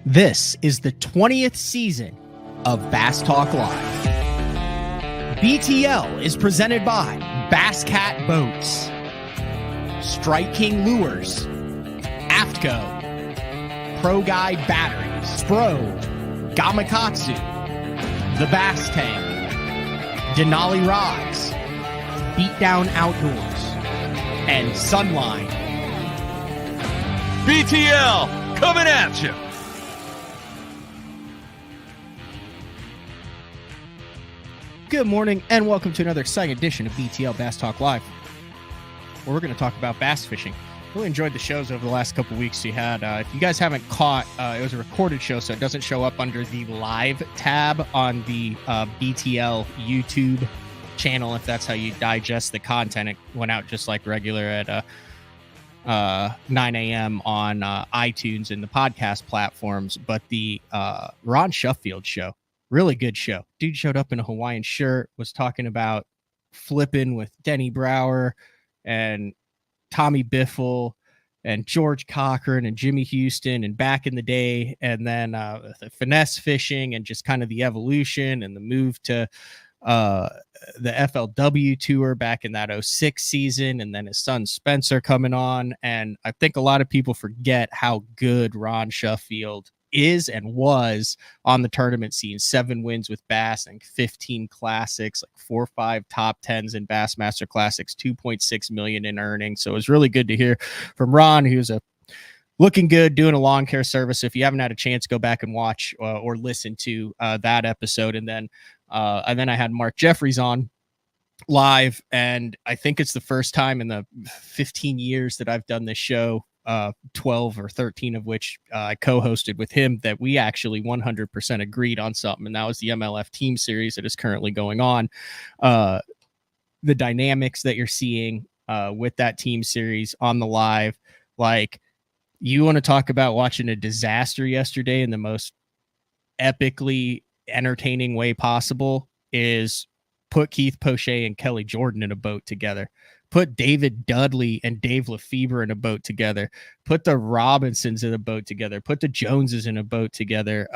This is the 20th season of Bass Talk Live. BTL is presented by Bass Cat Boats, Strike King Lures, AFTCO, Pro Guide Batteries, Spro, Gamakatsu, The Bass Tank, Denali Rods, Beatdown Outdoors, and Sunline. BTL coming at you. Good morning and welcome to another exciting edition of BTL Bass Talk Live, where we're going to talk about bass fishing. Really enjoyed the shows over the last couple weeks you had. If you guys haven't caught, it was a recorded show, so it doesn't show up under the live tab on the BTL YouTube channel. If that's how you digest the content, it went out just like regular at 9 a.m. on iTunes and the podcast platforms. But the Ron Shuffield show, really good show. Dude showed up in a Hawaiian shirt, was talking about flipping with Denny Brower and Tommy Biffle and George Cochran and Jimmy Houston and back in the day, and then the finesse fishing and just kind of the evolution and the move to the FLW tour back in that 06 season, and then his son Spencer coming on. And I think a lot of people forget how good Ron Shuffield is and was on the tournament scene. 7 wins with Bass and 15 classics, like 4 or 5 top 10s in Bassmaster Classics, 2.6 million in earnings. So it was really good to hear from Ron, who's looking good, doing a lawn care service. If you haven't had a chance, go back and watch or listen to that episode. And then I had Mark Jeffries on live, and I think it's the first time in the 15 years that I've done this show, 12 or 13 of which I co-hosted with him, that we actually 100% agreed on something, and that was the MLF team series that is currently going on. The dynamics that you're seeing with that team series on the live, like, you want to talk about watching a disaster yesterday in the most epically entertaining way possible, is put Keith Poche and Kelly Jordan in a boat together. Put David Dudley and Dave Lefebvre in a boat together. Put the Robinsons in a boat together. Put the Joneses in a boat together.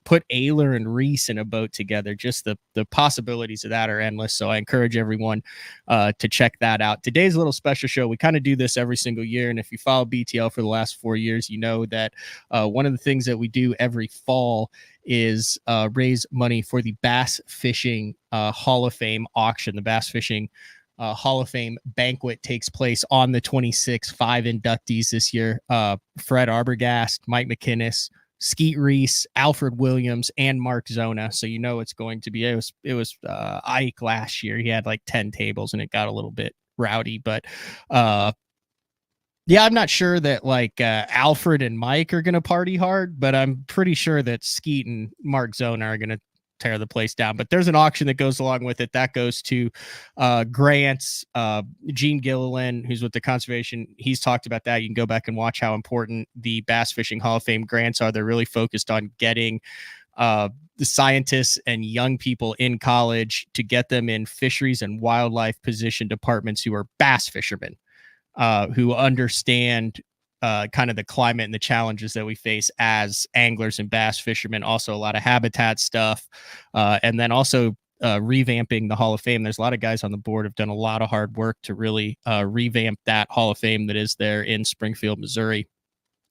Put Ayler and Reese in a boat together. Just the possibilities of that are endless. So I encourage everyone to check that out. Today's a little special show. We kind of do this every single year. And if you follow BTL for the last 4 years, you know that one of the things that we do every fall is raise money for the Bass Fishing Hall of Fame auction. The Bass Fishing Hall of Fame banquet takes place on the 26th. 5 inductees this year: Fred Arbogast, Mike McInnes, Skeet Reese, Alfred Williams, and Mark Zona. So you know it's going to be. It was Ike last year. He had like 10 tables, and it got a little bit rowdy. But yeah, I'm not sure that like Alfred and Mike are going to party hard, but I'm pretty sure that Skeet and Mark Zona are going to tear the place down. But there's an auction that goes along with it that goes to grants. Gene Gilliland, who's with the conservation, he's talked about that. You can go back and watch how important the Bass Fishing Hall of Fame grants are. They're really focused on getting the scientists and young people in college to get them in fisheries and wildlife position departments who are bass fishermen, who understand kind of the climate and the challenges that we face as anglers and bass fishermen. Also a lot of habitat stuff, and then also revamping the Hall of Fame. There's a lot of guys on the board have done a lot of hard work to really revamp that Hall of Fame that is there in Springfield, Missouri,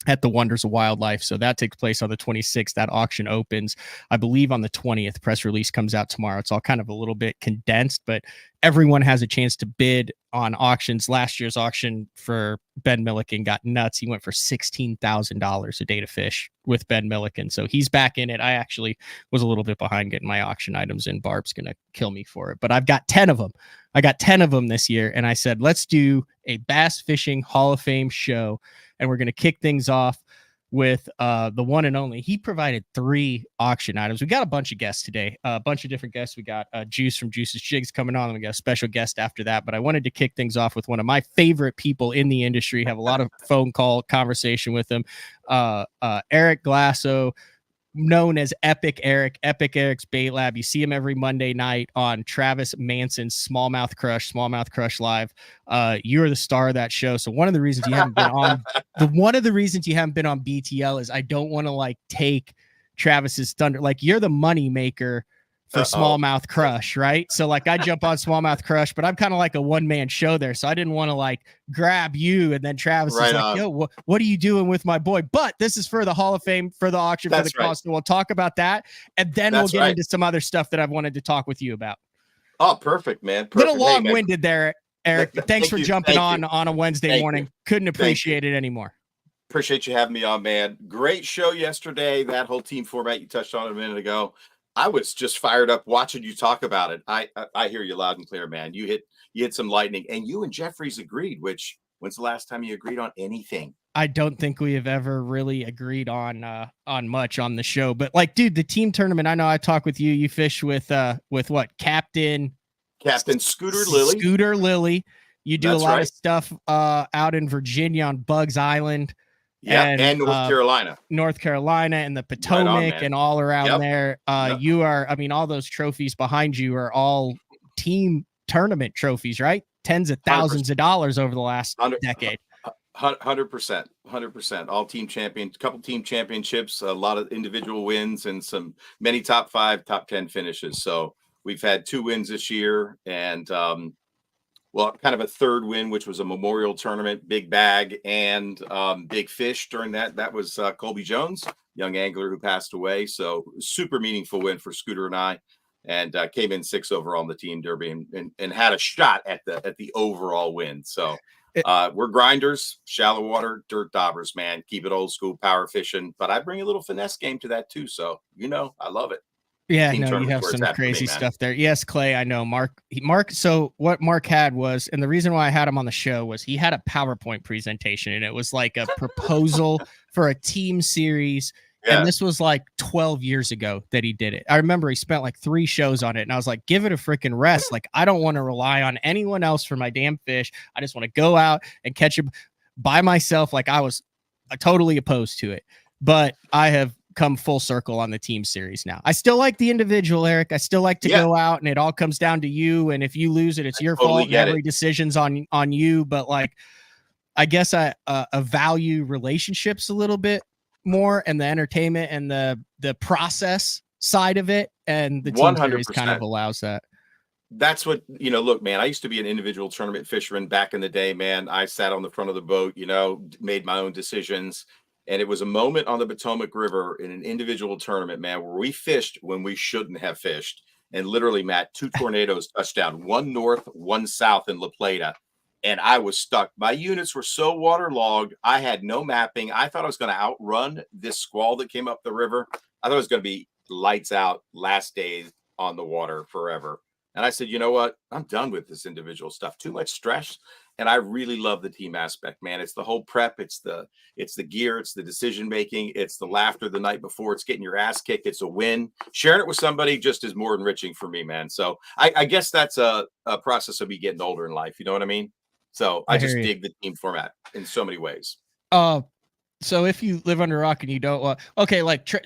at the Wonders of Wildlife. So that takes place on the 26th. That auction opens, I believe, on the 20th. Press release comes out tomorrow. It's all kind of a little bit condensed, but everyone has a chance to bid on auctions. Last year's auction for Ben Milliken got nuts. He went for $16,000 a day to fish with Ben Milliken. So he's back in it. I actually was a little bit behind getting my auction items in. Barb's going to kill me for it, but I've got 10 of them. I got 10 of them this year. And I said, let's do a Bass Fishing Hall of Fame show. And we're going to kick things off with the one and only. He provided 3 auction items. We got a bunch of guests today, a bunch of different guests. We got Juice from Juice's Jigs coming on, and we got a special guest after that. But I wanted to kick things off with one of my favorite people in the industry. Have a lot of phone call conversation with him. Eric Glasso, known as Epic Eric's Bait Lab. You see him every Monday night on Travis Manson's Smallmouth Crush Live. You're the star of that show. So one of the reasons you haven't been on BTL is I don't want to like take Travis's thunder. Like, you're the money maker for Smallmouth Crush, right? So like, I jump on Smallmouth Crush, but I'm kind of like a one-man show there. So I didn't want to like grab you and then Travis is like, yo, what are you doing with my boy? But this is for the Hall of Fame, for the auction, for the cost. So we'll talk about that. And then we'll get into some other stuff that I've wanted to talk with you about. Oh, perfect, man. Perfect. Little long-winded there, Eric. Thanks for jumping on a Wednesday morning. Couldn't appreciate it anymore. Appreciate you having me on, man. Great show yesterday. That whole team format you touched on a minute ago. I was just fired up watching you talk about it. I hear you loud and clear, man. You hit some lightning, and you and Jeffries agreed. Which, when's the last time you agreed on anything? I don't think we have ever really agreed on much on the show. But like, dude, the team tournament. I know I talk with you. You fish with what, Captain Scooter Lily. Scooter Lily. You do a lot of stuff out in Virginia on Bugs Island. Yeah, and North Carolina and the Potomac and all around there. You are, I mean, all those trophies behind you are all team tournament trophies, right? Tens of thousands of dollars over the last decade. 100%. All team champions, couple team championships, a lot of individual wins, and many top 5, top 10 finishes. So we've had 2 wins this year, and kind of a third win, which was a memorial tournament, big bag and big fish during that. That was Colby Jones, young angler who passed away. So super meaningful win for Scooter and I, and came in 6th overall in the team derby and had a shot at the overall win. So we're grinders, shallow water, dirt daubers, man. Keep it old school, power fishing. But I bring a little finesse game to that too. So, I love it. Yeah, no, you have some crazy stuff there. Yes, Clay, I know. Mark. So what Mark had was, and the reason why I had him on the show was he had a PowerPoint presentation, and it was like a proposal for a team series. Yeah. And this was like 12 years ago that he did it. I remember he spent like 3 shows on it, and I was like, give it a freaking rest. Like, I don't want to rely on anyone else for my damn fish. I just want to go out and catch them by myself. Like, I was totally opposed to it, but I have come full circle on the team series now. I still like the individual, Eric. I still like to go out, and it all comes down to you. And if you lose it, it's your fault. And every decision's on you. But like, I guess I value relationships a little bit more, and the entertainment and the process side of it. And the team 100%. Series kind of allows that. That's what, look, man, I used to be an individual tournament fisherman back in the day, man. I sat on the front of the boat, made my own decisions. And it was a moment on the Potomac River in an individual tournament, man, where we fished when we shouldn't have fished. And literally, Matt, 2 tornadoes touched down, one north, one south in La Plata. And I was stuck. My units were so waterlogged. I had no mapping. I thought I was going to outrun this squall that came up the river. I thought it was going to be lights out, last days on the water forever. And I said, you know what? I'm done with this individual stuff. Too much stress. And I really love the team aspect, man. It's the whole prep. It's the gear. It's the decision making. It's the laughter the night before. It's getting your ass kicked. It's a win. Sharing it with somebody just is more enriching for me, man. So I guess that's a process of me getting older in life. You know what I mean? So I just dig the team format in so many ways. So if you live under a rock and you don't,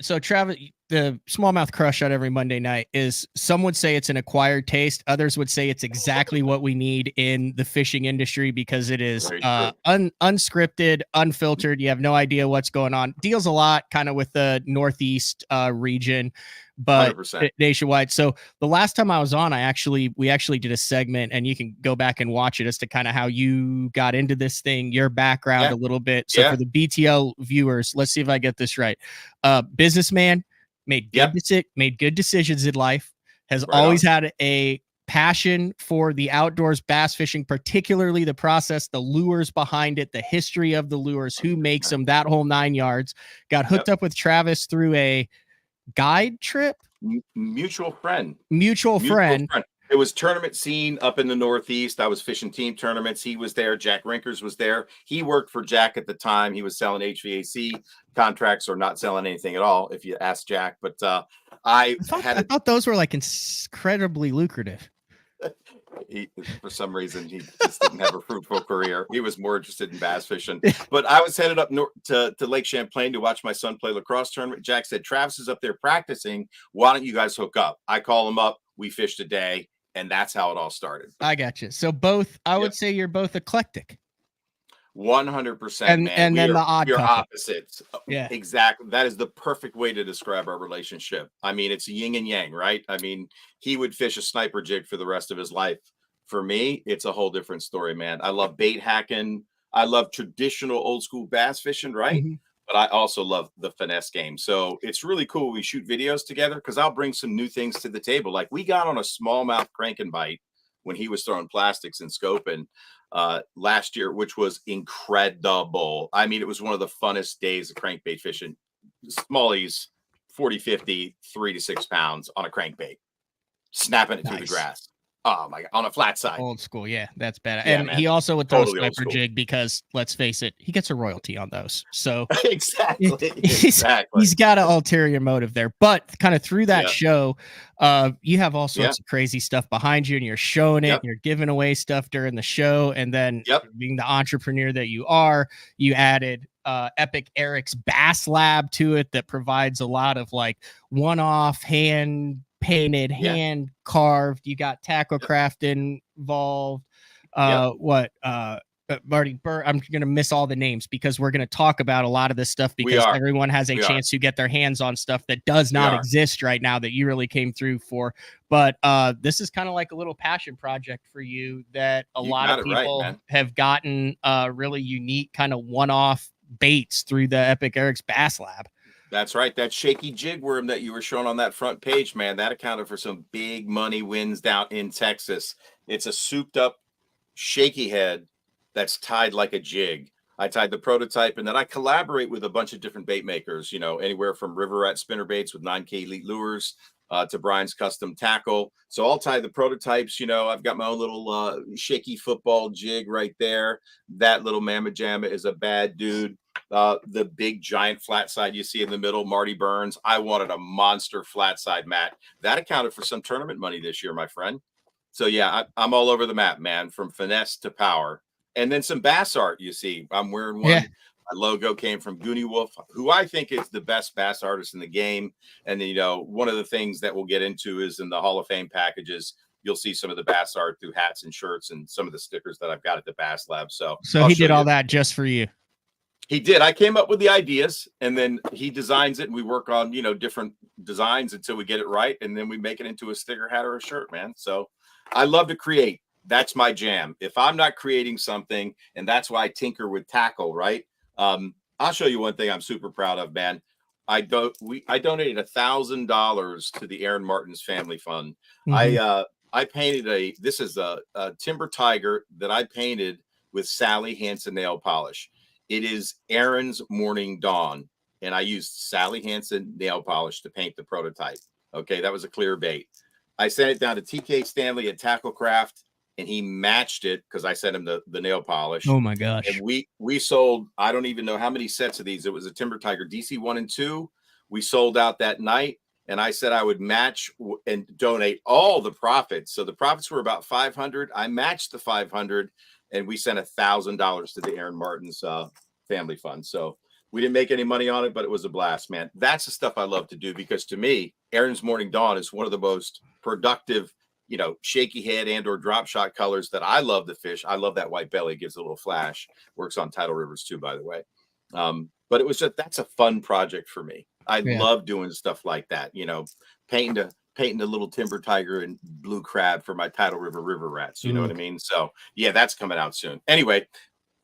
so Travis, the Smallmouth Crush out every Monday night is, some would say it's an acquired taste. Others would say it's exactly what we need in the fishing industry, because it is unscripted, unfiltered. You have no idea what's going on. Deals a lot kind of with the Northeast region, but 100%. Nationwide. So the last time I was on, we actually did a segment, and you can go back and watch it as to kind of how you got into this thing, your background a little bit. So for the BTL viewers, let's see if I get this right. Businessman, made good decisions in life, has always had a passion for the outdoors, bass fishing, particularly the process, the lures behind it, the history of the lures, who makes them, that whole 9 yards. Got hooked up with Travis through a guide trip, mutual friend. It was tournament scene up in the Northeast. I was fishing team tournaments. He was there. Jack Rinkers was there. He worked for Jack at the time. He was selling HVAC contracts, or not selling anything at all, if you ask Jack. But I thought those were like incredibly lucrative. For some reason, he just didn't have a fruitful career. career. He was more interested in bass fishing. But I was headed up north to Lake Champlain to watch my son play lacrosse tournament. Jack said, Travis is up there practicing. Why don't you guys hook up? I call him up. We fished a day, and that's how it all started. I got you. So both, I would say you're both eclectic. 100%, and man. And then the odd we are couple. opposites. Yeah, exactly. That is the perfect way to describe our relationship. I mean, it's yin and yang, right? I mean, he would fish a sniper jig for the rest of his life. For me, it's a whole different story, man. I love bait hacking. I love traditional old school bass fishing, right? Mhm. But I also love the finesse game. So it's really cool. We shoot videos together because I'll bring some new things to the table. Like we got on a smallmouth crank and bite when he was throwing plastics and scoping last year, which was incredible. I mean, it was one of the funnest days of crankbait fishing. Smallies, 40, 50, 3 to 6 pounds on a crankbait, snapping it through the grass. Oh my God, on a flat side. Old school. Yeah, that's bad. Yeah, and man. he also would throw Totally a old sniper school. jig because let's face it, he gets a royalty on those. So exactly. He's got an ulterior motive there. But kind of through that show, you have all sorts of crazy stuff behind you, and you're showing it, and you're giving away stuff during the show. And then being the entrepreneur that you are, you added Epic Eric's Bass Lab to it that provides a lot of like one-off hand painted, hand carved. You got tackle craft involved. Marty Burr, I'm going to miss all the names because we're going to talk about a lot of this stuff because everyone has a chance to get their hands on stuff that does not exist right now that you really came through for. But this is kind of like a little passion project for you that a lot of people have gotten really unique kind of one-off baits through the Epic Eric's Bass Lab. That's right. That shaky jig worm that you were showing on that front page, man, that accounted for some big money wins down in Texas. It's a souped up shaky head that's tied like a jig. I tied the prototype, and then I collaborate with a bunch of different bait makers, you know, anywhere from River Rat spinner baits with 9K Elite lures to Brian's custom tackle. So I'll tie the prototypes. You know, I've got my own little shaky football jig right there. That little Mamma Jamma is a bad dude. The big giant flat side you see in the middle, Marty Burns. I wanted a monster flat side, Matt. That accounted for some tournament money this year, my friend. So yeah, I'm all over the map, man, from finesse to power. And then some bass art, you see. I'm wearing one. Yeah. My logo came from Goonie Wolf, who I think is the best bass artist in the game. And, you know, one of the things that we'll get into is in the Hall of Fame packages, you'll see some of the bass art through hats and shirts and some of the stickers that I've got at the Bass Lab. So he did all that just for you. He did. I came up with the ideas, and then he designs it, and we work on, you know, different designs until we get it right, and then we make it into a sticker, hat, or a shirt, man. So I love to create. That's my jam. If I'm not creating something, and that's why I tinker with tackle, right? I'll show you one thing I'm super proud of, man. I donated $1,000 to the Aaron Martin's Family Fund. Mm-hmm. I painted this is a timber tiger that I painted with Sally Hansen nail polish. It is Aaron's Morning Dawn, and I used Sally Hansen nail polish to paint the prototype. Okay, that was a clear bait. I sent it down to TK Stanley at Tacklecraft, and he matched it because I sent him the nail polish. Oh my gosh! And we sold, I don't even know how many sets of these. It was a Timber Tiger DC 1 and 2. We sold out that night, and I said I would match and donate all the profits. So the profits were about $500. I matched the $500. And we sent $1,000 to the Aaron Martin's Family Fund. So we didn't make any money on it, but it was a blast, man. That's the stuff I love to do because to me, Aaron's Morning Dawn is one of the most productive, you know, shaky head and or drop shot colors that I love to fish. I love that white belly. It gives a little flash. Works on tidal rivers too, by the way. But it was that's a fun project for me. I love doing stuff like that, you know, painting a little timber tiger and blue crab for my tidal river rats. You know what I mean? So yeah, that's coming out soon. Anyway,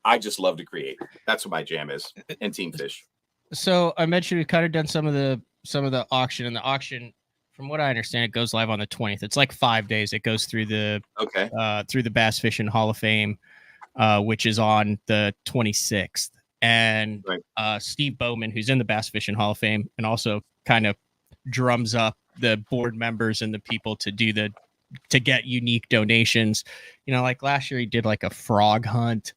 I just love to create. That's what my jam is. And team fish. So I mentioned we've kind of done some of the auction, and the auction, from what I understand, it goes live on the 20th. It's like 5 days. It goes through the Bass Fishing Hall of Fame, which is on the 26th. And Steve Bowman, who's in the Bass Fishing Hall of Fame, and also kind of drums up the board members and the people to get unique donations. You know, like last year he did like a frog hunt.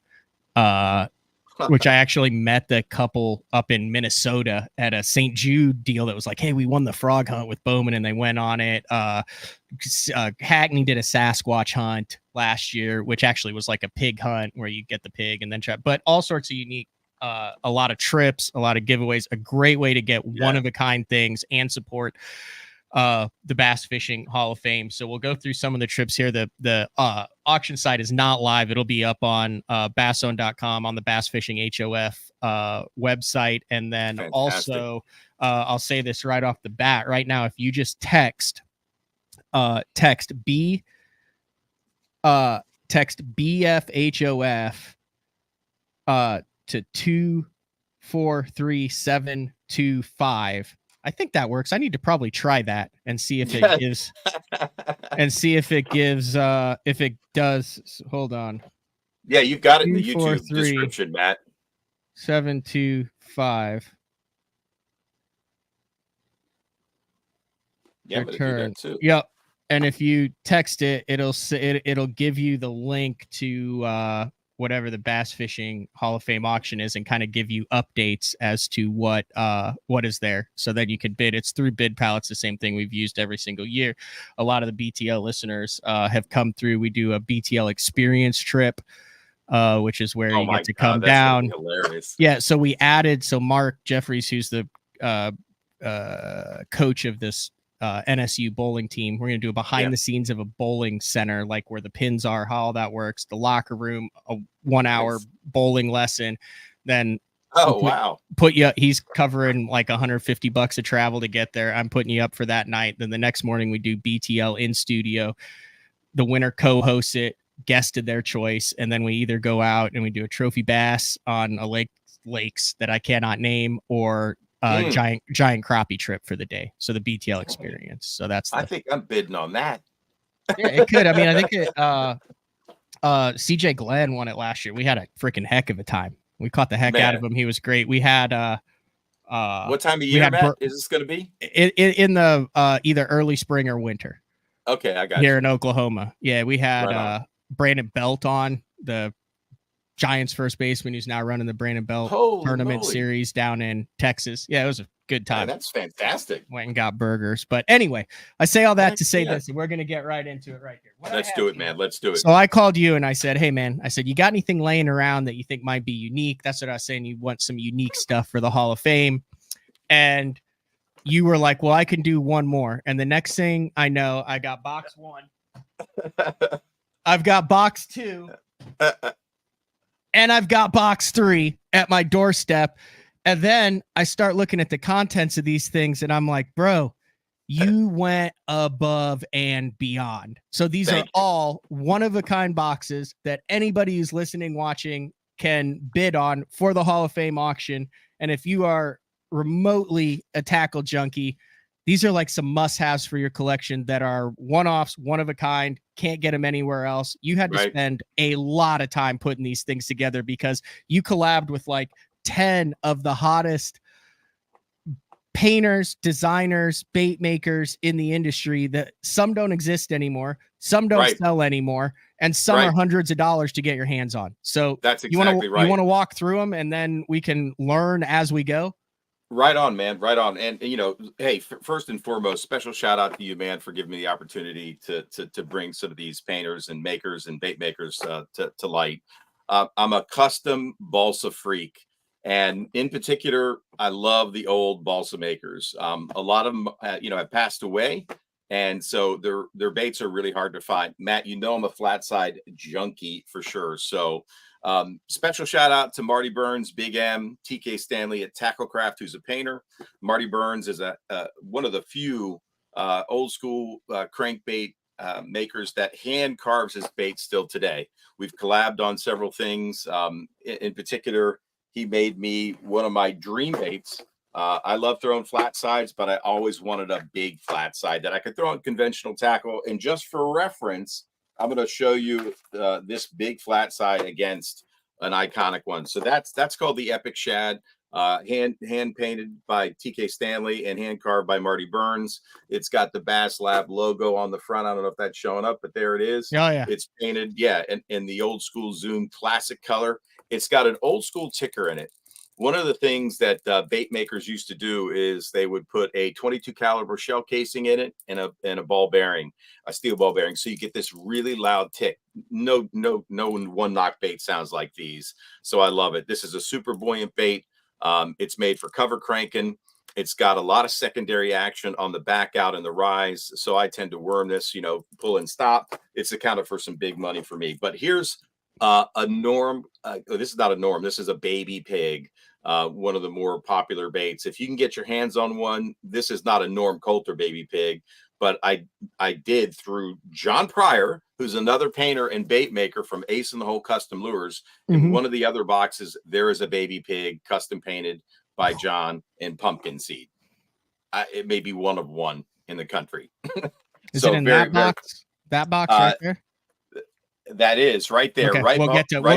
which I actually met the couple up in Minnesota at a St. Jude deal that was like, hey, we won the frog hunt with Bowman, and they went on it. Hackney did a Sasquatch hunt last year, which actually was like a pig hunt where you get the pig and then try, but all sorts of unique, a lot of trips, a lot of giveaways, a great way to get one of a kind things and support the Bass Fishing Hall of Fame. So we'll go through some of the trips here. The auction site is not live. It'll be up on basson.com on the Bass Fishing HOF website. And then also, I'll say this right off the bat right now. If you just text BFHOF to 243725. I think that works. I need to probably try that and see if it gives if it does. Hold on. Yeah, you've got it in the YouTube description, Matt. 725. Yeah, return. Too. Yep. And if you text it, it'll give you the link to whatever the Bass Fishing Hall of Fame auction is, and kind of give you updates as to what is there, so that you can bid. It's through Bid Pal. The same thing we've used every single year. A lot of the BTL listeners have come through. We do a BTL experience trip, which is where you get to come down. Hilarious. Yeah. So we added, Mark Jeffries, who's the coach of this NSU bowling team. We're going to do a behind the scenes of a bowling center, like where the pins are, how all that works, the locker room, a 1 hour bowling lesson. Then he's covering like $150 of travel to get there. I'm putting you up for that night. Then the next morning we do BTL in studio. The winner co-hosts it, guest of their choice. And then we either go out and we do a trophy bass on a lakes that I cannot name, or giant crappie trip for the day. So the BTL experience. So I think I'm bidding on that. Yeah, it could. I mean, I think CJ Glenn won it last year. We had a freaking heck of a time. We caught the heck out of him. He was great. We had what time of year, Matt, is this going to be? In the either early spring or winter. Okay, I got here in Oklahoma. Yeah, we had Brandon Belt on, the Giants first baseman who's now running the Brandon Belt tournament series down in Texas. Yeah, it was a good time. That's fantastic. Went and got burgers. But anyway, I say all that to say this, and we're going to get right into it right here. Let's do it, man. Let's do it. So I called you and I said, hey, man, you got anything laying around that you think might be unique? That's what I was saying. You want some unique stuff for the Hall of Fame. And you were like, well, I can do one more. And the next thing I know, I got box 1. I've got box 2. And I've got box 3 at my doorstep. And then I start looking at the contents of these things and I'm like, bro, you went above and beyond. So these are all one-of-a-kind boxes that anybody who's listening, watching can bid on for the Hall of Fame auction. And if you are remotely a tackle junkie, these are like some must-haves for your collection that are one-offs, one-of-a-kind, can't get them anywhere else. You had to spend a lot of time putting these things together because you collabed with like 10 of the hottest painters, designers, bait makers in the industry. That some don't exist anymore, some don't sell anymore, and some are hundreds of dollars to get your hands on. So that's exactly You want to walk through them and then we can learn as we go. Right on, man. Right on. And hey, first and foremost, special shout out to you, man, for giving me the opportunity to bring some of these painters and makers and bait makers to light. I'm a custom balsa freak. And in particular, I love the old balsa makers. A lot of them, have passed away. And so their baits are really hard to find. Matt, I'm a flat side junkie for sure. So special shout out to Marty Burns, Big M, TK Stanley at Tacklecraft, who's a painter. Marty Burns is one of the few old school crankbait makers that hand carves his bait still today. We've collabed on several things. In particular, he made me one of my dream baits. I love throwing flat sides, but I always wanted a big flat side that I could throw on conventional tackle. And just for reference, I'm going to show you this big flat side against an iconic one. So that's called the Epic Shad, hand painted by TK Stanley and hand carved by Marty Burns. It's got the Bass Lab logo on the front. I don't know if that's showing up, but there it is. Oh, yeah. It's painted, in the old school Zoom classic color. It's got an old school ticker in it. One of the things that bait makers used to do is they would put a 22 caliber shell casing in it and a ball bearing, a steel ball bearing. So you get this really loud tick. No one knock bait sounds like these. So I love it. This is a super buoyant bait. It's made for cover cranking. It's got a lot of secondary action on the back out and the rise. So I tend to worm this, pull and stop. It's accounted for some big money for me. But here's a norm. This is not a norm. This is a baby pig. One of the more popular baits. If you can get your hands on one, this is not a Norm Coulter baby pig, but I did through John Pryor, who's another painter and bait maker from Ace in the Hole Custom Lures. In one of the other boxes, there is a baby pig custom painted by John in pumpkin seed. It may be one of one in the country. Is it in that box? That box right there? That is right there. Okay, right. We'll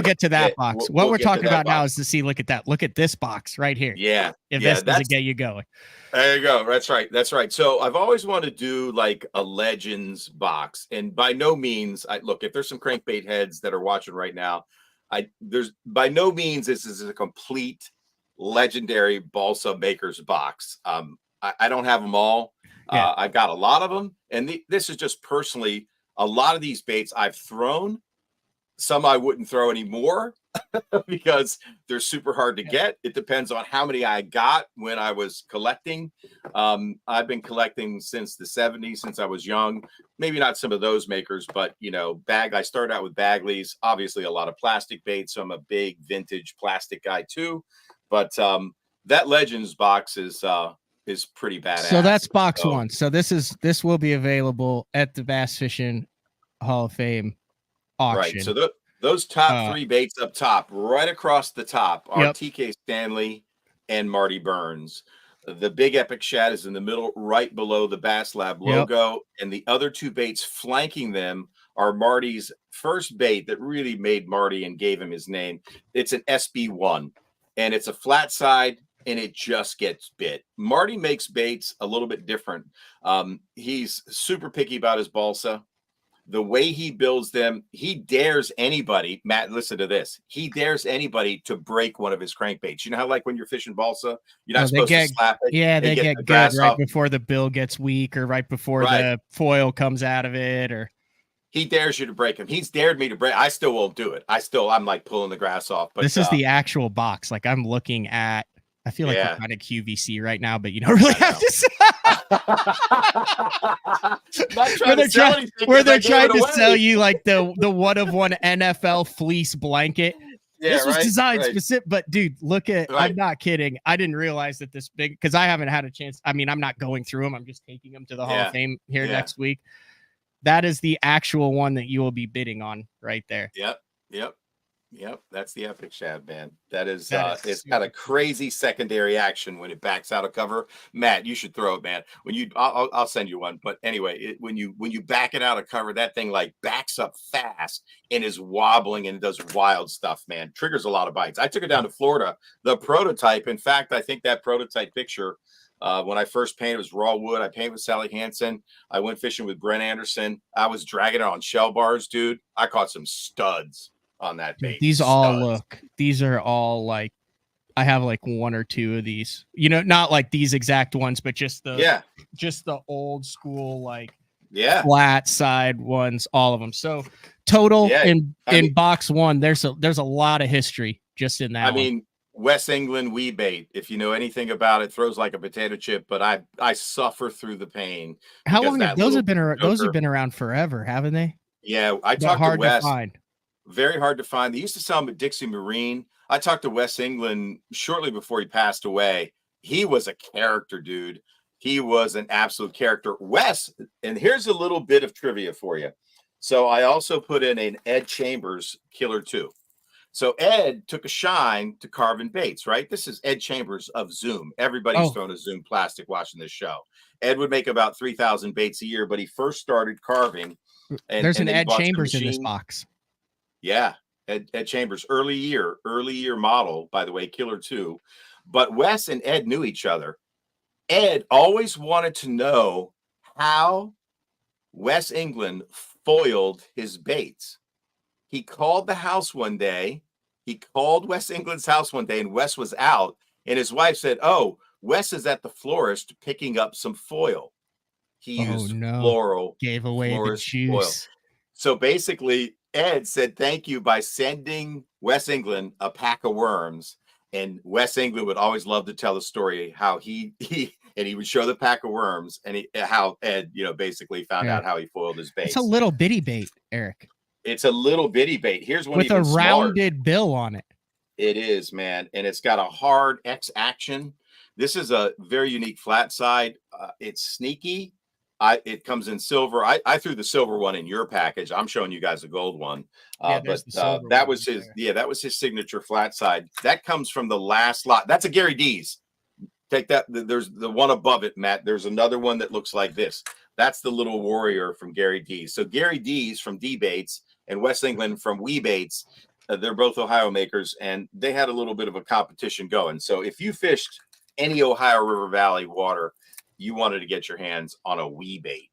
get to that box. What we're talking about now is to see. Look at that. Look at this box right here. Yeah. If this doesn't get you going. There you go. That's right. That's right. So I've always wanted to do like a Legends box, and by no means, look, if there's some crankbait heads that are watching right now, there's by no means this is a complete legendary Balsa Makers box. I don't have them all. Yeah. I've got a lot of them, and this is just personally. A lot of these baits I've thrown, some I wouldn't throw anymore because they're super hard to get. It depends on how many I got when I was collecting. I've been collecting since the 70s, since I was young. Maybe not some of those makers, but I started out with Bagley's, obviously a lot of plastic baits. So I'm a big vintage plastic guy too. But that Legends box is pretty badass. So that's box one. So this will be available at the Bass Fishing Hall of Fame auction. Right. So those top three baits up top, right across the top, are TK Stanley and Marty Burns. The big Epic Shad is in the middle, right below the Bass Lab logo, and the other two baits flanking them are Marty's first bait that really made Marty and gave him his name. It's an SB1, and it's a flat side. And it just gets bit. Marty makes baits a little bit different. He's super picky about his balsa. The way he builds them, he dares anybody. Matt, listen to this. He dares anybody to break one of his crankbaits. You know how, like, when you're fishing balsa, you're not supposed to slap it. Yeah, they get good right before the bill gets weak or right before the foil comes out of it. Or he dares you to break them. He's dared me to break. I still won't do it. I'm like pulling the grass off. But this is the actual box. Like I'm looking at. I feel like we're kind of QVC right now, but you don't really have to say. Where they're trying to sell you like the one of one NFL fleece blanket. Yeah, this was designed specific, but dude, look at. I'm not kidding. I didn't realize that this big because I haven't had a chance. I mean, I'm not going through them. I'm just taking them to the Hall of Fame here next week. That is the actual one that you will be bidding on right there. Yep, that's the Epic Shad, man. That is it's got a crazy secondary action when it backs out of cover. Matt, you should throw it, man. I'll send you one. But anyway, when you back it out of cover, that thing like backs up fast and is wobbling and does wild stuff, man. Triggers a lot of bites. I took it down to Florida. The prototype, in fact, I think that prototype picture when I first painted was raw wood. I painted with Sally Hansen. I went fishing with Brent Anderson. I was dragging it on shell bars, dude. I caught some studs on that bait. These are all like I have like one or two of these, not like these exact ones, but just the old school, like flat side ones, all of them. So total in box one, there's a lot of history just in that. I mean, West England wee bait, if you know anything about it, throws like a potato chip, but I suffer through the pain. How long have those have been around? Those have been around forever, haven't they? Yeah, I talked to Wes. Very hard to find. They used to sell them at Dixie Marine. I talked to Wes England shortly before he passed away. He was a character, dude. He was an absolute character. Wes, and here's a little bit of trivia for you. So I also put in an Ed Chambers Killer 2. So Ed took a shine to carving baits, right? This is Ed Chambers of Zoom. Everybody's thrown a Zoom plastic watching this show. Ed would make about 3,000 baits a year, but he first started carving. There's an Ed Chambers in this box. Yeah, Ed Chambers, early year model, by the way, Killer 2. But Wes and Ed knew each other. Ed always wanted to know how Wes England foiled his baits. He called the house one day He called Wes England's house one day, and Wes was out, and his wife said, "Oh, Wes is at the florist picking up some foil." He used floral Gave away the florist foil. juice. So basically, Ed said thank you by sending Wes England a pack of worms. And Wes England would always love to tell the story how he would show the pack of worms and how Ed, basically found out how he foiled his bait. It's a little bitty bait, Eric. It's a little bitty bait. Here's one with a rounded smaller. bill on it. It is, man, and it's got a hard X action. This is a very unique flat side. It's sneaky. It comes in silver. I threw the silver one in your package. I'm showing you guys a gold one. But that was his. Yeah, that was his signature flat side. That comes from the last lot. That's a Gary D's. Take that. There's the one above it, Matt. There's another one that looks like this. That's the little warrior from Gary D's. So Gary D's from D Baits and Wes England from Wee Baits. They're both Ohio makers, and they had a little bit of a competition going. So if you fished any Ohio River Valley water, you wanted to get your hands on a Wee Bait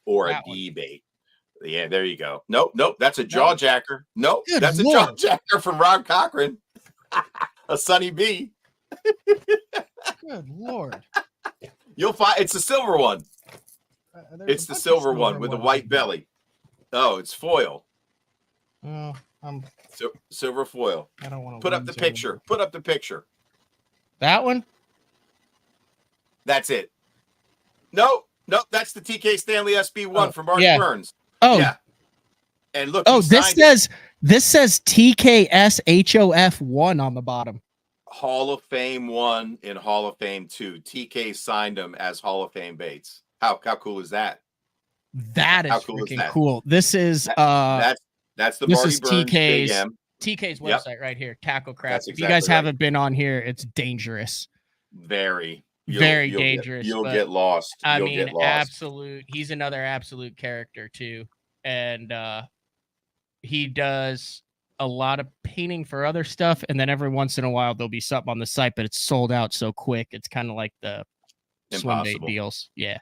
or a D Bait. Yeah, there you go. Nope. That's a jaw jacker. Nope, that's a jaw jacker from Rob Cochran. A Sunny B. Good Lord. You'll find it's the silver one. It's the silver one with the white belly. Oh, it's foil. Oh, silver foil. I don't want to put up the picture. Put up the picture. That one? That's it. Nope. That's the TK Stanley SB1 from Mark Burns. Oh, yeah. And look. Oh, this says TKS HOF1 on the bottom. Hall of Fame 1 and Hall of Fame 2. TK signed them as Hall of Fame baits. How cool is that? That is freaking cool. This is that's the Marty Burns TK's website right here. Tackle Craft. If you guys haven't been on here, it's dangerous. Very dangerous. You'll get lost. Absolute. He's another absolute character too, and he does a lot of painting for other stuff, and then every once in a while there'll be something on the site, but it's sold out so quick. It's kind of like the swim bait deals. Yeah.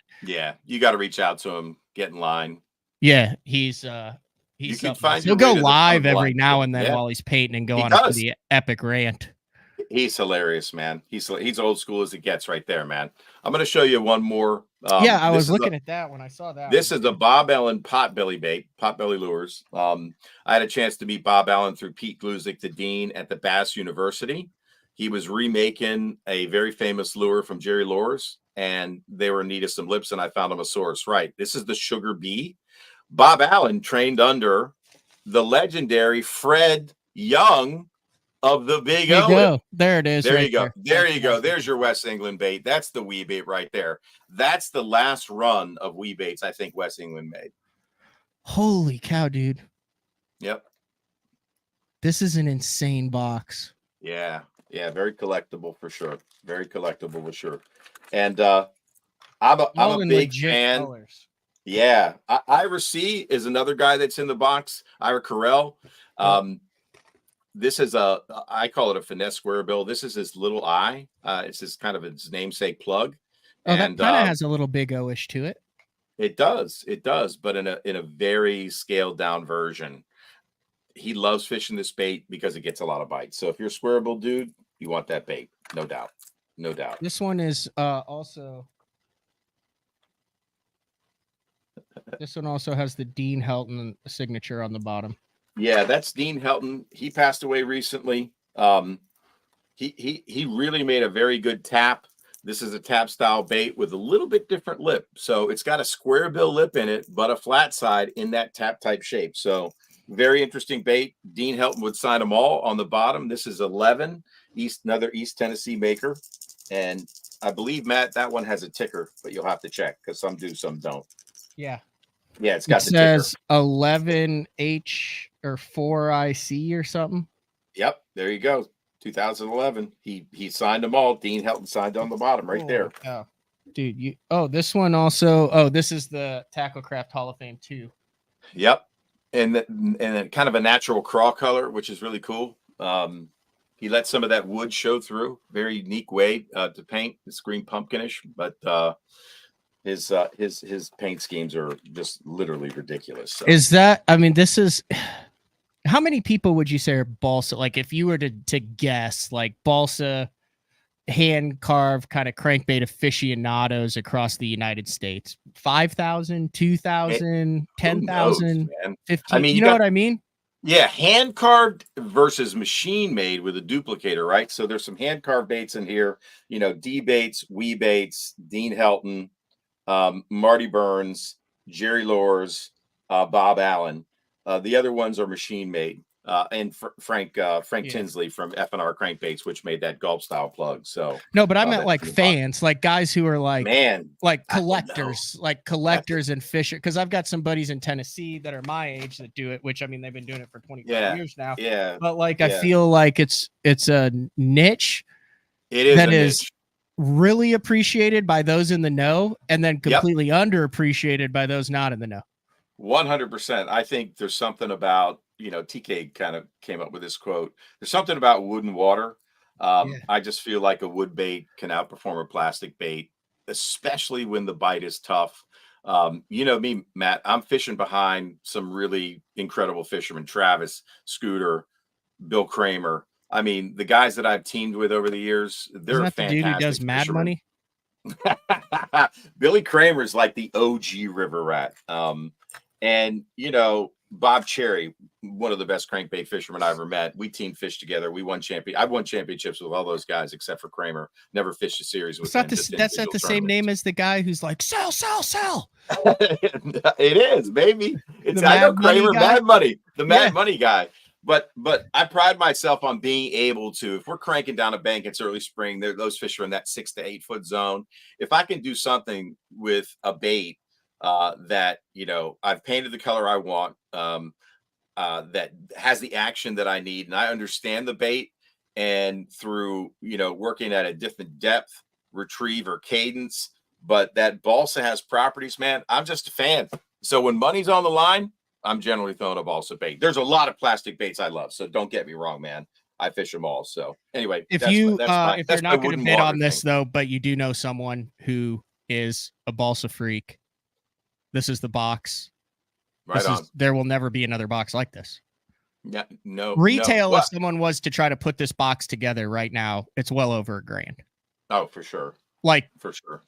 You got to reach out to him. Get in line. Yeah, he's he'll go live every now and then while he's painting and go on the epic rant. He's hilarious, man. He's old school as it gets right there, man. I'm going to show you one more. I was looking at that when I saw that. This is the Bob Allen potbelly bait, potbelly lures. I had a chance to meet Bob Allen through Pete Gluzik, the dean at the Bass University. He was remaking a very famous lure from Jerry Lures, and they were in need of some lips, and I found him a source. Right. This is the Sugar Bee. Bob Allen trained under the legendary Fred Young of the Big O. There it is. There you go. There you go. There's your Wes England bait. That's the Wee Bait right there. That's the last run of Wee Baits I think Wes England made. Holy cow, dude. Yep. This is an insane box. Yeah. Very collectible for sure. Very collectible for sure. And I'm a big fan. Colors. Yeah. Ira C is another guy that's in the box. Ira Carell. This is I call it a finesse square bill. This is his little eye. It's his kind of his namesake plug. Oh, and that kind of has a little Big O-ish to it. It does, but in a very scaled down version. He loves fishing this bait because it gets a lot of bites. So if you're a square bill dude, you want that bait, no doubt. This one is also. This one also has the Dean Helton signature on the bottom. Yeah, that's Dean Helton. He passed away recently. He really made a very good tap. This is a tap style bait with a little bit different lip. So it's got a square bill lip in it, but a flat side in that tap type shape. So very interesting bait. Dean Helton would sign them all on the bottom. This is 11, another East Tennessee maker. And I believe, Matt, that one has a ticker, but you'll have to check because some do, some don't. Yeah. Yeah, it's got the says ticker. 11H or 4IC or something. Yep, there you go. 2011. He signed them all. Dean Helton signed on the bottom right there. Oh, dude, this one also. Oh, this is the Tackle Craft Hall of Fame too. Yep, and then kind of a natural craw color, which is really cool. He let some of that wood show through. Very unique way to paint. It's green pumpkinish, but his paint schemes are just literally ridiculous. So. Is that? I mean, this is. How many people would you say are balsa? Like if you were to guess, like balsa hand carved kind of crankbait aficionados across the United States, 5,000, It, 2,000, who knows, 10,000, man? 15. You You know got what I mean? yeah, hand carved versus machine made with a duplicator, right? So there's some hand carved baits in here. D baits, Wee baits, Dean Helton, Marty Burns, Jerry Lors, Bob Allen. The other ones are machine made. And Frank Yeah. Tinsley from F&R Crankbaits, which made that Gulp style plug. So No, but I meant that's like in the box. fans, like guys who are Man, like I don't know. collectors and fisher. Because I've got some buddies in Tennessee that are my age that do it, which I mean they've been doing it for 25 Yeah, years now. yeah, But like I yeah. feel like it's a niche It is that a is niche. really appreciated by those in the know, and then Yep. completely underappreciated by those not in the know. 100%. I think there's something about, TK kind of came up with this quote. There's something about wood and water. Yeah. I just feel like a wood bait can outperform a plastic bait, especially when the bite is tough. You know me, Matt, I'm fishing behind some really incredible fishermen, Travis, Scooter, Bill Kramer. I mean, the guys that I've teamed with over the years, Isn't they're that the dude who does fantastic Mad fishermen. Money? Billy Kramer's like the OG river rat. And Bob Cherry, one of the best crankbait fishermen I ever met. We team fished together. I've won championships with all those guys except for Kramer. Never fished a series with It's not him. this. Just That's not individual the same tournaments. name as the guy who's like sell, sell, sell. It is, baby. It's The I know Mad Money Kramer, guy? Mad Money, the Mad Yeah. Money guy. But I pride myself on being able to, if we're cranking down a bank, it's early spring, those fish are in that 6 to 8 foot zone. If I can do something with a bait that I've painted the color I want, that has the action that I need, and I understand the bait, and through working at a different depth, retrieve or cadence, but that balsa has properties, man. I'm just a fan. So when money's on the line, I'm generally throwing a balsa bait. There's a lot of plastic baits I love, so don't get me wrong, man. I fish them all. So anyway, If that's you're my not going to wooden bid water on this thing. though, but you do know someone who is a balsa freak, this is the box. Right on. There will never be another box like this. Yeah, no Retail, no. if someone was to try to put this box together right now, it's well over $1,000. Oh, for sure. Like For sure.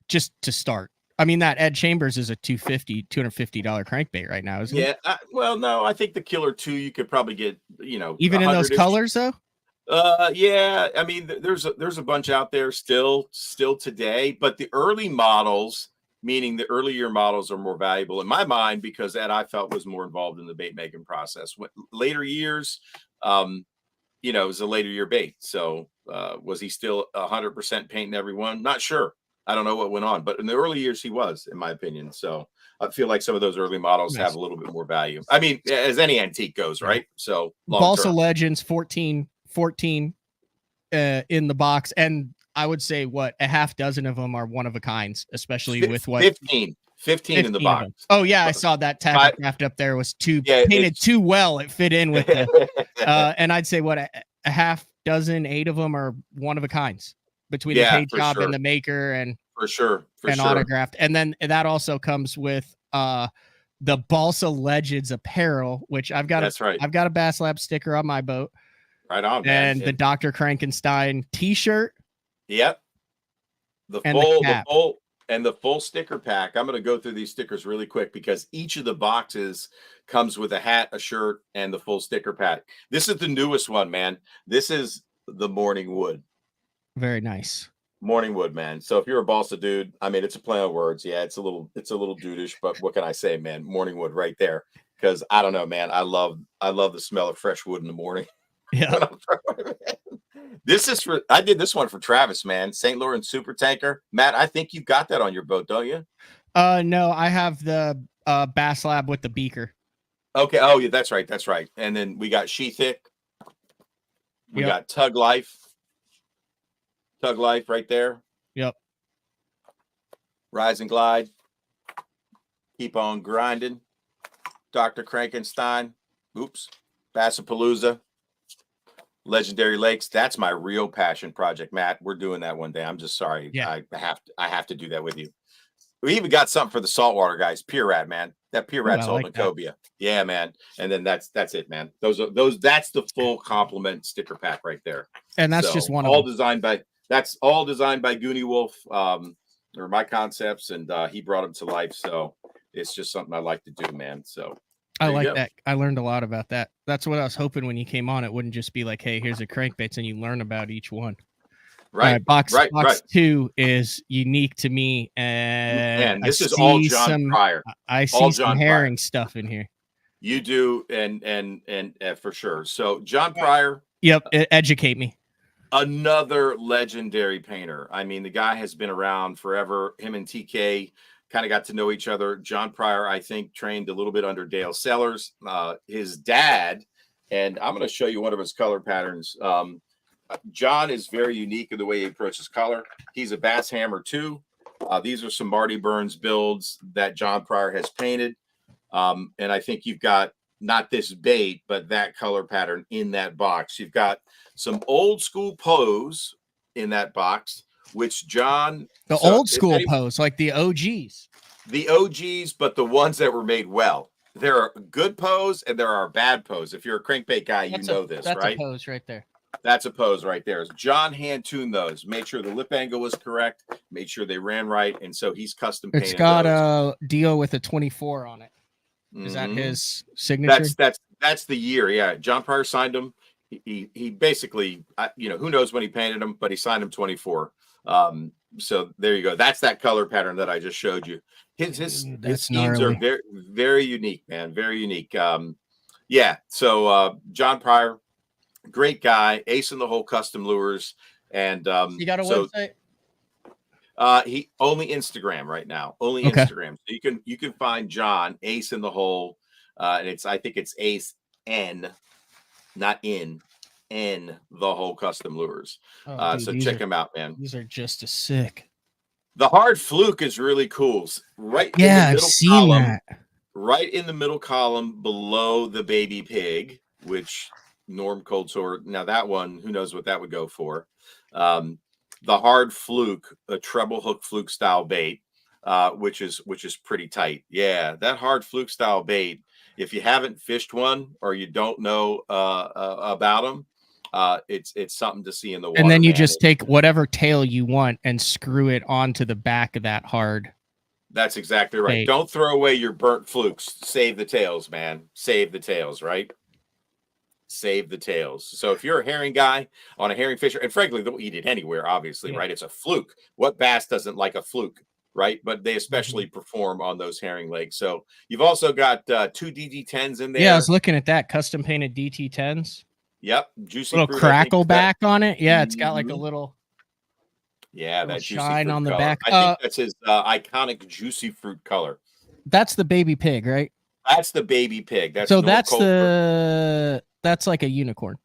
just to start. I mean, that Ed Chambers is a $250 crankbait right now, isn't it? Yeah. Well, no, I think the Killer 2 you could probably get, Even in those 100-ish. colors though? Yeah. I mean, there's a bunch out there still today, but the early models, meaning the earlier models, are more valuable in my mind because Ed, I felt, was more involved in the bait making process. Later years, it was a later year bait. So was he still 100% painting everyone? Not sure. I don't know what went on, but in the early years he was, in my opinion. So I feel like some of those early models have a little bit more value. I mean, as any antique goes, right? So Balsa Legends 14 in the box, and I would say a half dozen of them are one of a kinds, especially with what 15 in the box. Oh yeah, I saw that Tappercraft up there was painted too well. It fit in with the and I'd say a half dozen, 8 of them are one of a kinds between the paint job and the maker and for sure autographed. And then that also comes with the Balsa Legends apparel, which I've got a Bass Lab sticker on my boat. Right on, man. And the Dr. Frankenstein t-shirt. Yep. The full sticker pack. I'm going to go through these stickers really quick because each of the boxes comes with a hat, a shirt, and the full sticker pack. This is the newest one, man. This is the Morning Wood. Very nice. Morning Wood, man. So if you're a balsa dude, I mean, it's a play on words. Yeah, it's a little dudeish, but what can I say, man? Morning Wood right there. Because I don't know, man. I love the smell of fresh wood in the morning. Yeah. I did this one for Travis, man. St. Lawrence Super Tanker. Matt, I think you've got that on your boat, don't you? No, I have the Bass Lab with the beaker. Okay. Oh, yeah, that's right. And then we got She Thick. We got Tug Life. Tug Life right there. Yep. Rise and Glide. Keep on grinding. Dr. Frankenstein. Oops. Bassapalooza. Legendary Lakes. That's my real passion project, Matt. We're doing that one day. I'm just sorry. Yeah. I have to do that with you. We even got something for the saltwater guys. Pier rat, man. That pier rat's holding like cobia. Yeah, man. And then that's it, man. Those that's the full complement sticker pack right there. And that's just one all of them. designed by Goonie Wolf, or my concepts, and he brought them to life. So it's just something I like to do, man. So I like that. I learned a lot about that. That's what I was hoping when you came on. It wouldn't just be like, hey, here's a crankbaits, and you learn about each one. Right. Box 2 is unique to me, and this is all John Pryor. I see some herring stuff in here. You do, and for sure. So John Pryor. Yep, educate me. Another legendary painter. I mean, the guy has been around forever. Him and TK kind of got to know each other. John Pryor, I think, trained a little bit under Dale Sellers. His dad, and I'm going to show you one of his color patterns. John is very unique in the way he approaches color. He's a bass hammer too. These are some Marty Burns builds that John Pryor has painted. And I think you've got not this bait, but that color pattern in that box. You've got some old school pose in that box, which John... The old school pose, like the OGs. The OGs, but the ones that were made well. There are good pose and there are bad pose. If you're a crankbait guy, you know this, right? That's a pose right there. That's a pose right there. John hand-tuned those, made sure the lip angle was correct, made sure they ran right, and so he's custom painted. It's got a deal with a 24 on it. Is that his signature? That's the year. Yeah, John Pryor signed him. He basically, who knows when he painted him, but he signed him 24. So there you go. That's that color pattern that I just showed you. His schemes are very, very unique, man. Very unique. Yeah. So John Pryor, great guy, ace in the hole custom lures, and you got a website? He only Instagram right now, only Instagram. So you can find John ace in the hole, and I think it's ace N, not in the whole custom lures. So check him out, man. These are just as sick. The hard fluke is really cool. Right. Yeah, I've seen that. Right in the middle column below the baby pig, which Norm Cold Sword. Now that one, who knows what that would go for? The hard fluke, a treble hook fluke style bait, which is pretty tight. Yeah, that hard fluke style bait. If you haven't fished one or you don't know about them, it's something to see in the water. And then you just take whatever tail you want and screw it onto the back of that hard. That's exactly right. Bait. Don't throw away your burnt flukes. Save the tails, man. Save the tails, right? Save the tails. So if you're a herring guy on a herring fisher, and frankly, they'll eat it anywhere, obviously, right? It's a fluke. What bass doesn't like a fluke, right? But they especially perform on those herring legs. So you've also got 2 DT10s in there. Yeah, I was looking at that. Custom painted DT10s. Yep. Juicy little fruit, crackle back on it. Yeah, it's got like a little... Yeah, that shine on the color. back. I think that's his iconic juicy fruit color. That's the baby pig, right? That's the baby pig. That's that's like a unicorn.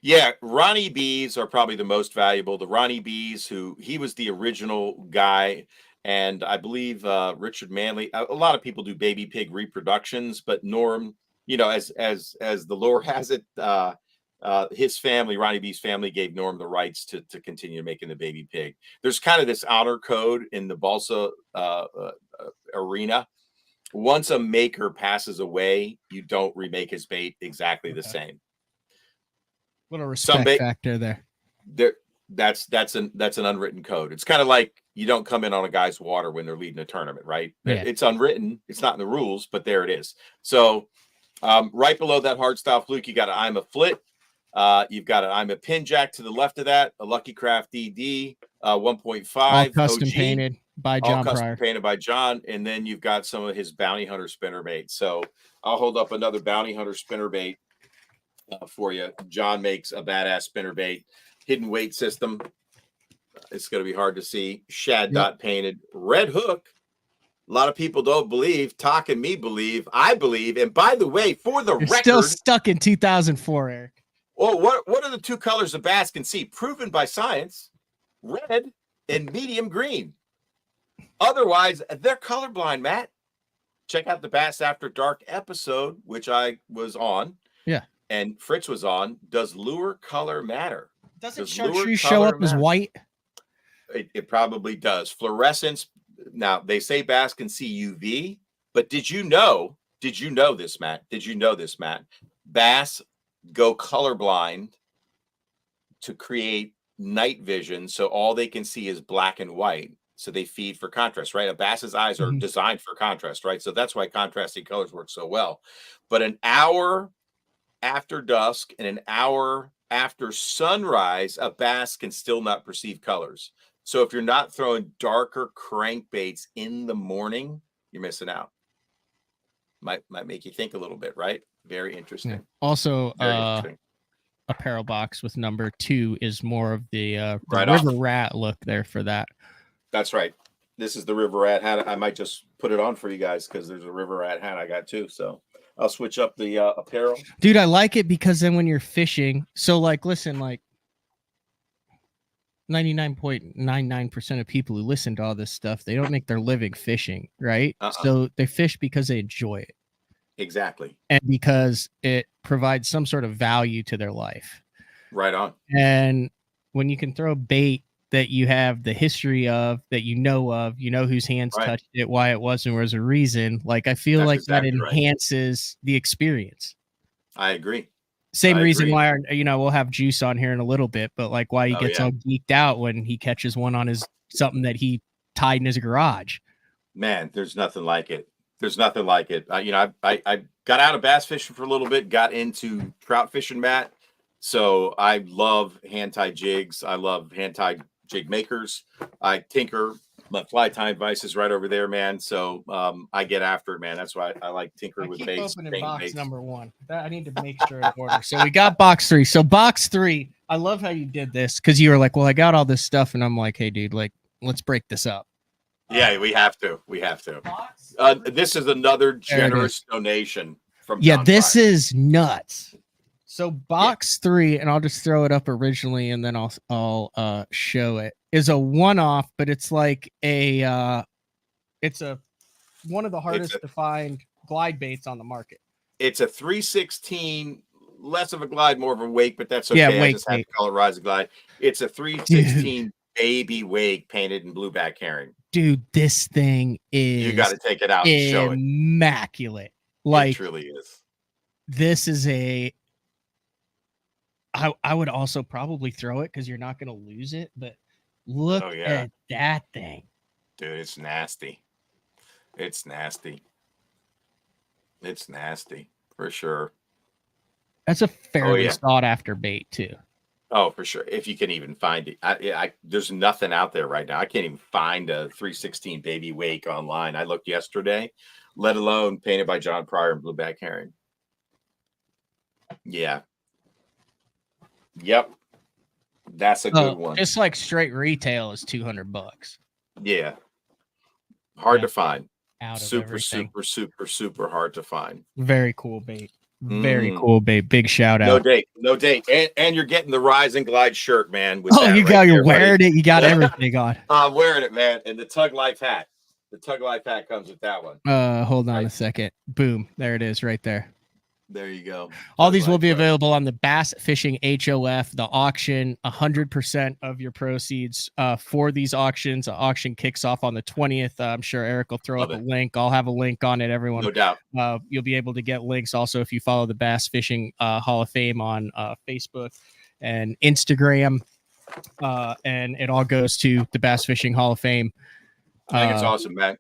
Yeah, Ronnie B's are probably the most valuable. The Ronnie B's, he was the original guy, and I believe Richard Manley. A lot of people do baby pig reproductions, but Norm, as the lore has it, his family, Ronnie B's family, gave Norm the rights to continue making the baby pig. There's kind of this honor code in the Balsa arena. Once a maker passes away, you don't remake his bait exactly the same. What a respect factor there. That's an unwritten code. It's kind of like you don't come in on a guy's water when they're leading a tournament, right? Yeah. It's unwritten. It's not in the rules, but there it is. So right below that hard style fluke, you got an I'm a flit. You've got an I'm a pin jack to the left of that, a Lucky Craft DD 1.5. All custom painted by John Pryor. Custom painted by John. And then you've got some of his bounty hunter spinnerbait. So I'll hold up another bounty hunter spinnerbait for you. John makes a badass spinnerbait. Hidden weight system. It's going to be hard to see. Shad dot painted. Red hook. A lot of people don't believe. Talk and me believe. I believe. And by the way, for the record, still stuck in 2004, Eric. Well, what are the two colors a bass can see? Proven by science. Red and medium green. Otherwise, they're colorblind, Matt. Check out the Bass After Dark episode, which I was on. Yeah. And Fritz was on. Does lure color matter? Does chartreuse show up as white? It probably does. Fluorescence Now they say bass can see UV, but did you know this, Matt? Bass go colorblind to create night vision, so all they can see is black and white. So they feed for contrast, right? A bass's eyes are designed for contrast, right? So that's why contrasting colors work so well. But an hour after dusk and an hour after sunrise, a bass can still not perceive colors. So if you're not throwing darker crankbaits in the morning, you're missing out. Might make you think a little bit, right? Very interesting. Yeah. Also, Very interesting. Apparel box with number 2 is more of the Right river off. rat look there for that. That's right. This is the river rat hat. I might just put it on for you guys because there's a river rat hat I got too. So I'll switch up the apparel. Dude, I like it because then when you're fishing, so like, listen, like 99.99% of people who listen to all this stuff, they don't make their living fishing, right? So they fish because they enjoy it. Exactly. And because it provides some sort of value to their life. Right on. And when you can throw bait that you have the history of, that you know whose hands touched it, why it was, and there was a reason, like I feel That's like exactly that enhances the experience. I agree. Same reason why we'll have Juice on here in a little bit, but like why he gets all geeked out when he catches one on his something that he tied in his garage. Man, there's nothing like it. There's nothing like it. I got out of bass fishing for a little bit, got into trout fishing, Matt. So I love hand-tied jigs. I love hand-tied jig makers. I tinker. My fly tying device is right over there, man. So I get after it, man. That's why I like tinkering with baits. Opening box number 1. I need to make sure in order. So we got box 3. So box 3, I love how you did this because you were like, well, I got all this stuff, and I'm like, hey, dude, like, let's break this up. Yeah, we have to. This is another generous donation from John this Pryor. is nuts. So box 3, and I'll just throw it up originally, and then I'll show it. Is a one-off, but it's like one of the hardest to find glide baits on the market. It's a 316, less of a glide, more of a wake, but that's okay. Yeah, I just had to call it Rise of Glide. It's a 316 baby wake painted in blueback herring. Dude, this thing is you got to take it out and show it. Immaculate. Like, it truly is. This is I would also probably throw it because you're not going to lose it, but look at that thing. Dude, it's nasty. It's nasty. It's nasty for sure. That's a fairly sought after bait too. Oh, for sure. If you can even find it. There's nothing out there right now. I can't even find a 316 baby wake online. I looked yesterday, let alone painted by John Pryor and blueback herring. Yeah. Yep. That's a good one. Just like straight retail is $200. Yeah. Hard to find. Super hard to find. Very cool bait. Very cool bait. Big shout out. No date. And you're getting the Rise and Glide shirt, man. You're wearing it. You got everything on. I'm wearing it, man. And the Tug Life hat. The Tug Life hat comes with that one. Hold on a second. Boom. There it is right there. There you go. All these will be available on the Bass Fishing HOF, the auction. 100% of your proceeds for these auctions. The auction kicks off on the 20th. I'm sure Eric will throw up a link. I'll have a link on it, everyone. No doubt. You'll be able to get links also if you follow the Bass Fishing Hall of Fame on Facebook and Instagram. And it all goes to the Bass Fishing Hall of Fame. I think it's awesome, man.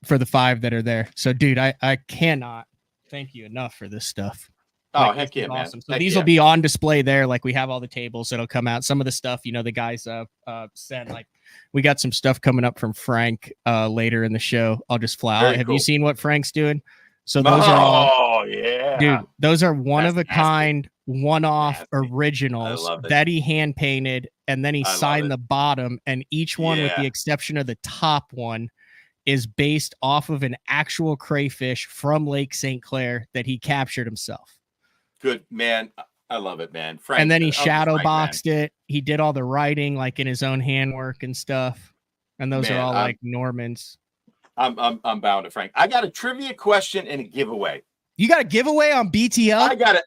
For the 5 that are there. So, dude, I cannot thank you enough for this stuff. Oh, heck yeah, man. Awesome. So these will be on display there. Like we have all the tables that'll come out. Some of the stuff, the guys sent, like we got some stuff coming up from Frank later in the show. I'll just fly out. Have you seen what Frank's doing? So those are all, dude, those are one of a kind, one-off originals that he hand painted, and then he signed the bottom, and each one with the exception of the top one is based off of an actual crayfish from Lake St. Clair that he captured himself. Good, man. I love it, man. Frank, and then he shadow boxed it. He did all the writing like in his own handwork and stuff. And those are all like Norman's. I'm bound to Frank. I got a trivia question and a giveaway. You got a giveaway on BTL? I got a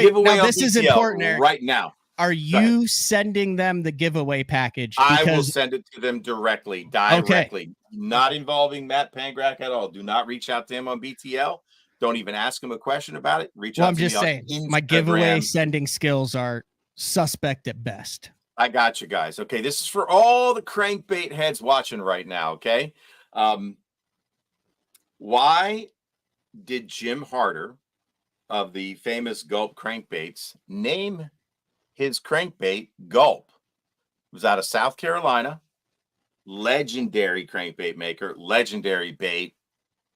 giveaway on BTL this is important, Eric. right now. Are you sending them the giveaway package? I will send it to them directly, Okay. not involving Matt Pangrak at all. Do not reach out to him on BTL. Don't even ask him a question about it. Reach out I'm to just me on saying, Instagram. my giveaway sending skills are suspect at best. I got you guys. Okay, this is for all the crankbait heads watching right now. Okay, why did Jim Harder of the famous Gulp Crankbaits name his crankbait Gulp? It was out of South Carolina. Legendary crankbait maker, legendary bait,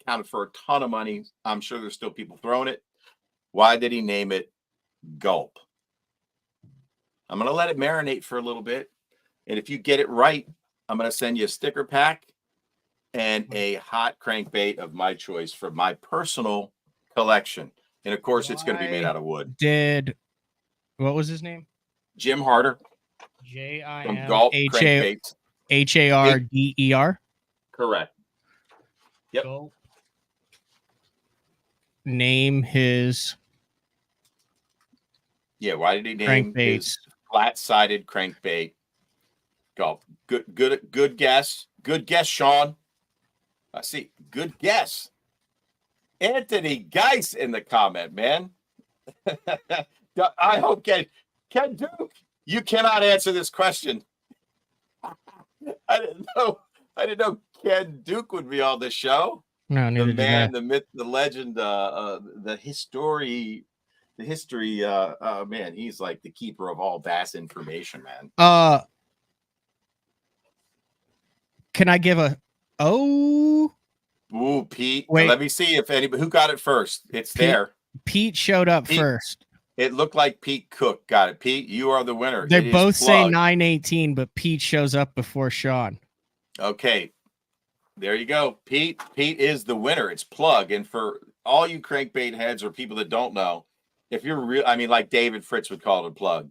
counted for a ton of money. I'm sure there's still people throwing it. Why did he name it Gulp? I'm going to let it marinate for a little bit. And if you get it right, I'm going to send you a sticker pack and a hot crankbait of my choice from my personal collection. And of course, it's going to be made out of wood. What was his name? Jim Harder. From Gulp Crankbaits. Harder. Correct. Yep. Gulp. Name his. Yeah, why did he name his flat-sided crankbait Gulp? Good guess. Good guess, Sean. I see. Good guess. Anthony Geis in the comment, man. I hope Ken Duke, you cannot answer this question. I didn't know Ken Duke would be on the show. No, the man, the myth, the legend, the history. Man, he's like the keeper of all bass information, man. Can I give a Ooh, Pete. Wait, let me see if anybody who got it first. It's there. Pete showed up first. It looked like Pete Cook got it. Pete, you are the winner. They both say 9:18, but Pete shows up before Sean. Okay. There you go. Pete is the winner. It's plug. And for all you crankbait heads or people that don't know, if you're real, I mean, like David Fritz would call it a plug.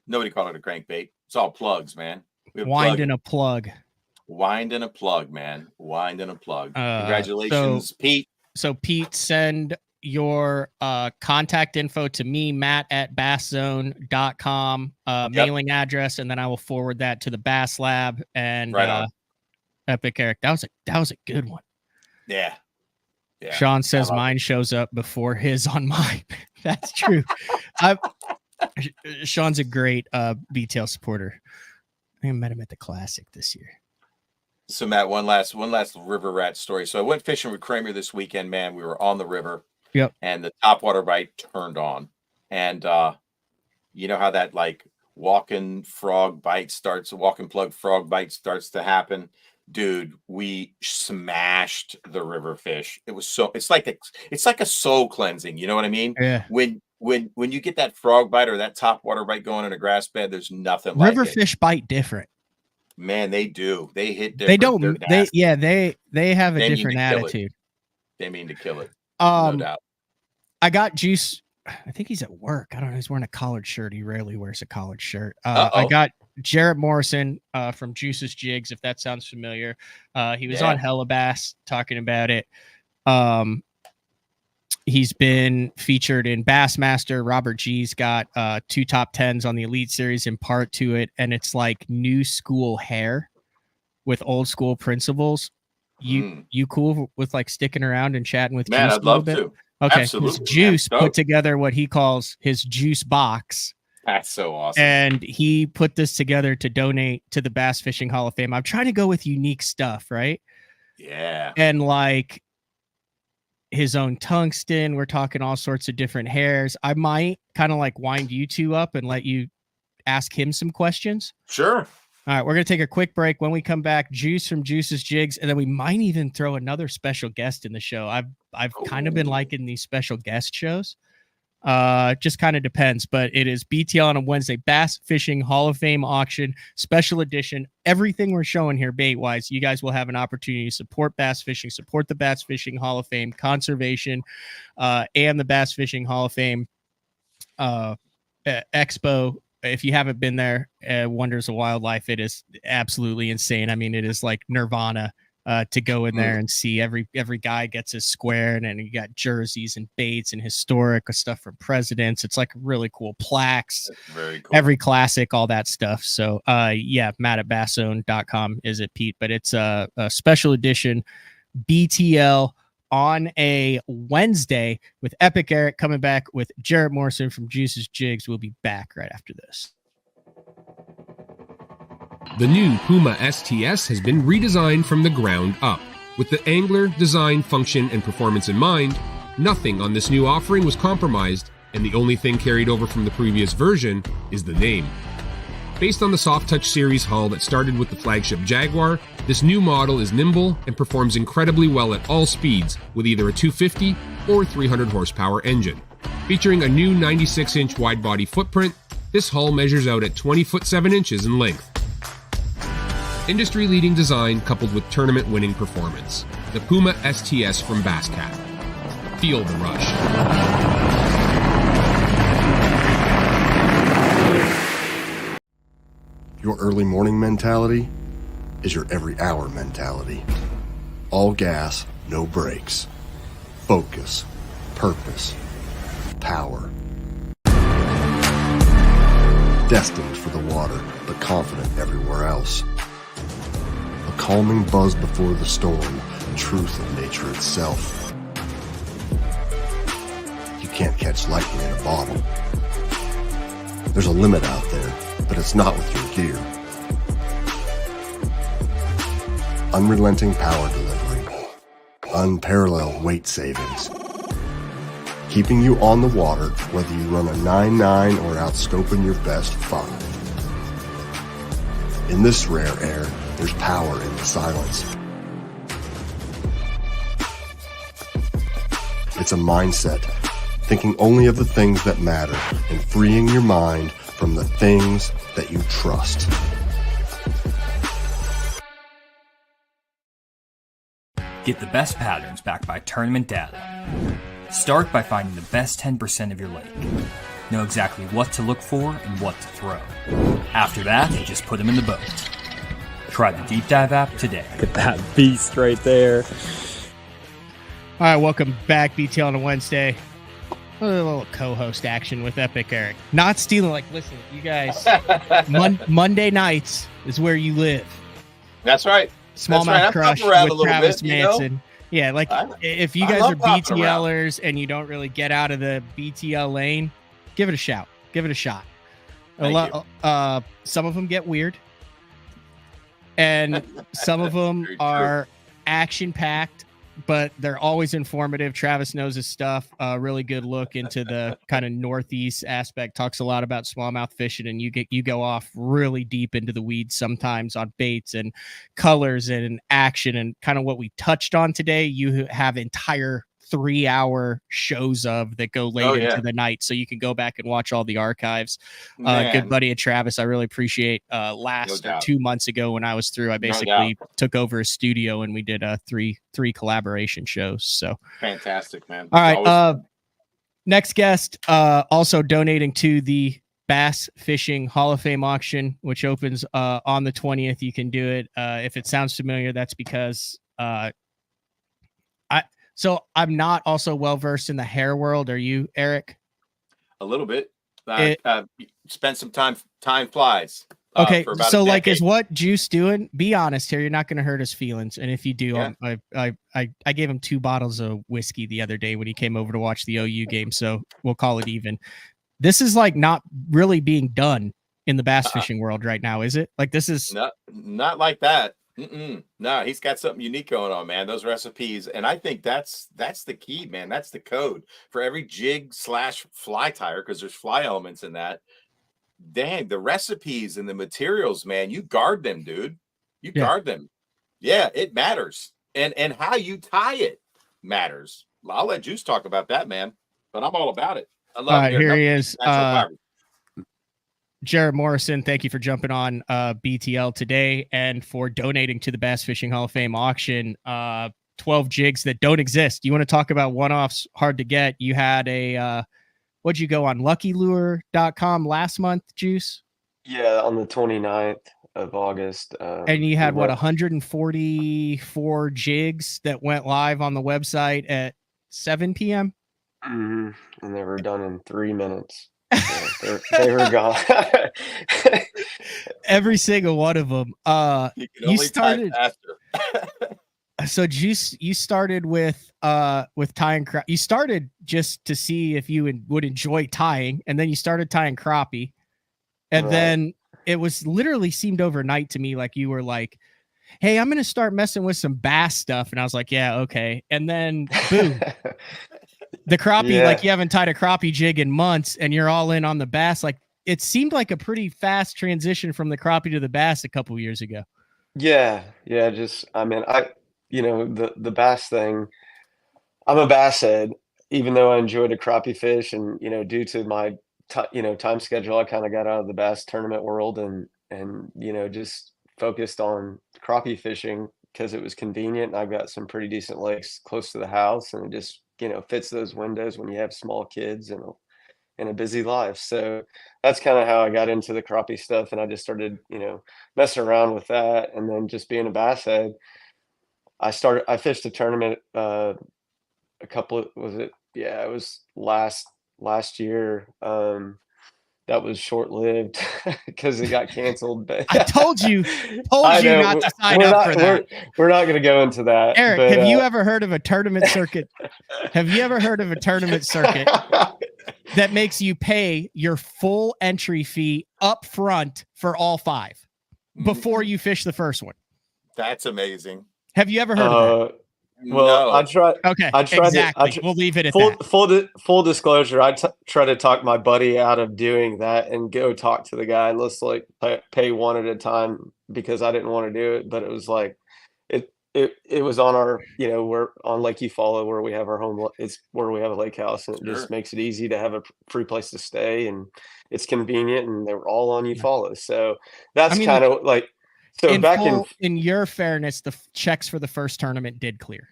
Nobody called it a crankbait. It's all plugs, man. Wind and a plug. Wind and a plug, man. Wind and a plug. Congratulations, Pete. So Pete, send your contact info to me, Matt at basszone.com, mailing address, and then I will forward that to the Bass Lab and Epic Eric. That was a good one. Yeah. Sean says mine shows up before his on mine. That's true. Sean's a great BTL supporter. I met him at the Classic this year. So Matt, one last river rat story. So I went fishing with Kramer this weekend, man. We were on the river. Yep. And the topwater bite turned on. And you know how that like walking plug frog bite starts to happen? Dude, we smashed the river fish. It's like a soul cleansing, you know what I mean? Yeah. When you get that frog bite or that topwater bite going in a grass bed, there's nothing like it. River fish bite different. Man, they do. They hit different. They don't. They have a different attitude. They mean to kill it. No doubt. I got Juice. I think he's at work. I don't know. He's wearing a collared shirt. He rarely wears a collared shirt. I got Jarrett Morrison from Juice's Jigs, if that sounds familiar. He was on Hella Bass talking about it. He's been featured in Bassmaster. Robert G's got 2 top 10s on the Elite Series in part to it, and it's like new school hair with old school principles. You cool with like sticking around and chatting with Man, Juice I'd love to. Okay, absolutely. Juice put together what he calls his juice box. That's so awesome. And he put this together to donate to the Bass Fishing Hall of Fame. I'm trying to go with unique stuff, right? Yeah. And like his own tungsten. We're talking all sorts of different hairs. I might kind of like wind you two up and let you ask him some questions. Sure. All right, we're going to take a quick break. When we come back, Juice from Juice's Jigs, and then we might even throw another special guest in the show. I've kind of been liking these special guest shows. Just kind of depends, but it is BTL on a Wednesday, Bass Fishing Hall of Fame auction, special edition. Everything we're showing here bait-wise, you guys will have an opportunity to support bass fishing, support the Bass Fishing Hall of Fame conservation, and the Bass Fishing Hall of Fame expo. If you haven't been there, Wonders of Wildlife, it is absolutely insane. I mean, it is like Nirvana to go in there and see. Every guy gets his square, and then you got jerseys and baits and historic stuff from presidents. It's like really cool plaques. That's very cool. Every classic, all that stuff. So yeah, Matt at basszone.com is it, Pete? But it's a special edition BTL on a Wednesday with Epic Eric coming back with Jarrett Morrison from Juice's Jigs. We'll be back right after this. The new Puma STS has been redesigned from the ground up. With the angler, design, function, and performance in mind, nothing on this new offering was compromised, and the only thing carried over from the previous version is the name. Based on the Soft Touch series hull that started with the flagship Jaguar, this new model is nimble and performs incredibly well at all speeds with either a 250 or 300 horsepower engine. Featuring a new 96-inch wide-body footprint, this hull measures out at 20 foot 7 inches in length. Industry-leading design coupled with tournament-winning performance. The Puma STS from Basscat. Feel the rush. Your early morning mentality is your every hour mentality. All gas, no brakes. Focus, purpose, power. Destined for the water, but confident everywhere else. A calming buzz before the storm, truth of nature itself. You can't catch lightning in a bottle. There's a limit out there, but it's not with your gear. Unrelenting power delivery. Unparalleled weight savings. Keeping you on the water, whether you run a 9.9 or outscoping your best 5. In this rare air, there's power in the silence. It's a mindset, thinking only of the things that matter and freeing your mind from the things that you trust. Get the best patterns backed by tournament data. Start by finding the best 10% of your lake. Know exactly what to look for and what to throw. After that, just put them in the boat. Try the Deep Dive app today. Look at that beast right there. All right, welcome back, BTL on a Wednesday. A little co-host action with Epic Eric. Not stealing, like, listen, you guys, Monday nights is where you live. That's right. Smallmouth Crush with Travis bit, Manson. Yeah, like if you guys are BTLers and you don't really get out of the BTL lane, give it a shout. Give it a shot. Some of them get weird. And some of them are action-packed, but they're always informative. Travis knows his stuff. Really good look into the kind of Northeast aspect. Talks a lot about smallmouth fishing, and you go off really deep into the weeds sometimes on baits and colors and action and kind of what we touched on today. You have entire 3-hour shows of that go late into the night, so you can go back and watch all the archives. Good buddy of Travis, I really appreciate. Last 2 months ago when I was through, I basically took over his studio and we did three collaboration shows. So fantastic, man. All right, next guest, also donating to the Bass Fishing Hall of Fame auction, which opens on the 20th. You can do it. If it sounds familiar, that's because So I'm not also well-versed in the hair world. Are you, Eric? A little bit. Spent some time. Time flies. Okay. So like, is what Juice doing? Be honest here. You're not going to hurt his feelings. And if you do, I gave him 2 bottles of whiskey the other day when he came over to watch the OU game. So we'll call it even. This is like not really being done in the bass fishing world right now, is it? Like this is not like that. No, he's got something unique going on, man. Those recipes, and I think that's the key, man. That's the code for every jig / fly tire, because there's fly elements in that. Dang, the recipes and the materials, man. You guard them, dude. You guard them. Yeah, it matters, and how you tie it matters. I'll let Juice talk about that, man. But I'm all about it. I love it. Here he is. Jarrett Morrison, thank you for jumping on BTL today and for donating to the Bass Fishing Hall of Fame auction. 12 jigs that don't exist. You want to talk about one-offs hard to get? You had a, what'd you go on, luckylure.com last month, Juice? Yeah, on the 29th. of August. And you had we what, went- 144 jigs that went live on the website at 7 p.m. And they were done in 3 minutes. So they were gone. Every single one of them. You can You only started. type faster. So you started with tying crap. You started just to see if you would enjoy tying, and then you started tying crappie, and Right. then it was literally seemed overnight to me like you were like, "Hey, I'm gonna start messing with some bass stuff," and I was like, "Yeah, okay." And then boom, the crappie, Yeah. like you haven't tied a crappie jig in months, and you're all in on the bass. Like it seemed like a pretty fast transition from the crappie to the bass a couple years ago. Yeah. Just I mean, the bass thing. I'm a bass head, even though I enjoyed a crappie fish, and due to my time schedule, I kind of got out of the bass tournament world and just focused on crappie fishing because it was convenient. And I've got some pretty decent lakes close to the house, and it just fits those windows when you have small kids and a busy life. So that's kind of how I got into the crappie stuff, and I just started messing around with that, and then just being a bass head. I fished a tournament it was last year. That was short-lived because it got canceled. But I told you I know, not to sign we're up not, for that. We're not going to go into that. Eric, but, have you ever heard of a tournament circuit? Have you ever heard of a tournament circuit that makes you pay your full entry fee up front for all 5 before you fish the first one? That's amazing. Have you ever heard of that? Well, No. I tried. Okay, I tried exactly. We'll leave it at that. Full disclosure. I try to talk my buddy out of doing that and go talk to the guy and let's like pay one at a time because I didn't want to do it. But it was like it was on our we're on Lake Eufaula where we have our home. It's where we have a lake house, and it just makes it easy to have a free place to stay, and it's convenient, and they were all on Eufaula. So that's kind of like. So in your fairness, the checks for the first tournament did clear.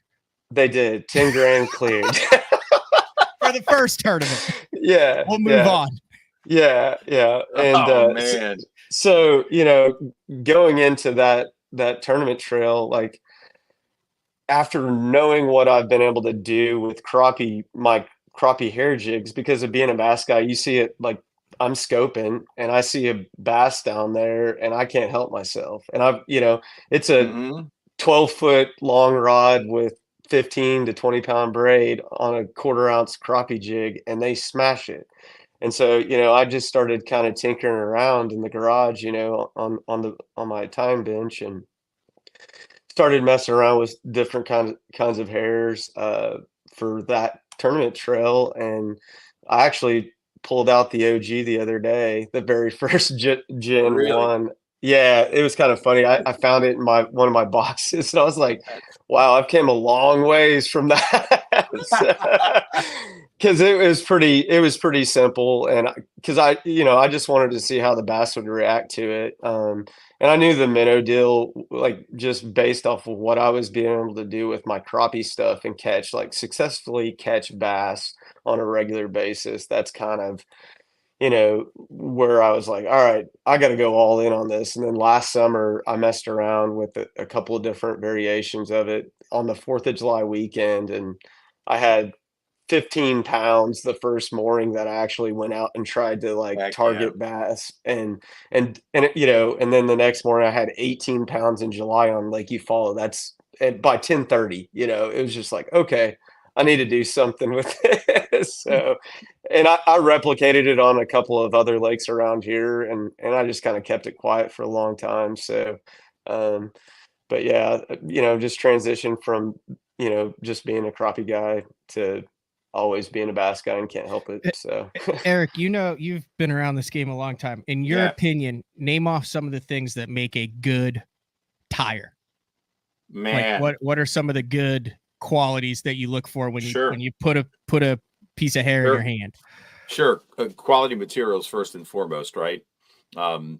They did 10 grand cleared for the first tournament. Yeah, we'll move on. Yeah, and man. So going into that tournament trail, like after knowing what I've been able to do with my crappie hair jigs, because of being a bass guy, you see it like. I'm scoping and I see a bass down there and I can't help myself. And it's a 12-foot long rod with 15 to 20 pound braid on a 1/4 ounce crappie jig, and they smash it. And so, I just started kind of tinkering around in the garage, on my time bench, and started messing around with different kinds of hairs for that tournament trail. And I actually pulled out the OG the other day, the very first Gen 1. Yeah, it was kind of funny. I found it in one of my boxes, and I was like, wow, I've came a long ways from that. Because it was pretty simple, and because I just wanted to see how the bass would react to it. And I knew the minnow deal, like just based off of what I was being able to do with my crappie stuff and successfully catch bass on a regular basis. That's kind of, where I was like, all right, I got to go all in on this. And then last summer I messed around with a couple of different variations of it on the 4th of July weekend. And I had 15 pounds the first morning that I actually went out and tried to target bass, and then the next morning I had 18 pounds in July on Lake Eufaula. That's by 10:30, it was just like, okay, I need to do something with this. So, and I replicated it on a couple of other lakes around here, and I just kind of kept it quiet for a long time. So, but yeah, just transition from, just being a crappie guy to always being a bass guy and can't help it. So Eric, you've been around this game a long time. In your opinion, name off some of the things that make a good tire. Man, like what are some of the good qualities that you look for when you put a piece of hair in your hand? Sure. Quality materials first and foremost, right? How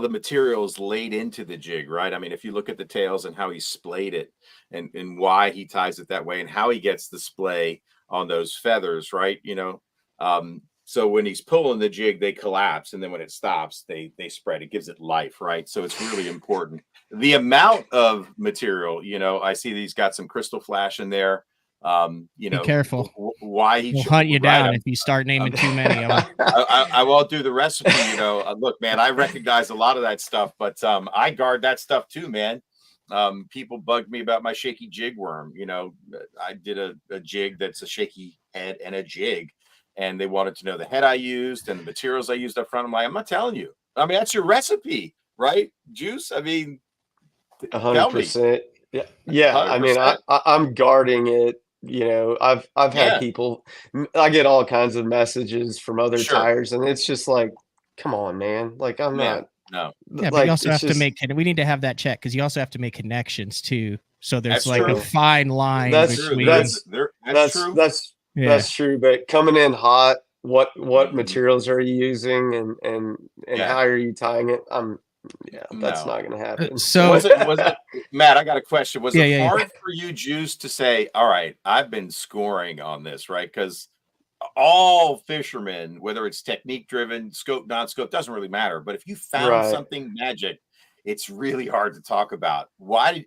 the material is laid into the jig, right? I mean, if you look at the tails and how he splayed it and why he ties it that way and how he gets the splay on those feathers, right? So when he's pulling the jig, they collapse, and then when it stops, they spread. It gives it life, right? So it's really important. The amount of material, I see he's got some crystal flash in there. Be careful. Why he will hunt you down if you start naming too many of them. I won't do the recipe. Look, man, I recognize a lot of that stuff, but I guard that stuff too, man. People bugged me about my shaky jig worm. I did a jig that's a shaky head and a jig, and they wanted to know the head I used and the materials I used up front. I'm like, I'm not telling you. I mean, that's your recipe, right? Juice. I mean, 100%. Yeah. 100%. I mean, I'm guarding it. I've had people. I get all kinds of messages from other tires, and it's just like, come on, man. Like, I'm not. No. Yeah, but you also have to make. We need to have that check because you also have to make connections too. So there's a fine line. That's true. That's true. But coming in hot, what materials are you using, and how are you tying it? That's not going to happen. So was it Matt? I got a question. Was it hard for you, Juice, to say, all right, I've been scoring on this, right? Because all fishermen, whether it's technique driven, scope, non-scope, doesn't really matter. But if you found something magic, it's really hard to talk about.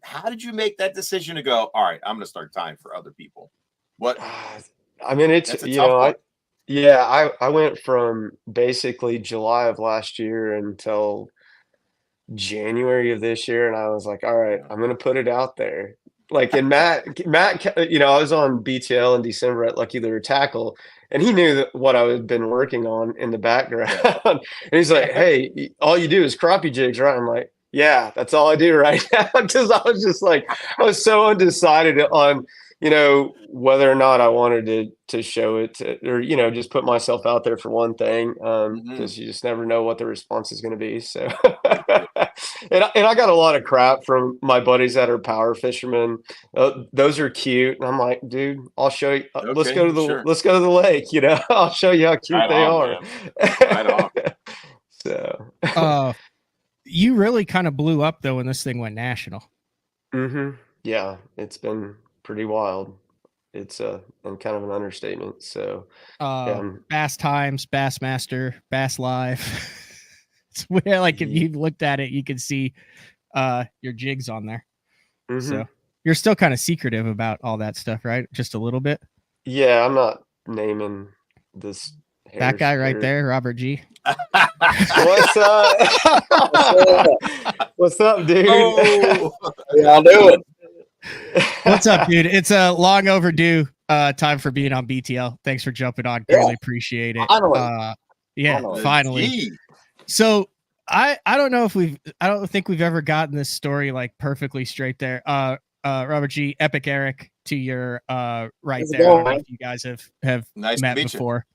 How did you make that decision to go, all right, I'm going to start tying for other people? What? I mean, it's, I went from basically July of last year until January of this year, and I was like, all right, I'm going to put it out there. Like, and Matt, I was on BTL in December at Lucky Lure Tackle, and he knew what I had been working on in the background. And he's like, hey, all you do is crappie jigs, right? I'm like, yeah, that's all I do right now. Because I was just like, I was so undecided on, whether or not I wanted to show it or, just put myself out there for one thing, because you just never know what the response is going to be. So, and I got a lot of crap from my buddies that are power fishermen. Those are cute. And I'm like, dude, I'll show you. Let's go to the lake. I'll show you how cute they are. Right on. So, you really kind of blew up though when this thing went national. Yeah, it's been pretty wild. It's and kind of an understatement. So Bass Times, Bassmaster, Bass Live. It's where, like, if you looked at it, you could see your jigs on there. So you're still kind of secretive about all that stuff, right? Just a little bit. Yeah, I'm not naming this. That guy right there, Robert G. What's up? What's up, dude? Oh, how y'all doing? What's up, dude? It's a long overdue time for being on BTL. Thanks for jumping on. Really appreciate it. Finally. So I don't know if I don't think we've ever gotten this story like perfectly straight there. Robert G, Epic Eric to your right there. I don't know if you guys have met before.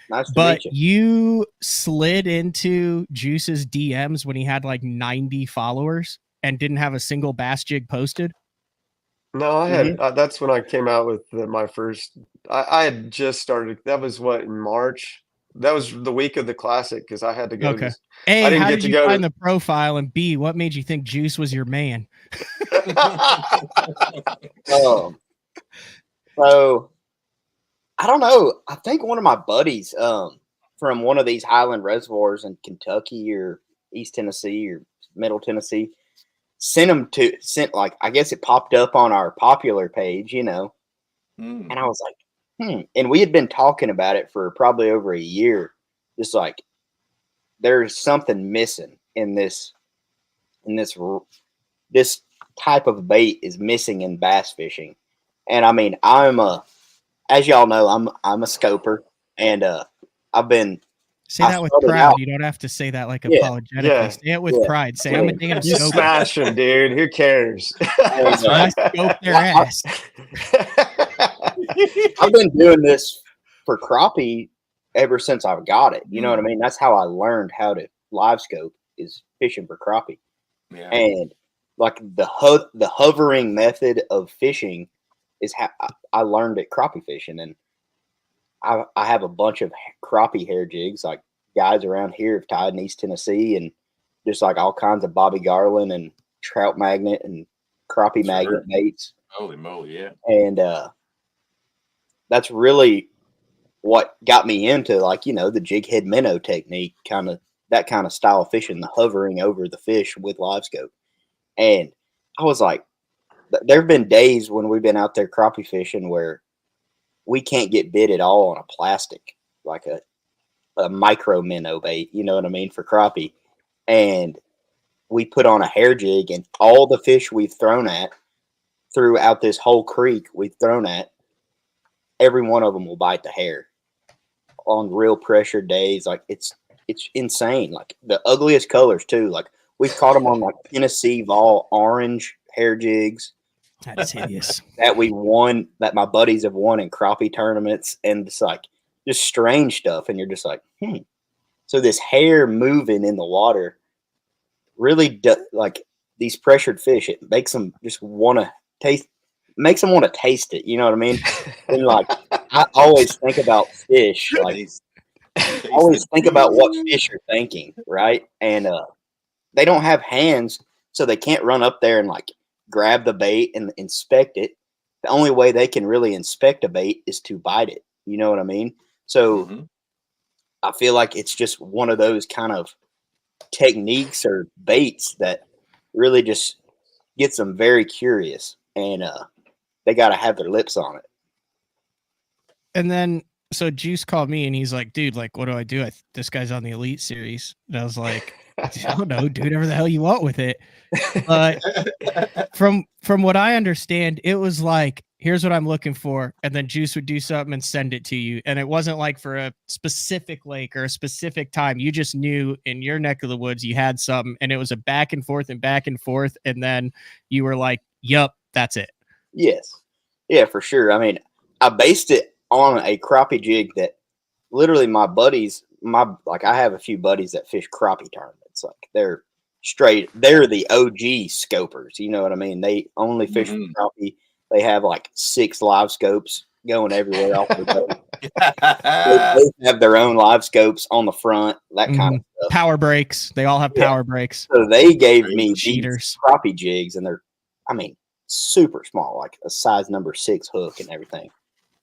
Nice to but meet you. You slid into Juice's DMs when he had like 90 followers and didn't have a single bass jig posted. No, I had. That's when I came out with my first. I had just started. That was in March. That was the week of the classic because I had to go. Okay. A, I didn't get to go find the profile, and B, what made you think Juice was your man? So I don't know. I think one of my buddies from one of these highland reservoirs in Kentucky or East Tennessee or Middle Tennessee sent like, I guess it popped up on our popular page, and I was like, and we had been talking about it for probably over a year. Just like, there's something missing in this type of bait is missing in bass fishing. And I mean, as y'all know, I'm a scoper, and I've been. Say that with pride. You don't have to say that like apologetically. Yeah. Say it with pride. Say I'm a damn scoper. You smash them, dude. Who cares? I scope their ass. I've been doing this for crappie ever since I've got it. You know what I mean? That's how I learned how to live scope, is fishing for crappie. Yeah. And like the hovering method of fishing is how I learned at crappie fishing. And I have a bunch of crappie hair jigs, like guys around here have tied in East Tennessee, and just like all kinds of Bobby Garland and trout magnet and crappie magnet baits. Holy moly, yeah. And that's really what got me into like, the jig head minnow technique, that kind of style of fishing, the hovering over the fish with live scope. And I was like, there have been days when we've been out there crappie fishing where we can't get bit at all on a plastic, like a micro minnow bait, you know what I mean, for crappie. And we put on a hair jig, and all the fish we've thrown at throughout this whole creek we've thrown at, every one of them will bite the hair on real pressure days. Like it's insane. Like the ugliest colors too. Like we've caught them on like Tennessee Vol orange hair jigs. That is hideous. That my buddies have won in crappie tournaments, and it's like just strange stuff. And you're just like, So this hair moving in the water really like these pressured fish, it makes them just want to taste it. You know what I mean? And like, I always think about fish. Like, I always think about what fish are thinking, right? And they don't have hands, so they can't run up there and like grab the bait and inspect it. The only way they can really inspect a bait is to bite it. You know what I mean? So I feel like it's just one of those kind of techniques or baits that really just gets them very curious, and they got to have their lips on it. And then, so Juice called me and he's like, dude, like, what do I do? This guy's on the Elite Series. And I was like, I don't know, do whatever the hell you want with it. But from what I understand, it was like, here's what I'm looking for. And then Juice would do something and send it to you. And it wasn't like for a specific lake or a specific time. You just knew in your neck of the woods, you had something, and it was a back and forth and back and forth. And then you were like, yup, that's it. Yes. Yeah, for sure. I mean, I based it on a crappie jig that literally my buddies, I have a few buddies that fish crappie tournaments. Like they're the OG scopers. You know what I mean? They only fish for crappie. They have like 6 live scopes going everywhere off the boat. They have their own live scopes on the front, that kind of stuff. Power brakes. They all have power brakes. So they gave me cheaters these crappie jigs, and they're, super small, like a size number 6 hook and everything.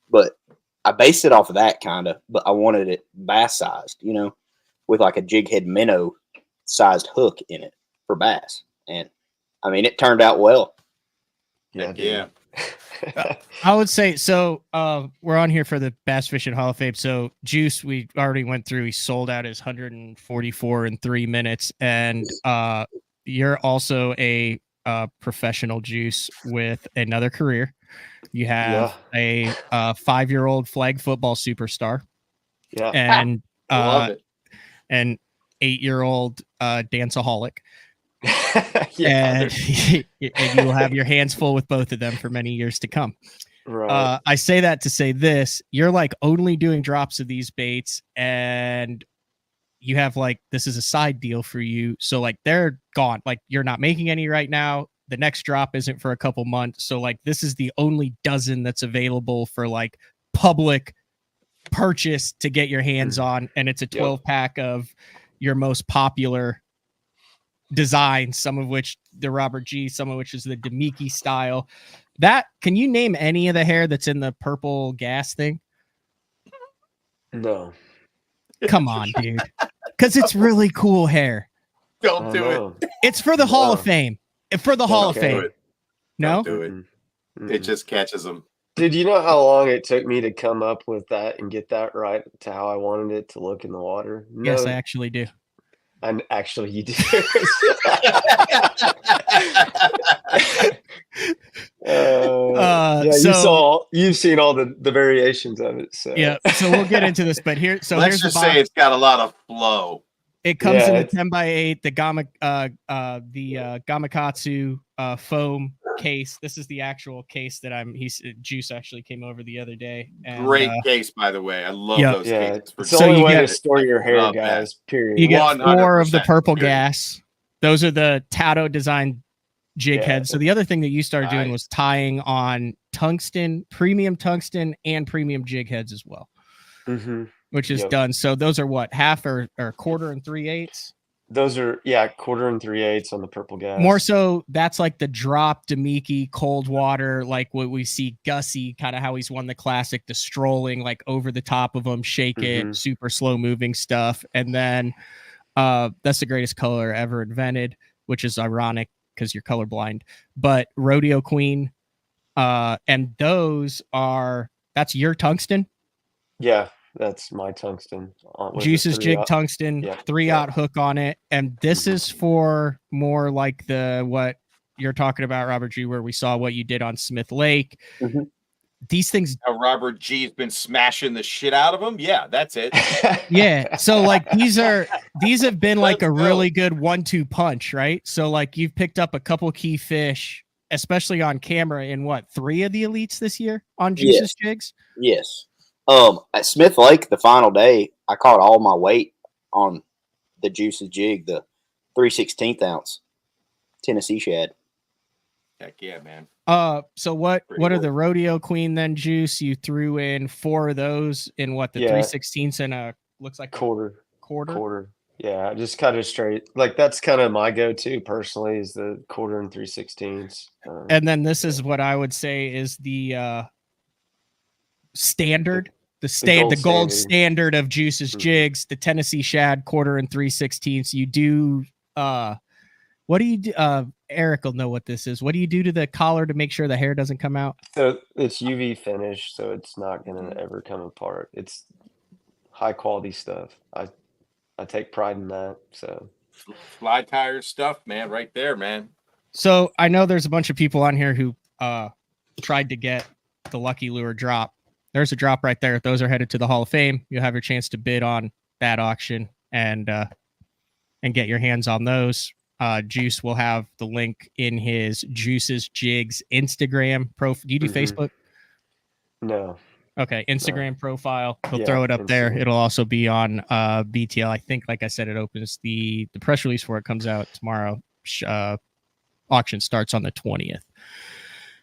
But I based it off of that kind of, but I wanted it bass sized, with like a jig head minnow sized hook in it for bass. And it turned out well. Yeah. I would say so. We're on here for the Bass Fishing Hall of Fame. So Juice, we already went through. He sold out his 144 in 3 minutes, and you're also a professional Juice with another career. You have a 5-year-old flag football superstar, and love it. an 8-year-old danceaholic. And you will have your hands full with both of them for many years to come. Right. I say that to say this: you're like only doing drops of these baits, and you have like, this is a side deal for you. So like they're gone. Like you're not making any right now. The next drop isn't for a couple months. So like this is the only dozen that's available for like public purchase to get your hands on. And it's a 12-pack of your most popular designs, some of which the Robert G, some of which is the Demiki style. Can you name any of the hair that's in the purple gas thing? No. Come on, dude. Because it's really cool hair. Don't do it. It's for the Hall of Fame. For the Hall of Fame. No? Don't do it. It just catches them. Dude, you know how long it took me to come up with that and get that right to how I wanted it to look in the water? No, Yes, I actually do. And actually, you do. You've seen all the variations of it. So yeah, so we'll get into this, but let's just say it's got a lot of flow. It comes in a 10x8, the Gamakatsu foam case. This is the actual case that Juice actually came over the other day. And, great case, by the way. I love those cases. It's the only way to store your hair, guys. Period. You get 100%, 4 of the purple gas. Those are the Tato designed jig heads. So the other thing that you started doing was tying on tungsten, premium tungsten, and premium jig heads as well. Mm-hmm. Which is done. So those are what, half or quarter and 3/8? Those are, yeah, 1/4 and 3/8 on the purple gas. More so, that's like the drop Demiki cold water, like what we see Gussie, kind of how he's won the classic, the strolling, like over the top of them, shake it, super slow moving stuff. And then that's the greatest color ever invented, which is ironic because you're colorblind. But Rodeo Queen, and that's your tungsten. Yeah, that's my tungsten. Juice's Jig tungsten, 3/0 hook on it. And this is for more like what you're talking about, Robert G, where we saw what you did on Smith Lake. These things. Now Robert G has been smashing the shit out of them. Yeah, that's it. Yeah. So like these have been like a really good 1-2 punch, right? So like you've picked up a couple key fish, especially on camera, in 3 of the elites this year on Juice's Jigs? Yes. At Smith Lake, the final day, I caught all my weight on the Juice's Jig, the 3/16 ounce Tennessee shad. Heck yeah, man. So what are the Rodeo Queen then, Juice? You threw in 4 of those in the 3/16 and looks like quarter. Yeah, just kind of straight. Like that's kind of my go-to personally is the 1/4 and 3/16. And then this is what I would say is the standard. The gold standard of Juice's Jigs, the Tennessee shad 1/4 and 3/16. You do what do you do? Eric will know what this is. What do you do to the collar to make sure the hair doesn't come out? So it's UV finish, so it's not gonna ever come apart. It's high quality stuff. I take pride in that. So fly tire stuff, man, right there, man. So I know there's a bunch of people on here who tried to get the Lucky Lure drop. There's a drop right there. Those are headed to the Hall of Fame. You'll have your chance to bid on that auction and get your hands on those. Juice will have the link in his Juice's Jigs Instagram profile. Do you do Facebook? No. Okay, Instagram profile. He'll throw it up there. It'll also be on BTL. I think, like I said, it opens the press release for it comes out tomorrow. Auction starts on the 20th.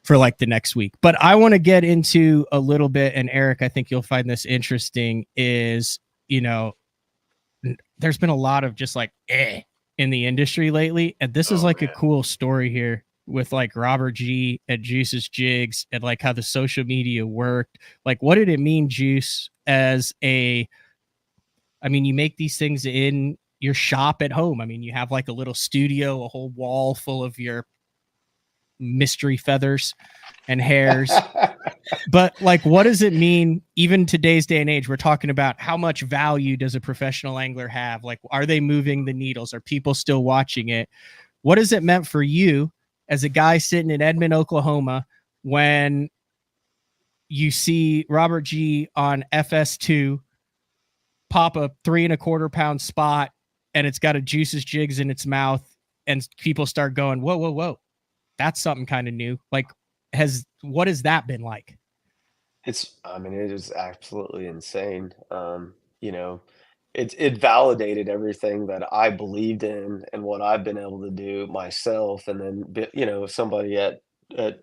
For like the next week. But I want to get into a little bit, and Eric, I think you'll find this interesting, is, there's been a lot of just like in the industry lately. And this is like a cool story here with like Robert G at Juice's Jigs and like how the social media worked. Like, what did it mean, Juice, you make these things in your shop at home. I mean, you have like a little studio, a whole wall full of your mystery feathers and hairs. But like, what does it mean even today's day and age? We're talking about how much value does a professional angler have? Like, are they moving the needles? Are people still watching it? What has it meant for you as a guy sitting in Edmond, Oklahoma, when you see Robert G on FS2 pop a 3 1/4 pound spot and it's got a Juice's Jigs in its mouth and people start going, whoa. That's something kind of new. Like, what has that been like? It is absolutely insane. It validated everything that I believed in and what I've been able to do myself. And then, somebody at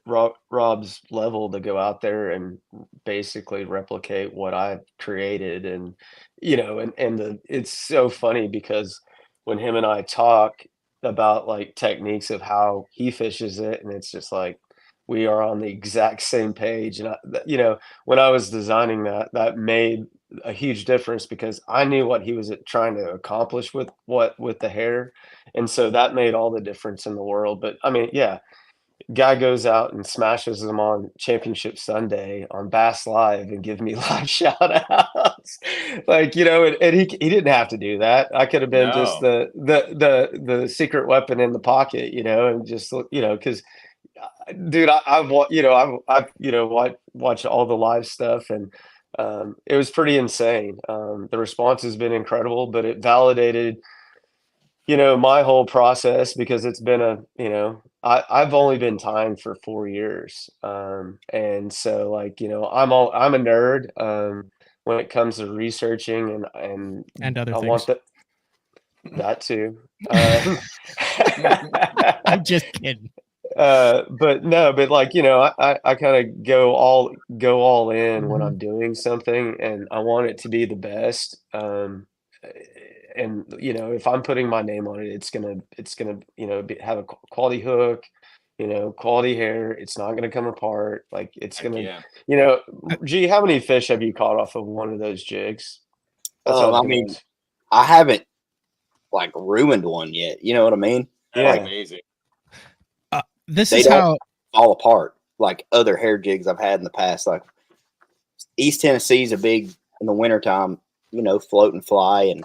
Rob's level to go out there and basically replicate what I've created. And, it's so funny because when him and I talk about like techniques of how he fishes it, and it's just like we are on the exact same page. And when I was designing that made a huge difference because I knew what he was trying to accomplish with the hair, and so that made all the difference in the world. But guy goes out and smashes them on Championship Sunday on Bass Live and give me live shout outs. Like, and he didn't have to do that. I could have been just the secret weapon in the pocket, and just, because dude, I've watched all the live stuff, and it was pretty insane. The response has been incredible, but it validated, my whole process because it's been I've only been tying for 4 years. And so like, I'm a nerd when it comes to researching and other I things. want that too. I'm just kidding. But like, I kind of go all in when I'm doing something and I want it to be the best. and if I'm putting my name on it, it's gonna have a quality hook, quality hair. It's not gonna come apart. Like it's Heck gonna, yeah. Gee, how many fish have you caught off of one of those jigs? That's what I was I gonna mean, I haven't like ruined one yet. You know what I mean? That's Yeah. amazing. This They is don't how fall apart like other hair jigs I've had in the past. Like East Tennessee's a big in the wintertime, float and fly and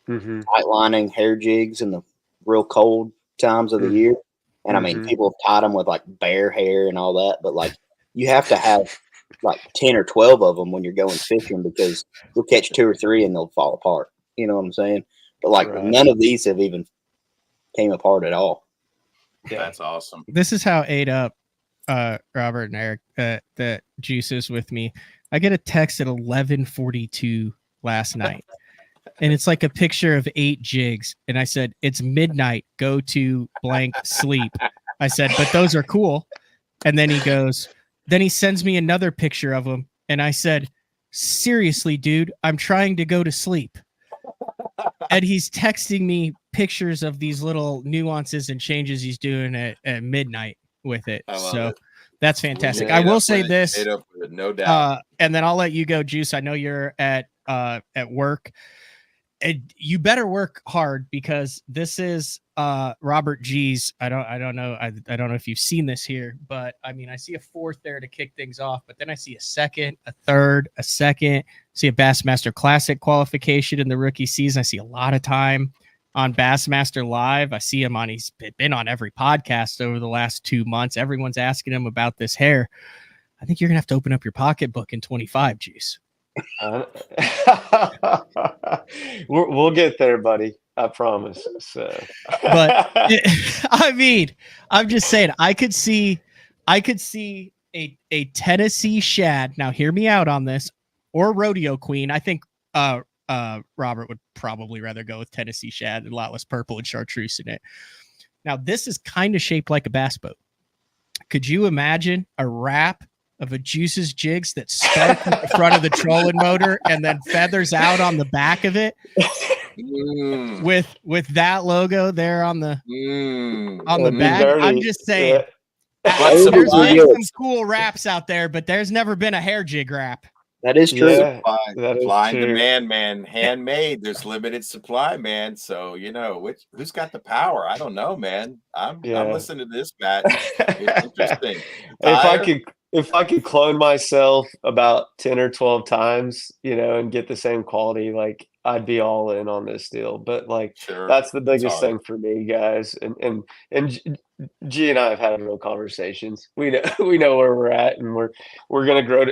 tight lining hair jigs in the real cold times of the year. And I mean, people have tied them with like bear hair and all that, but like you have to have like 10 or 12 of them when you're going fishing because you'll catch 2 or 3 and they'll fall apart. You know what I'm saying? But like none of these have even came apart at all. Yeah. That's awesome. this is how ate up Robert and Eric that Juice is with me. I get a text at 11:42 last night, and it's like a picture of 8 jigs, and I said it's midnight. Go to blank sleep. I said, but those are cool. And then he sends me another picture of them, and I said, seriously, dude, I'm trying to go to sleep. And he's texting me pictures of these little nuances and changes he's doing at midnight with it. So that's fantastic. I will say this, no doubt. and then I'll let you go, Juice. I know you're at work. And you better work hard because this is Robert G's. I don't know. I don't know if you've seen this here, but I mean, I see a 4th there to kick things off, but then I see a 2nd, a 3rd, a 2nd. See a Bassmaster Classic qualification in the rookie season. I see a lot of time on Bassmaster Live. I see him on. He's been on every podcast over the last 2 months. Everyone's asking him about this hair. I think you're gonna have to open up your pocketbook in 25, Juice. We'll get there, buddy. I promise. So, but I mean, I'm just saying, I could see a Tennessee shad. Now, hear me out on this, or rodeo queen. I think Robert would probably rather go with Tennessee shad and a lot less purple and chartreuse in it. Now, this is kind of shaped like a bass boat. Could you imagine a wrap of a Juice's jigs that starts at the front of the trolling motor and then feathers out on the back of it with that logo there on the back? dirty. I'm just saying, But there's been some cool wraps out there, but there's never been a hair jig wrap. That is true. Yeah, that is Supply and true. demand, man. Handmade. There's limited supply, man. So who's got the power? I don't know, man. I'm listening to this, Pat. It's interesting. If I could clone myself about 10 or 12 times, and get the same quality, like I'd be all in on this deal. But like that's the biggest thing for me, guys. And G and I have had real conversations. We know where we're at, and we're gonna grow.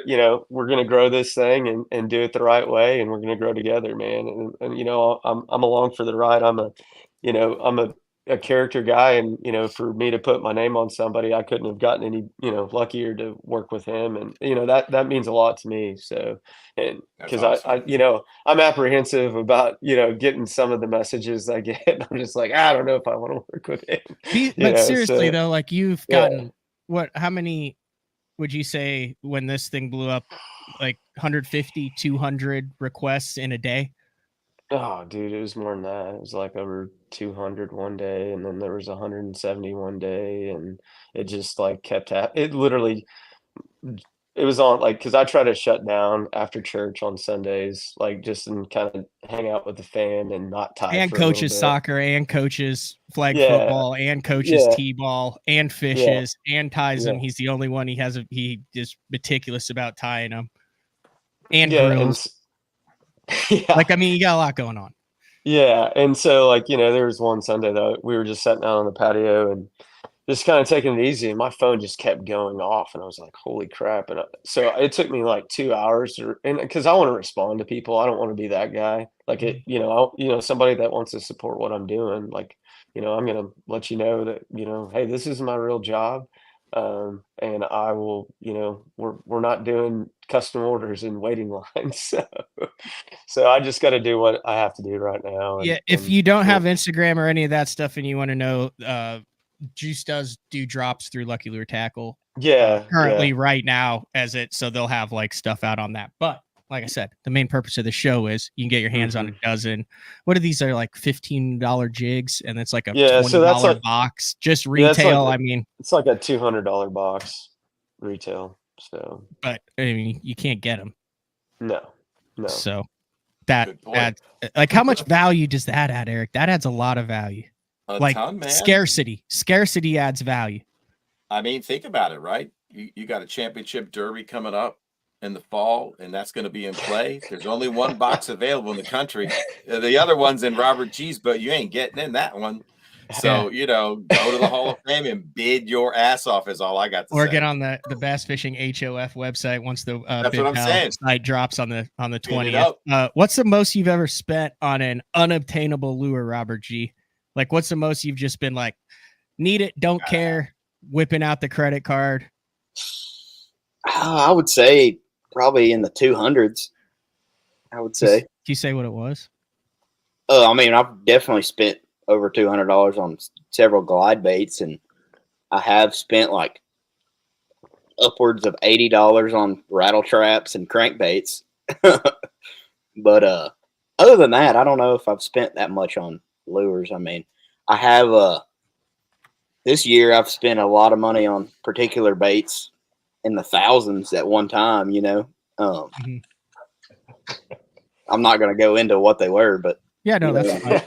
We're gonna grow this thing and do it the right way, and we're gonna grow together, man. And I'm along for the ride. I'm a character guy, and for me to put my name on somebody, I couldn't have gotten any luckier to work with him, and that means a lot to me. So, and because I'm apprehensive about getting some of the messages I get. I'm just like, I don't know if I want to work with him. But seriously though, like you've gotten how many would you say when this thing blew up, like 150, 200 requests in a day? Oh, dude, it was more than that. It was like over 200 one day, and then there was 170 one day, and it just like kept happening. It literally, it was on like, because I try to shut down after church on Sundays, like just and kind of hang out with the fam and not tie. And for a little coaches bit. soccer, and coaches flag football, and coaches t-ball, and fishes, and ties them. He's the only one he is meticulous about tying them, and grills. Like, I mean, you got a lot going on. Yeah. And so like, there was one Sunday though, we were just sitting out on the patio and just kind of taking it easy, and my phone just kept going off, and I was like, holy crap. And so it took me like 2 hours because I want to respond to people. I don't want to be that guy. Like somebody that wants to support what I'm doing. Like, I'm going to let you know that, hey, this is my real job. And I will, we're not doing custom orders and waiting lines. So I just got to do what I have to do right now. If you don't have Instagram or any of that stuff and you want to know, Juice does do drops through Lucky Lure Tackle. Currently right now so they'll have like stuff out on that. But like I said, the main purpose of the show is you can get your hands on a dozen. What are these? Are like $15 jigs, and it's like a $20 so that's like, box. Just retail. I mean, it's like a $200 box retail. So, but I mean, you can't get them. No. So that adds, like, how much value does that add, Eric? That adds a lot of value. A ton, man. Scarcity adds value. I mean, think about it, right? You got a championship derby coming up in the fall, and that's going to be in play. There's only one box available in the country. The other one's in Robert G's, but you ain't getting in that one. So, go to the Hall of Fame and bid your ass off is all I got to say. Or get on the Bass Fishing HOF website once the That's what I'm saying. Site drops on the 20th. What's the most you've ever spent on an unobtainable lure, Robert G? Like, what's the most you've just been like, need it, don't care, whipping out the credit card? I would say probably in the 200s. I would say. Can you say what it was? I mean, I've definitely spent over $200 on several glide baits, and I have spent like upwards of $80 on rattle traps and crankbaits. But other than that, I don't know if I've spent that much on lures. I mean, I have this year I've spent a lot of money on particular baits in the thousands at one time, I'm not going to go into what they were, but yeah, no, that's fine.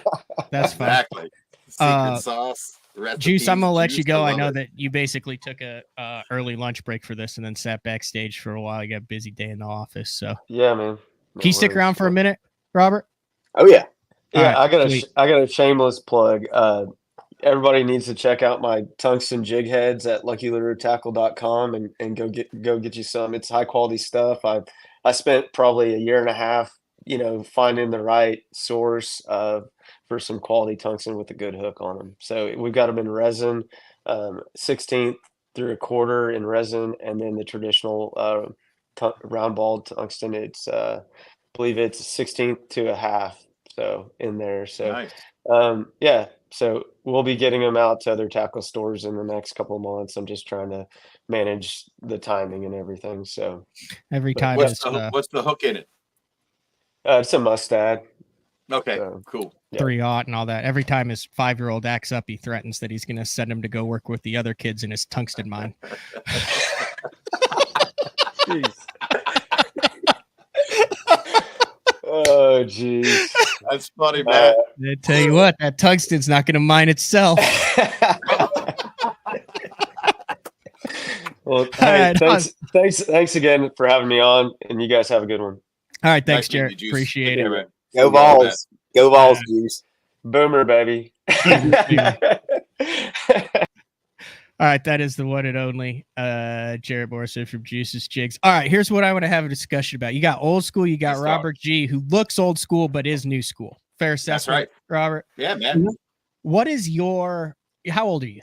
That's fine. Exactly. Secret sauce. Juice, I'm gonna let you go. I know that you basically took a early lunch break for this and then sat backstage for a while. You got a busy day in the office, so yeah, man. Can you stick around for a minute, Robert? Oh yeah. Yeah, right, I got a shameless plug. Everybody needs to check out my tungsten jig heads at luckyluretackle.com and go get you some. It's high quality stuff. I spent probably a year and a half, finding the right source for some quality tungsten with a good hook on them. So we've got them in resin, 16th through a quarter in resin, and then the traditional round ball tungsten. It's I believe it's 16th to a half. So in there. So nice. Yeah. So we'll be getting them out to other tackle stores in the next couple of months. I'm just trying to manage the timing and everything. So every time what's the hook in it? It's a mustad. Okay, cool. 3-aught and all that. Every time his 5-year-old acts up, he threatens that he's going to send him to go work with the other kids in his tungsten mine. Jeez. Oh, geez. That's funny, man. I tell you what, that tungsten's not going to mine itself. Well, hey, thanks again for having me on, and you guys have a good one. All right, thanks, Jarrett. Appreciate it. Man. Go Vols. Go Vols, Juice. Boomer, baby. All right, that is the one and only Jarrett Morrison from Juice's Jigs. All right, here's what I want to have a discussion about. You got old school, you got Robert G, who looks old school but is new school. Fair assessment, that's right. Robert? Yeah, man. What is how old are you?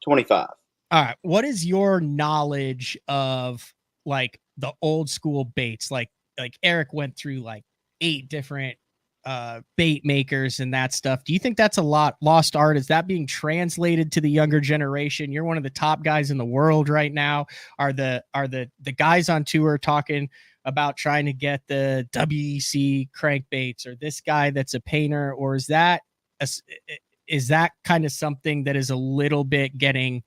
25. All right, what is your knowledge of like the old school baits? Like Eric went through like 8 different bait makers and that stuff. Do you think that's a lot lost art? Is that being translated to the younger generation? You're one of the top guys in the world right now. Are the guys on tour talking about trying to get the WEC crankbaits or this guy that's a painter, or is that kind of something that is a little bit getting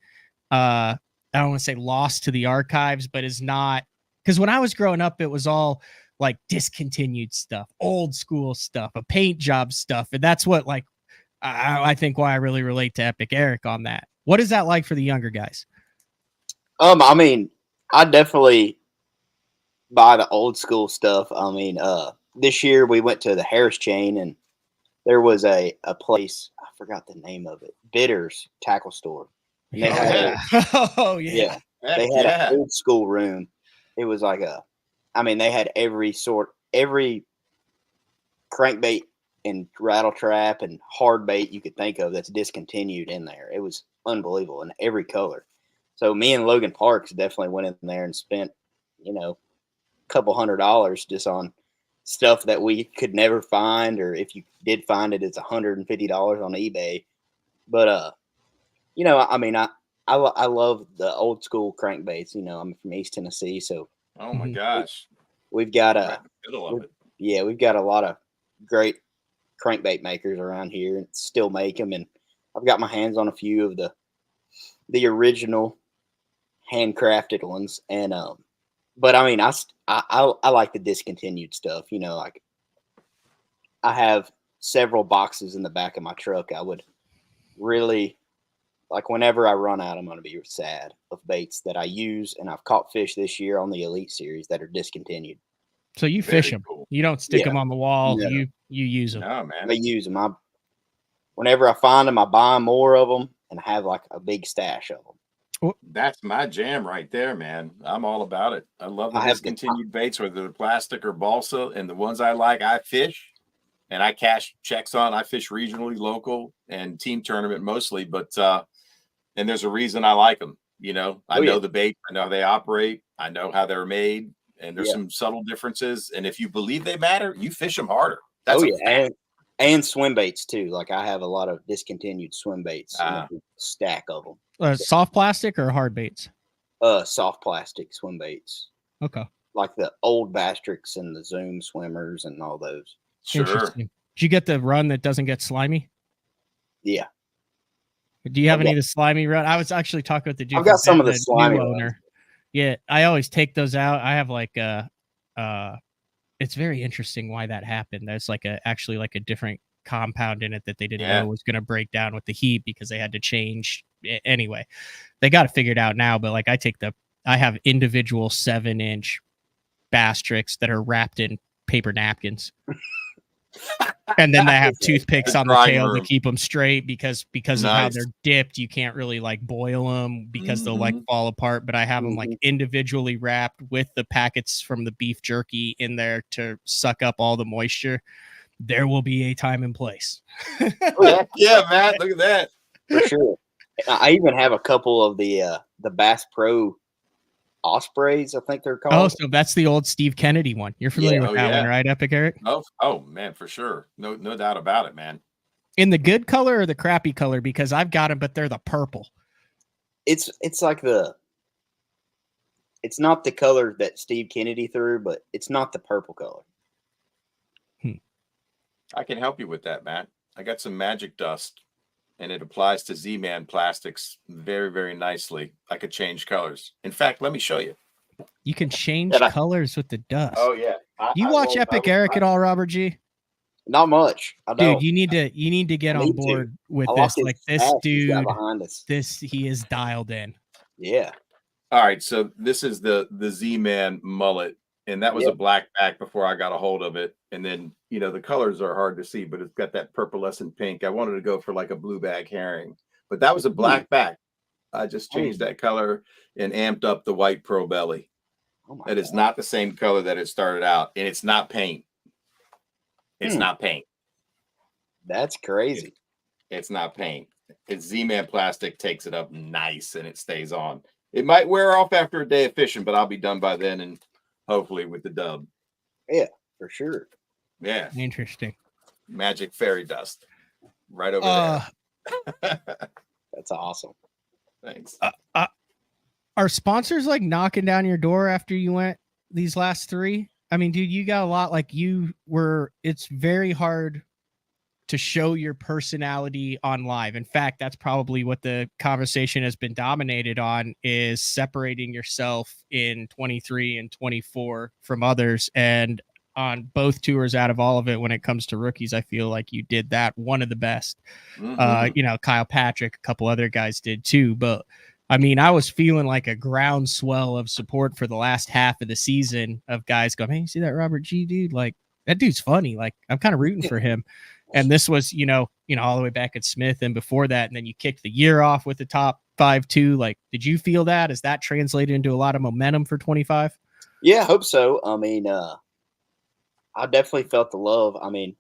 I don't want to say lost to the archives, but is not, because when I was growing up, it was all like discontinued stuff, old school stuff, a paint job stuff. And that's what, like, I think why I really relate to Epic Eric on that. What is that like for the younger guys? I mean, I definitely buy the old school stuff. I mean, this year we went to the Harris chain and there was a place, I forgot the name of it, Bitters Tackle Store. And they had they had an old school room. It was like they had every crankbait and rattle trap and hard bait you could think of that's discontinued in there. It was unbelievable in every color. So me and Logan Parks definitely went in there and spent, a couple $100 just on stuff that we could never find, or if you did find it, it's $150 on eBay. But I love the old school crankbaits. I'm from East Tennessee, so oh my gosh, we've got middle of it. Yeah, we've got a lot of great crankbait makers around here and still make them. And I've got my hands on a few of the original handcrafted ones. And, but I mean, I like the discontinued stuff, you know, like I have several boxes in the back of my truck. I would really like whenever I run out, I'm going to be sad of baits that I use. And I've caught fish this year on the Elite Series that are discontinued. So you fish them. Cool. You don't stick them on the wall. No. You use them. No, man. I use them. Whenever I find them, I buy more of them and have like a big stash of them. That's my jam right there, man. I'm all about it. I love the discontinued baits, whether they're plastic or balsa, and the ones I like, I fish and I cash checks on. I fish regionally, local, and team tournament mostly, but and there's a reason I like them. You know, I know the bait, I know how they operate, I know how they're made, and there's some subtle differences. And if you believe they matter, you fish them harder. That's and swim baits too. Like I have a lot of discontinued swim baits, a stack of them. Soft plastic or hard baits? Soft plastic swim baits. Okay. Like the old Bastrix and the Zoom swimmers and all those. Sure. Did you get the run that doesn't get slimy? Yeah. Do you have any of the slimy run? I was actually talking with the dude. I've got some of the slimy owner. Yeah, I always take those out. I have like it's very interesting why that happened. There's like actually a different compound in it that they didn't know was going to break down with the heat because they had to change. Anyway, they got it figured out now, but like I have individual 7-inch Bastrix that are wrapped in paper napkins. And then they have toothpicks on the tail to keep them straight because of how they're dipped. You can't really like boil them because they'll like fall apart. But I have them like individually wrapped with the packets from the beef jerky in there to suck up all the moisture. There will be a time and place. Yeah, Matt, look at that. For sure. I even have a couple of the Bass Pro Ospreys, I think they're called. Oh, so that's the old Steve Kennedy one. You're familiar with that one, right, Epic Eric? Oh man, for sure. No doubt about it, man. In the good color or the crappy color? Because I've got them, but they're the purple. It's like it's not the color that Steve Kennedy threw, but it's not the purple color. I can help you with that, Matt. I got some magic dust, and it applies to Z-Man plastics very, very nicely. I could change colors. In fact, let me show you. You can change colors with the dust. Oh yeah. You watch Epic Eric at all, Robert G? Not much. Dude, you need to get on board with this. Like this dude, he is dialed in. Yeah. All right, so this is the Z-Man mullet, and that was a black back before I got a hold of it. And then, you know, the colors are hard to see, but it's got that purplescent pink. I wanted to go for like a blue bag herring, but that was a black back. I just changed that color and amped up the white pro belly. That is not the same color that it started out, and it's not paint. It's not paint. That's crazy. It's not paint. It's Z-Man plastic, takes it up nice, and it stays on. It might wear off after a day of fishing, but I'll be done by then, and hopefully with the dub. Yeah, for sure. Yeah. Interesting. Magic fairy dust. Right over there. That's awesome. Thanks. Are sponsors like knocking down your door after you went these last 3? I mean, dude, you got a lot. Like it's very hard to show your personality on live. In fact, that's probably what the conversation has been dominated on, is separating yourself in 23 and 24 from others. And on both tours, out of all of it, when it comes to rookies, I feel like you did that one of the best. You know, Kyle Patrick, a couple other guys did too, but I mean, I was feeling like a groundswell of support for the last half of the season of guys going, hey, you see that Robert G dude? Like, that dude's funny. Like, I'm kind of rooting for him. And this was, you know, all the way back at Smith and before that. And then you kicked the year off with the top 5 too. Like, did you feel that? Is that translated into a lot of momentum for 25? Yeah, I hope so. I mean, I definitely felt the love. I mean,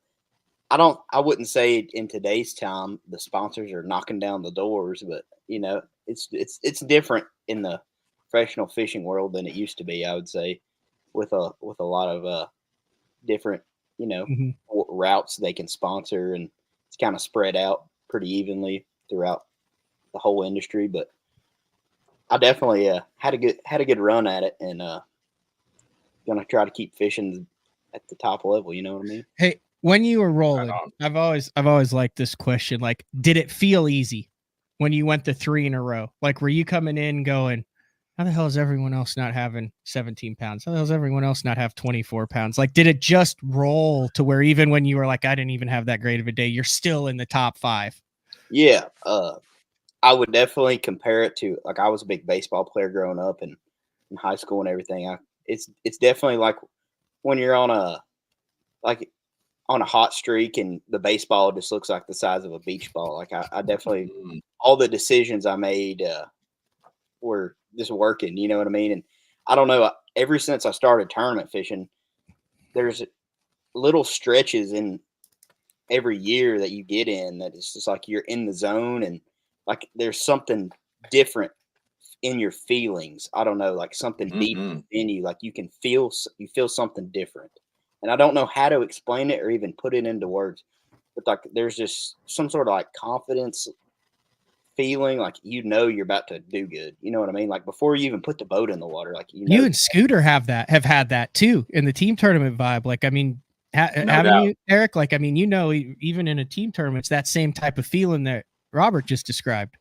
I wouldn't say in today's time the sponsors are knocking down the doors, but you know, it's different in the professional fishing world than it used to be, I would say, with a lot of different, you know, routes they can sponsor, and it's kind of spread out pretty evenly throughout the whole industry. But I definitely had a good run at it, and gonna try to keep fishing at the top level. You know what I mean? Hey, when you were Right rolling, on. I've always liked this question. Like, did it feel easy when you went the 3 in a row? Like, were you coming in going, how the hell is everyone else not having 17 pounds? How the hell does everyone else not have 24 pounds? Like, did it just roll to where even when you were like, I didn't even have that great of a day, you're still in the top 5? Yeah. I would definitely compare it to, like, I was a big baseball player growing up and in high school and everything. It's definitely like when you're on a hot streak and the baseball just looks like the size of a beach ball. Like I definitely, all the decisions I made were just working. You know what I mean? And I don't know. Ever since I started tournament fishing, there's little stretches in every year that you get in that it's just like you're in the zone and like there's something different in your feelings. I don't know, like something deep in you, like you feel something different. And I don't know how to explain it or even put it into words, but like there's just some sort of like confidence feeling, like you're about to do good. You know what I mean? Like before you even put the boat in the water, like You and Scooter have had that too in the team tournament vibe. Like, I mean, haven't you, Eric? Like, I mean, even in a team tournament, it's that same type of feeling that Robert just described.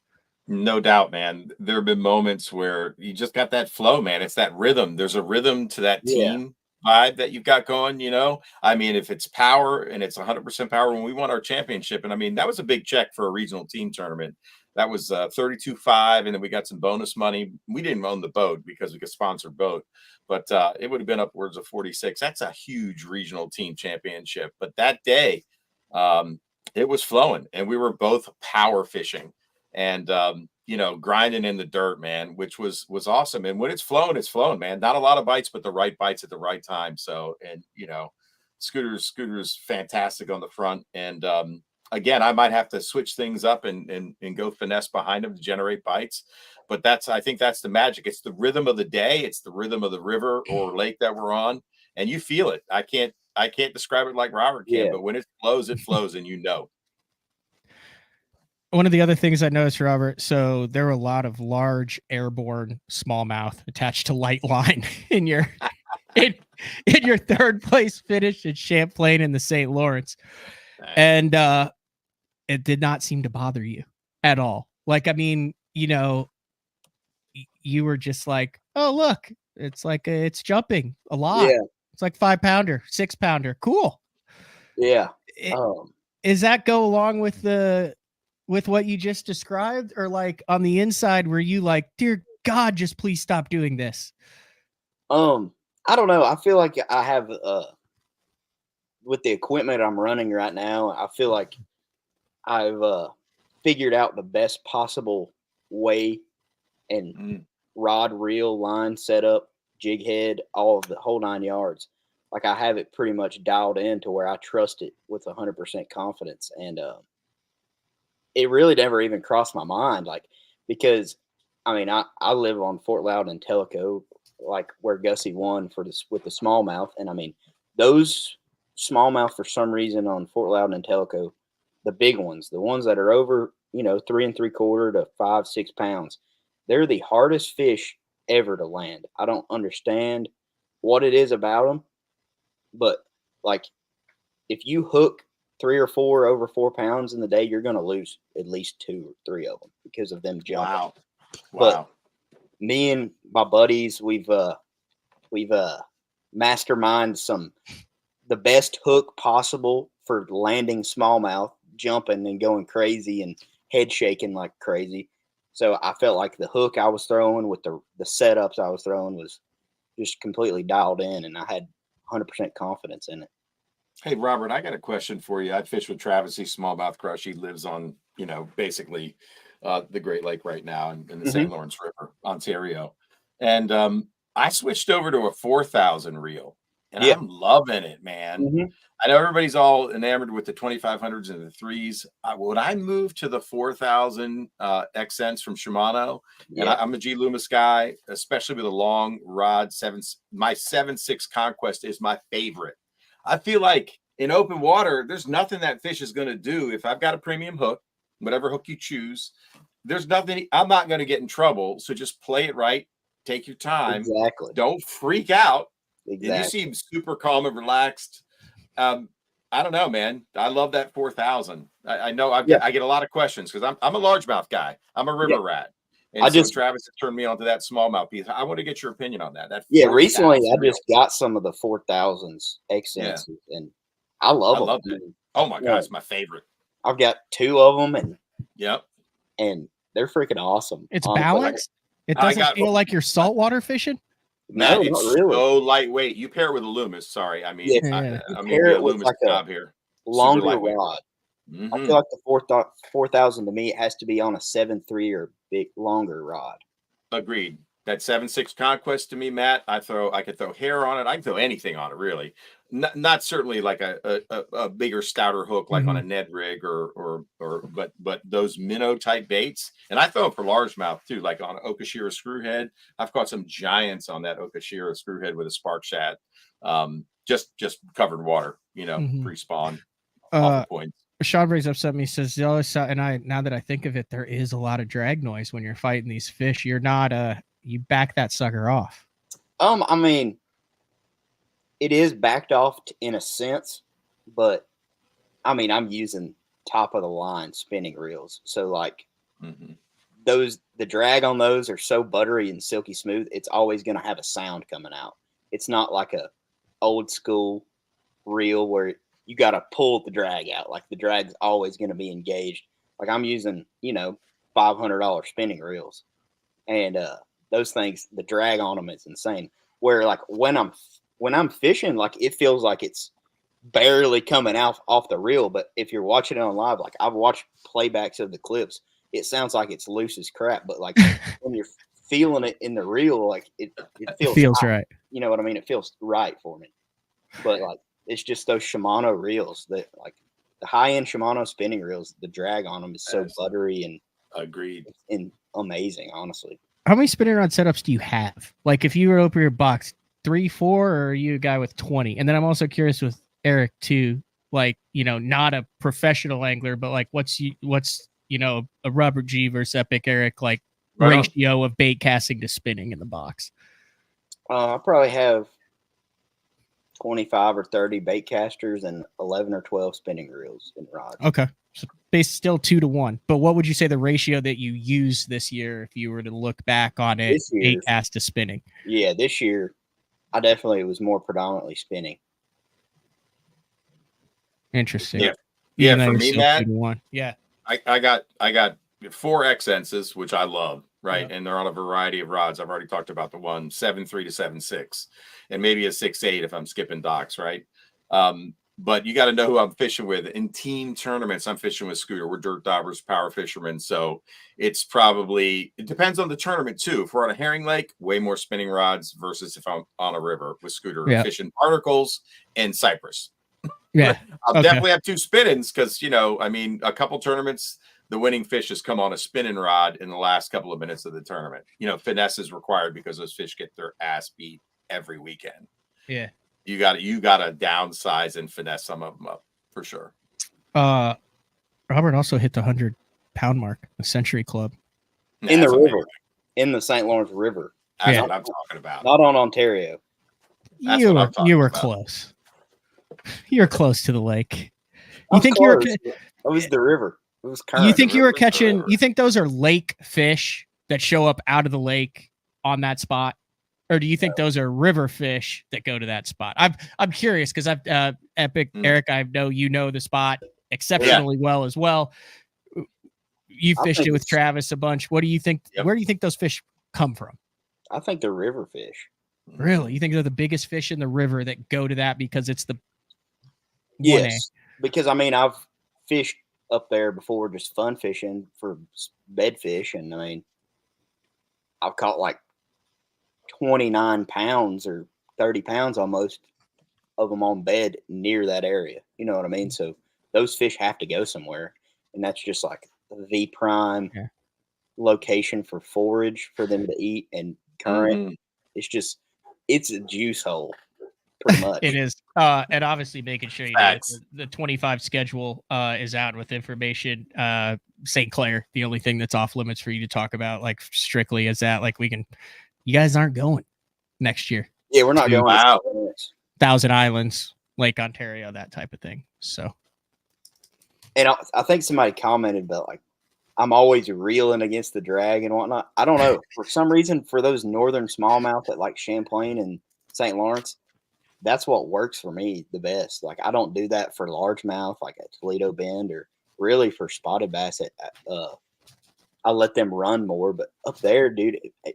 No doubt, man. There have been moments where you just got that flow, man. It's that rhythm. There's a rhythm to that team vibe that you've got going, you know? I mean, if it's power and it's 100% power, when we won our championship, and I mean, that was a big check for a regional team tournament. That was 32.5, and then we got some bonus money. We didn't own the boat because we could sponsor boat, but it would have been upwards of 46. That's a huge regional team championship. But that day, it was flowing, and we were both power fishing. And grinding in the dirt, man, which was awesome. And when it's flowing, man. Not a lot of bites, but the right bites at the right time. So, and Scooter's fantastic on the front. And again, I might have to switch things up and go finesse behind him to generate bites. But I think that's the magic. It's the rhythm of the day. It's the rhythm of the river or lake that we're on, and you feel it. I can't describe it like Robert can, but when it flows, and you know. One of the other things I noticed, Robert, so there were a lot of large airborne smallmouth attached to light line in your in your third place finish at Champlain in the St. Lawrence. And it did not seem to bother you at all. Like, I mean, you were just like, oh, look, it's like it's jumping a lot. Yeah. It's like 5-pounder, 6-pounder. Cool. Yeah. Does that go along with what you just described, or like on the inside were you like, dear God, just please stop doing this? I don't know. I feel like I have with the equipment I'm running right now, I feel like I've figured out the best possible way and rod, reel, line setup, jig head, all of the whole 9 yards. Like I have it pretty much dialed in to where I trust it with 100% confidence. And it really never even crossed my mind, like, because I mean, I live on Fort Loudon and Tellico, like where Gussie won with the smallmouth. And I mean, those smallmouth for some reason on Fort Loudon and Tellico, the big ones, the ones that are over, 3 3/4 to 5-6 pounds, they're the hardest fish ever to land. I don't understand what it is about them, but like if you hook 3 or 4 over 4 pounds in the day, you're going to lose at least 2 or 3 of them because of them jumping. Wow. But me and my buddies, we've masterminded the best hook possible for landing smallmouth, jumping and going crazy and head shaking like crazy. So I felt like the hook I was throwing with the setups I was throwing was just completely dialed in, and I had 100% confidence in it. Hey, Robert, I got a question for you. I fish with Travis. He's smallmouth crush. He lives on, basically the Great Lake right now in the St. Lawrence River, Ontario. And I switched over to a 4,000 reel, and I'm loving it, man. I know everybody's all enamored with the 2,500s and the 3s. Would I move to the 4,000 XNs from Shimano? And I'm a G Loomis guy, especially with a long rod. My 7.6 Conquest is my favorite. I feel like in open water, there's nothing that fish is going to do. If I've got a premium hook, whatever hook you choose, there's nothing. I'm not going to get in trouble. So just play it right. Take your time. Exactly. Don't freak out. You seem super calm and relaxed. I don't know, man. I love that 4,000. I know I get a lot of questions because I'm a largemouth guy. I'm a river rat. And Travis has turned me onto that smallmouth piece. I want to get your opinion on that. Recently I just got some of the 4,000s extensions, and I love them. It. Oh my God, it's my favorite. I've got 2 of them, and and they're freaking awesome. It's balanced. It doesn't feel like you're saltwater fishing. No, it's not really. So lightweight. You pair it with a Loomis. Sorry, I mean, I'm pair a Loomis like knob here. Longer rod. I feel like the 4,000 to me, it has to be on a 7.3 or big longer rod. Agreed. That 7.6 Conquest to me, Matt, I could throw hair on it. I can throw anything on it, really. Not certainly like a bigger, stouter hook like on a Ned rig but those minnow type baits, and I throw them for largemouth too, like on an Okashira screwhead. I've caught some giants on that Okashira screwhead with a spark shad, just covered water, pre-spawn. Points. Sean brings up something. He says the other side, and now that I think of it, there is a lot of drag noise when you're fighting these fish. You're not you back that sucker off. I mean, it is backed off in a sense, but I mean, I'm using top of the line spinning reels. So like the drag on those are so buttery and silky smooth. It's always going to have a sound coming out. It's not like a old school reel where you got to pull the drag out. Like the drag's always going to be engaged. Like I'm using, $500 spinning reels, and those things, the drag on them is insane. Where like when I'm fishing, like it feels like it's barely coming out off the reel. But if you're watching it on live, like I've watched playbacks of the clips, it sounds like it's loose as crap. But like when you're feeling it in the reel, like it feels right. You know what I mean? It feels right for me. But like it's just those Shimano reels that like the high end Shimano spinning reels, the drag on them is so buttery and agreed and amazing, honestly. How many spinning rod setups do you have? Like if you were open your box, 3, 4, or are you a guy with 20? And then I'm also curious with Eric too, like, not a professional angler, but like what's a Rubber G versus Epic Eric, like ratio of bait casting to spinning in the box? I probably have 25 or 30 bait casters and 11 or 12 spinning reels and rods. Okay. So based still 2 to 1. But what would you say the ratio that you used this year if you were to look back on it, bait cast to spinning? Yeah, this year I definitely was more predominantly spinning. Interesting. Yeah, for me, Matt, 2 to 1. Yeah. I got 4 X-Senses, which I love, right? Yeah. And they're on a variety of rods. I've already talked about the one 7.3 to 7.6, and maybe a 6.8 if I'm skipping docks, right? But you got to know who I'm fishing with. In team tournaments, I'm fishing with Scooter. We're dirt daubers, power fishermen. So it depends on the tournament too. If we're on a herring lake, way more spinning rods versus if I'm on a river with Scooter, fishing barnacles and cypress. Yeah. I'll definitely have 2 spinnings because, a couple tournaments, the winning fish has come on a spinning rod in the last couple of minutes of the tournament. Finesse is required because those fish get their ass beat every weekend. Yeah. You got to downsize and finesse some of them up for sure. Robert also hit the 100-pound mark, the Century Club. In the river, in the St. Lawrence River. That's what I'm talking about. Not on Ontario. You were close. You're close to the lake. You think you were? It was the river. It was current. You think you were catching? You think those are lake fish that show up out of the lake on that spot? Or do you think those are river fish that go to that spot? I'm curious because I've Epic Eric, I know you know the spot exceptionally well as well. You fished it with Travis a bunch. What do you think? Where do you think those fish come from? I think they're river fish. Really? You think they're the biggest fish in the river that go to that because it's the Yes, because I've fished up there before, just fun fishing for bed fish, and I've caught like 29 pounds or 30 pounds almost of them on bed near that area. You know what I mean? So those fish have to go somewhere, and that's just like the prime location for forage for them to eat and current. It's a juice hole. Pretty much. It is. And obviously making sure you know the 25 schedule is out with information. St. Clair, the only thing that's off limits for you to talk about, like strictly is that like you guys aren't going next year. Yeah, we're not going. Wow. Thousand Islands, Lake Ontario, that type of thing. So, and I think somebody commented about like I'm always reeling against the drag and whatnot. I don't know, for some reason, for those northern smallmouth at like Champlain and St. Lawrence, that's what works for me the best. Like I don't do that for largemouth like at Toledo Bend or really for spotted bass. I let them run more, but up there, dude, I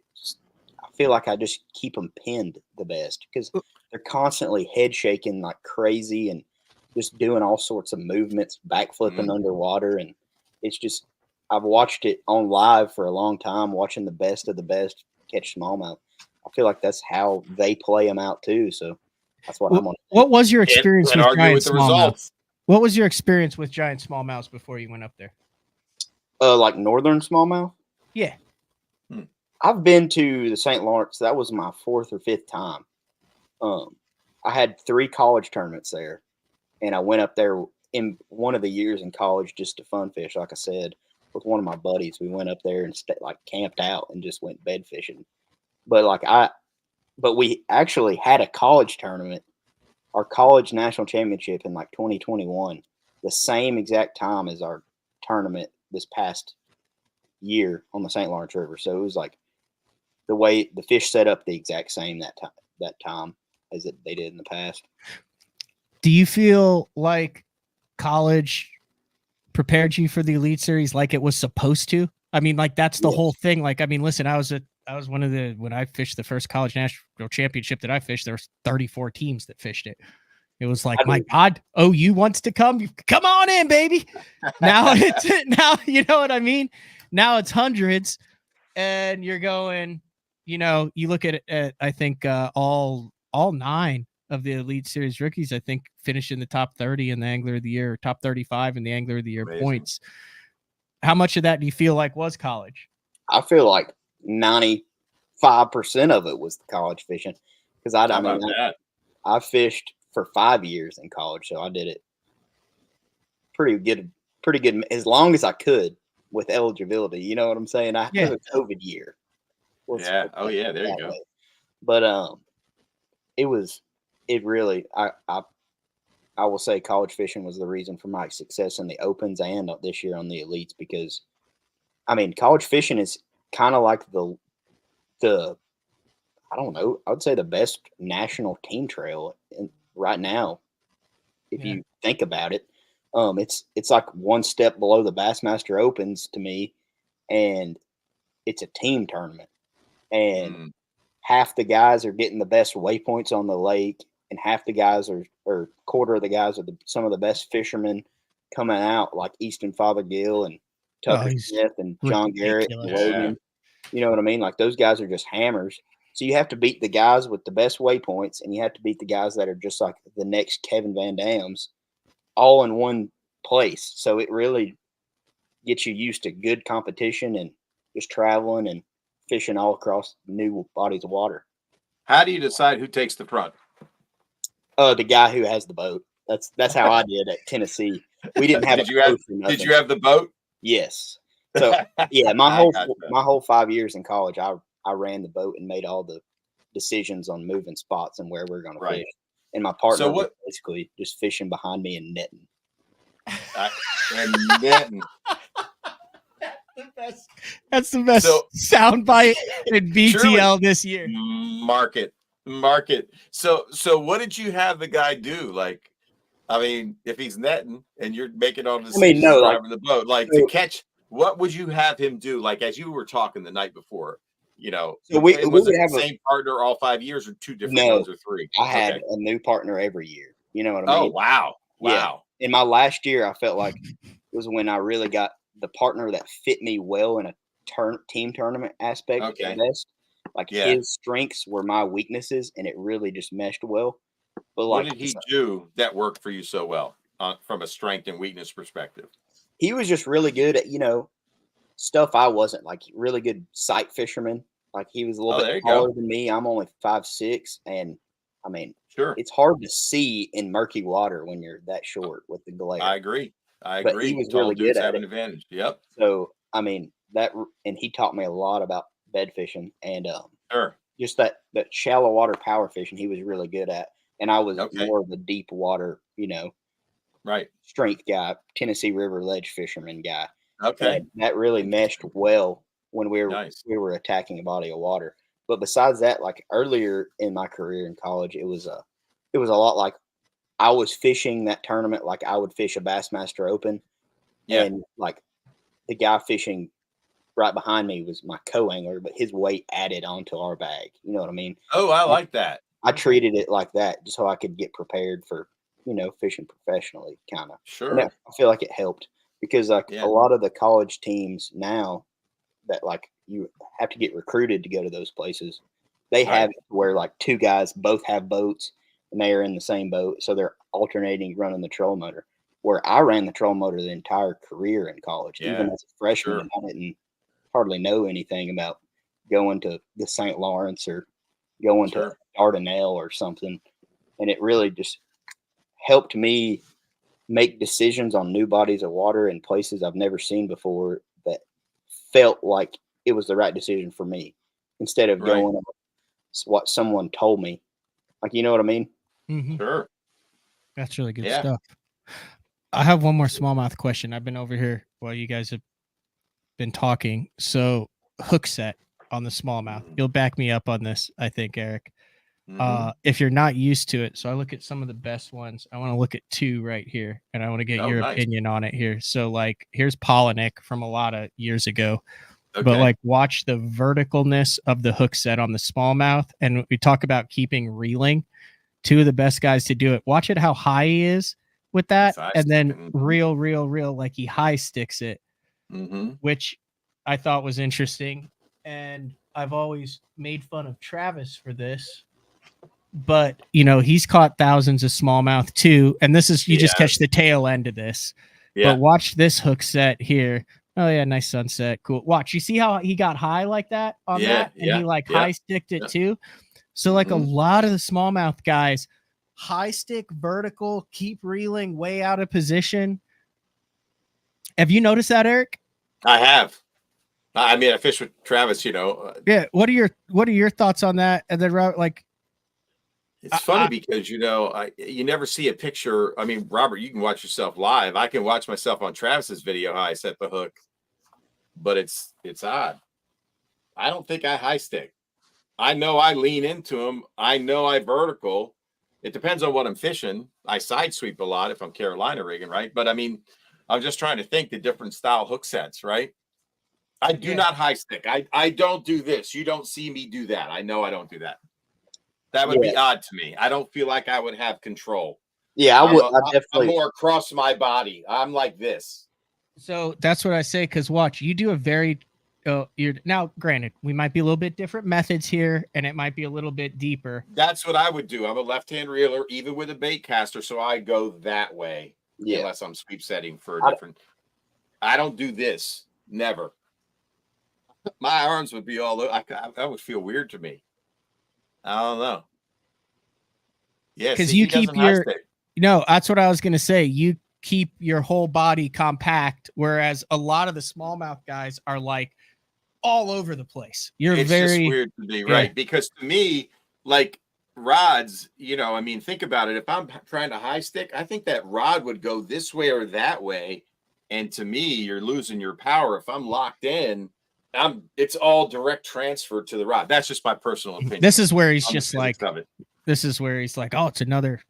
feel like I just keep them pinned the best because they're constantly head shaking like crazy and just doing all sorts of movements, backflipping underwater. And it's just, I've watched it on live for a long time, watching the best of the best catch smallmouth. I feel like that's how they play them out too. So that's what I'm on. What was your experience with giant the smallmouth? results. What was your experience with giant smallmouths before you went up there? Like northern smallmouth? Yeah. I've been to the St. Lawrence. That was my 4th or 5th time. I had 3 college tournaments there, and I went up there in one of the years in college just to fun fish. Like I said, with one of my buddies, we went up there and camped out and just went bed fishing. But we actually had a college tournament, our college national championship in like 2021, the same exact time as our tournament this past year on the St. Lawrence River. So it was like the way the fish set up the exact same that time as they did in the past. Do you feel like college prepared you for the Elite Series like it was supposed to? I mean, like that's the whole thing. Like, I mean, listen, I was one of when I fished the first college national championship that I fished, there was 34 teams that fished it. It was like, my God, OU wants to come. Come on in, baby. Now you know what I mean? Now it's hundreds and you're going, you look at it, I think all 9 of the Elite Series rookies, I think, finished in the top 30 in the Angler of the Year, top 35 in the Angler of the Year points. How much of that do you feel like was college? I feel like 95% of it was the college fishing because I fished for 5 years in college, so I did it pretty good as long as I could with eligibility. You know what I'm saying? I had a COVID year. Yeah. Oh yeah. There you go. Way. But it really, I will say college fishing was the reason for my success in the opens and this year on the elites, because I mean, college fishing is kind of like the I don't know, I would say the best national team trail right now. If you think about it, it's like one step below the Bassmaster Opens to me, and it's a team tournament, and half the guys are getting the best waypoints on the lake, and half the guys or quarter of the guys are some of the best fishermen coming out, like Easton Fothergill and Tucker Smith and John Garrett and Logan. You know what I mean? Like those guys are just hammers. So you have to beat the guys with the best waypoints, and you have to beat the guys that are just like the next Kevin Van Dams, all in one place. So it really gets you used to good competition and just traveling and fishing all across new bodies of water. How do you decide who takes the front? The guy who has the boat. That's how I did at Tennessee. We didn't have. Did you have the boat? Yes. So yeah, my whole 5 years in college, I ran the boat and made all the decisions on moving spots and where we're going to fish. And my partner was basically just fishing behind me and netting. That's the best soundbite in BTL this year. Mark it. So what did you have the guy do? Like, I mean, if he's netting and you're making all this, driving the boat, to catch, what would you have him do? Like, as you were talking the night before, so was it the same partner all 5 years, or 2 different ones, or 3? I had a new partner every year. You know what I mean? Oh, wow. Yeah. In my last year, I felt like it was when I really got the partner that fit me well in a team tournament aspect. The best. His strengths were my weaknesses, and it really just meshed well. But what did he do that worked for you so well from a strength and weakness perspective? He was just really good at, stuff I wasn't, like really good sight fisherman. Like he was a little bit taller than me. I'm only 5'6", and I mean, it's hard to see in murky water when you're that short with the glare. I agree. But he was really good at an advantage. Yep. So I mean and he taught me a lot about bed fishing and just that shallow water power fishing he was really good at. And I was more of the deep water, strength guy, Tennessee River ledge fisherman guy. Okay. And that really meshed well when we were attacking a body of water. But besides that, like earlier in my career in college, it was a lot like I was fishing that tournament like I would fish a Bassmaster Open. Yeah. And like the guy fishing right behind me was my co-angler, but his weight added onto our bag. You know what I mean? Oh, I like that. I treated it like that just so I could get prepared for, fishing professionally, kind of. Sure. And I feel like it helped because like a lot of the college teams now that like you have to get recruited to go to those places, they have it where like two guys both have boats and they are in the same boat. So they're alternating running the trolling motor, where I ran the trolling motor the entire career in college, even as a freshman. And I didn't hardly know anything about going to the St. Lawrence or going to Dardanelle or something. And it really just helped me make decisions on new bodies of water and places I've never seen before that felt like it was the right decision for me instead of going on what someone told me. Like, you know what I mean? Mm-hmm. Sure. That's really good stuff. I have one more smallmouth question. I've been over here while you guys have been talking. So hook set on the smallmouth. You'll back me up on this, I think, Eric. If you're not used to it. So I look at some of the best ones. I want to look at two right here, and I want to get your opinion on it here. So like here's Polinick from a lot of years ago. Okay. But like watch the verticalness of the hook set on the smallmouth. And we talk about keeping reeling. Two of the best guys to do it. Watch it how high he is with that, and then reel, like he high sticks it, which I thought was interesting. And I've always made fun of Travis for this, but he's caught thousands of smallmouth too. And this is, you just catch the tail end of this, but watch this hook set here. Oh yeah. Nice sunset. Cool. Watch, you see how he got high like that on that, and he like high sticked it too. So like a lot of the smallmouth guys, high stick, vertical, keep reeling, way out of position. Have you noticed that, Eric? I have. I mean, I fish with Travis, Yeah. What are your thoughts on that? And then like, it's funny because you never see a picture. I mean, Robert, you can watch yourself live. I can watch myself on Travis's video how I set the hook, but it's odd. I don't think I high stick. I know I lean into him. I know I vertical. It depends on what I'm fishing. I side sweep a lot if I'm Carolina rigging, right? But I mean, I'm just trying to think the different style hook sets, right? I do not high stick. I don't do this. You don't see me do that. I know I don't do that. That would be odd to me. I don't feel like I would have control. Yeah, I'm more across my body. I'm like this. So that's what I say. Because watch, you do a very you're now granted we might be a little bit different methods here, and it might be a little bit deeper. That's what I would do. I'm a left-hand reeler, even with a bait caster, so I go that way. Unless I'm sweep setting for a different. I don't do this. Never. My arms would be all over. That would feel weird to me. I don't know. Yeah, because you keep your. That's what I was gonna say. You keep your whole body compact, whereas a lot of the smallmouth guys are like all over the place. It's just weird to me, right? Because to me, like rods, I mean, think about it. If I'm trying to high stick, I think that rod would go this way or that way, and to me, you're losing your power. If I'm locked in, it's all direct transfer to the rod. That's just my personal opinion. This is where he's just like, this is where he's like, oh, it's another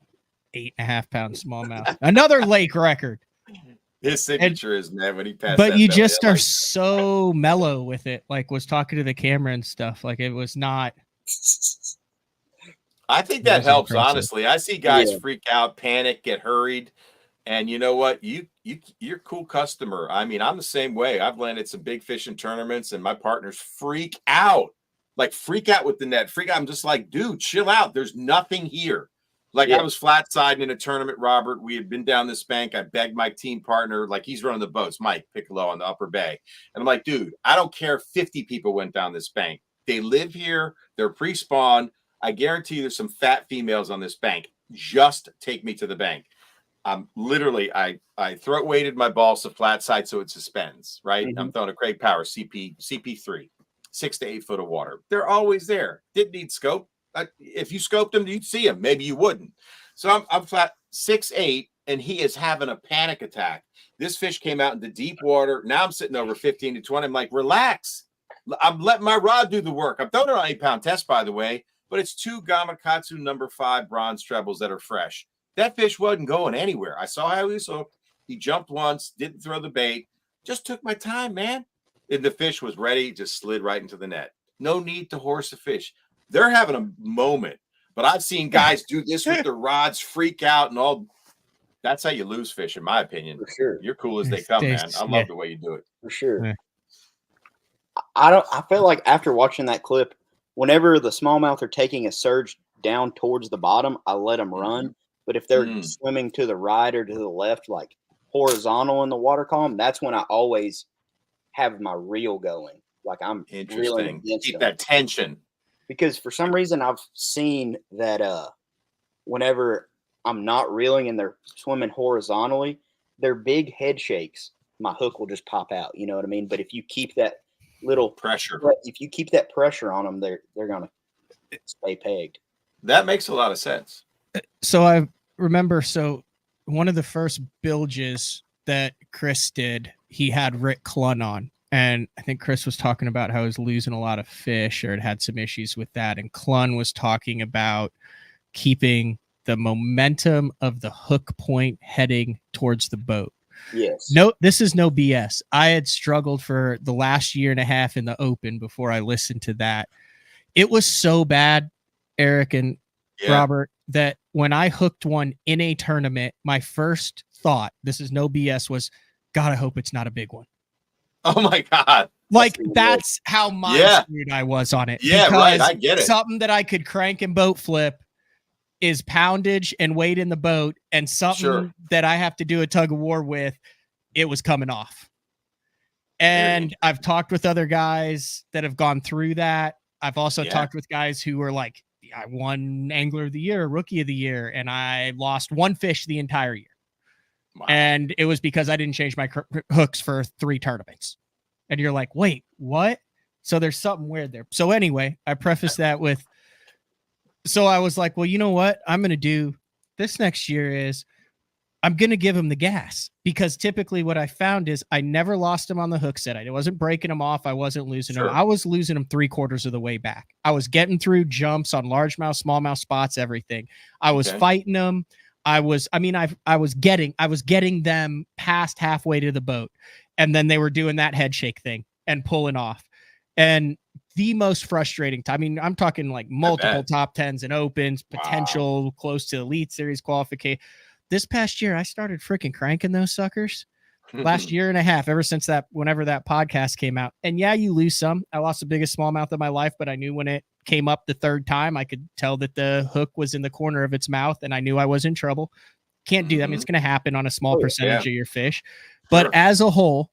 8.5 pound smallmouth, another lake record. His signature is, man, when he passed. But you just are so mellow with it. Like was talking to the camera and stuff. Like it was not. I think that helps. Impressive. Honestly, I see guys freak out, panic, get hurried. And you know what? You're a cool customer. I mean, I'm the same way. I've landed some big fishing tournaments, and my partners freak out with the net. Freak out. I'm just like, dude, chill out. There's nothing here. Like I was flat siding in a tournament, Robert. We had been down this bank. I begged my team partner, like he's running the boats, Mike Piccolo on the upper bay. And I'm like, dude, I don't care if 50 people went down this bank. They live here. They're pre-spawn. I guarantee you there's some fat females on this bank. Just take me to the bank. Literally, I throat weighted my balsa flat side so it suspends, right? I'm throwing a Craig Power CP3. 6 to 8 foot of water. They're always there. Didn't need scope. If you scoped them, you'd see them. Maybe you wouldn't. So I'm flat 6'8", and he is having a panic attack. This fish came out into deep water. Now I'm sitting over 15 to 20. I'm like, relax. I'm letting my rod do the work. I'm throwing it on 8-pound test, by the way, but it's 2 Gamakatsu number 5 bronze trebles that are fresh. That fish wasn't going anywhere. I saw how he was hooked. He jumped once, didn't throw the bait. Just took my time, man. And the fish was ready, just slid right into the net. No need to horse a fish. They're having a moment. But I've seen guys do this with their rods, freak out, and all. That's how you lose fish, in my opinion. For sure. You're cool as they come, man. I love the way you do it. For sure. Yeah. I feel like after watching that clip, whenever the smallmouth are taking a surge down towards the bottom, I let them run. But if they're swimming to the right or to the left, like horizontal in the water column, that's when I always have my reel going. Like I'm reeling against Keep them. that tension. Because for some reason I've seen that whenever I'm not reeling and they're swimming horizontally, their big head shakes, my hook will just pop out. You know what I mean? But if you keep that little pressure, if you keep that pressure on them, they're gonna stay pegged. That makes a lot of sense. So I remember, one of the first bilges that Chris did, he had Rick Clun on. And I think Chris was talking about how he was losing a lot of fish or had some issues with that. And Clun was talking about keeping the momentum of the hook point heading towards the boat. Yes. No, this is no BS. I had struggled for the last year and a half in the open before I listened to that. It was so bad, Eric and Robert, that when I hooked one in a tournament, my first thought, this is no BS, was, God, I hope it's not a big one. Oh my God. Like that's how screwed I was on it. Yeah, right. I get it. Something that I could crank and boat flip is poundage and weight in the boat, and something that I have to do a tug of war with, it was coming off. And I've talked with other guys that have gone through that. I've also talked with guys who were like, I won Angler of the Year, Rookie of the Year, and I lost one fish the entire year. Wow. And it was because I didn't change my hooks for 3 tournaments. And you're like, wait, what? So there's something weird there. So anyway, I prefaced that with, so I was like, well, you know what I'm going to do this next year is I'm going to give him the gas, because typically what I found is I never lost him on the hook set. I wasn't breaking him off. I wasn't losing him. I was losing him 3/4 of the way back. I was getting through jumps on largemouth, smallmouth spots, everything. I was fighting them. I was getting them past halfway to the boat, and then they were doing that head shake thing and pulling off. And the most frustrating time, I mean, I'm talking like multiple top 10s and opens, potential close to Elite Series qualification. This past year, I started freaking cranking those suckers. Last year and a half, ever since whenever that podcast came out. And yeah, you lose some. I lost the biggest smallmouth of my life, but I knew when it came up the 3rd time, I could tell that the hook was in the corner of its mouth, and I knew I was in trouble. Can't do that. I mean, it's going to happen on a small percentage of your fish. But as a whole,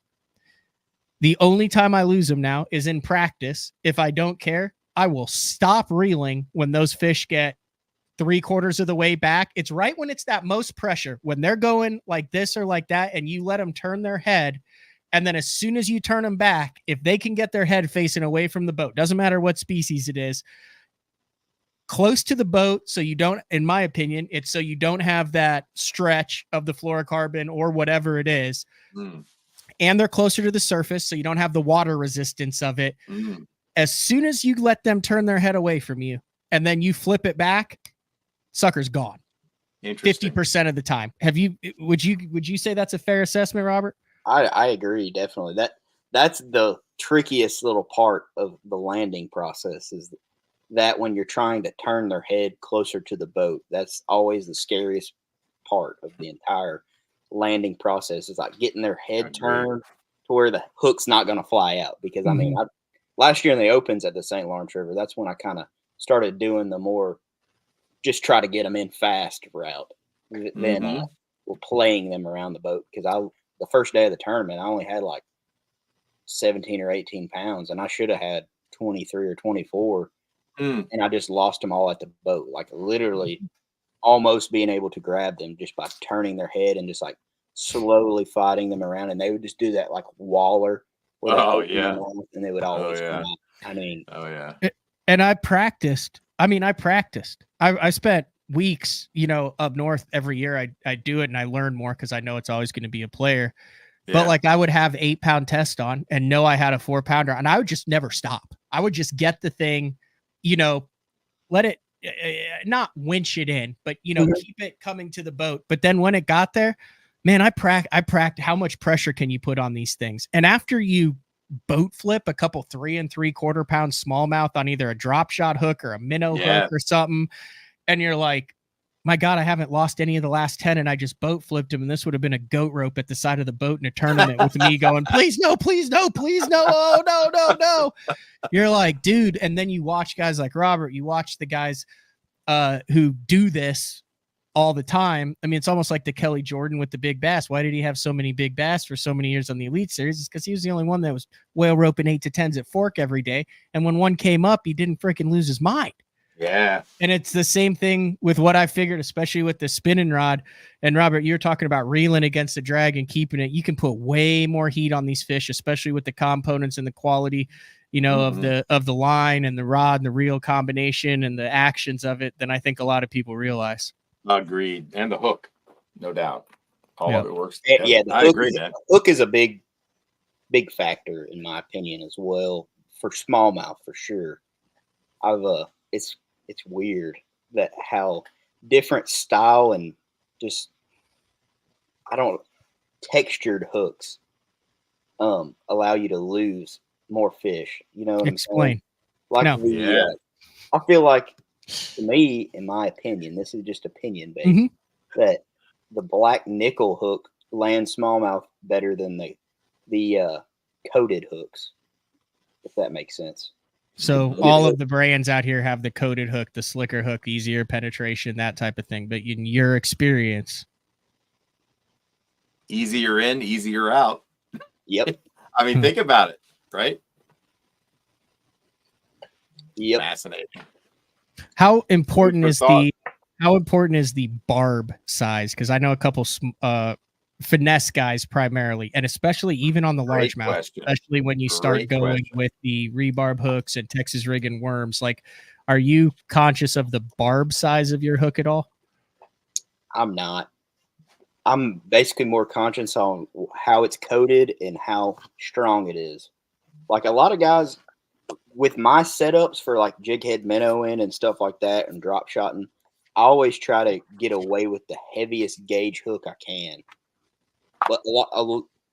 the only time I lose them now is in practice. If I don't care, I will stop reeling when those fish get 3/4 of the way back. It's right when it's that most pressure, when they're going like this or like that, and you let them turn their head. And then as soon as you turn them back, if they can get their head facing away from the boat, doesn't matter what species it is, close to the boat. So you don't, in my opinion, it's so you don't have that stretch of the fluorocarbon or whatever it is. And they're closer to the surface, so you don't have the water resistance of it. As soon as you let them turn their head away from you and then you flip it back, sucker's gone. 50% of the time. Would you say that's a fair assessment, Robert? I agree, definitely. That's the trickiest little part of the landing process, is that when you're trying to turn their head closer to the boat, that's always the scariest part of the entire landing process, is like getting their head turned to where the hook's not going to fly out. Because I mean, last year in the opens at the St. Lawrence River, that's when I kind of started doing the more just try to get them in fast route than we're playing them around the boat. Because the first day of the tournament, I only had like 17 or 18 pounds, and I should have had 23 or 24. And I just lost them all at the boat, like literally almost being able to grab them just by turning their head and just like slowly fighting them around. And they would just do that like waller. And they would always come out. I mean, Oh yeah. And I practiced. I spent weeks, up north every year. I do it and I learn more because I know it's always going to be a player. But like I would have 8-pound test on and know I had a 4-pounder and I would just never stop. I would just get the thing, let it not winch it in, but keep it coming to the boat. But then when it got there, man, I practiced how much pressure can you put on these things. And after you boat flip a couple 3 3/4 pound smallmouth on either a drop shot hook or a minnow hook or something, and you're like, my God, I haven't lost any of the last 10 and I just boat flipped him. And this would have been a goat rope at the side of the boat in a tournament with me going, please, no, please, no, please, no. Oh, no. You're like, dude. And then you watch guys like Robert, you watch the guys who do this all the time. I mean, it's almost like the Kelly Jordan with the big bass. Why did he have so many big bass for so many years on the Elite Series? It's because he was the only one that was whale roping 8 to 10s at Fork every day. And when one came up, he didn't freaking lose his mind. Yeah. And it's the same thing with what I figured, especially with the spinning rod. And Robert, you're talking about reeling against the drag and keeping it. You can put way more heat on these fish, especially with the components and the quality, of the line and the rod and the reel combination and the actions of it than I think a lot of people realize. Agreed. And the hook, no doubt. All of it works. Yeah, I agree, man. Hook is a big factor in my opinion as well for smallmouth for sure. It's weird that how different style and just textured hooks allow you to lose more fish. You know what Explain. I'm saying? Like I feel like to me, in my opinion, this is just opinion based, that the black nickel hook lands smallmouth better than the coated hooks, if that makes sense. So all of the brands out here have the coated hook, the slicker hook, easier penetration, that type of thing. But in your experience, easier in, easier out. Yep. I mean, think about it, right? Yep. Fascinating. How important is the barb size? Because I know a couple finesse guys primarily, and especially even on the largemouth, especially when you start going with the rebarb hooks and Texas rig and worms. Like, are you conscious of the barb size of your hook at all? I'm not. I'm basically more conscious on how it's coated and how strong it is. Like a lot of guys with my setups for like jig head minnowing and stuff like that and drop shotting, I always try to get away with the heaviest gauge hook I can. But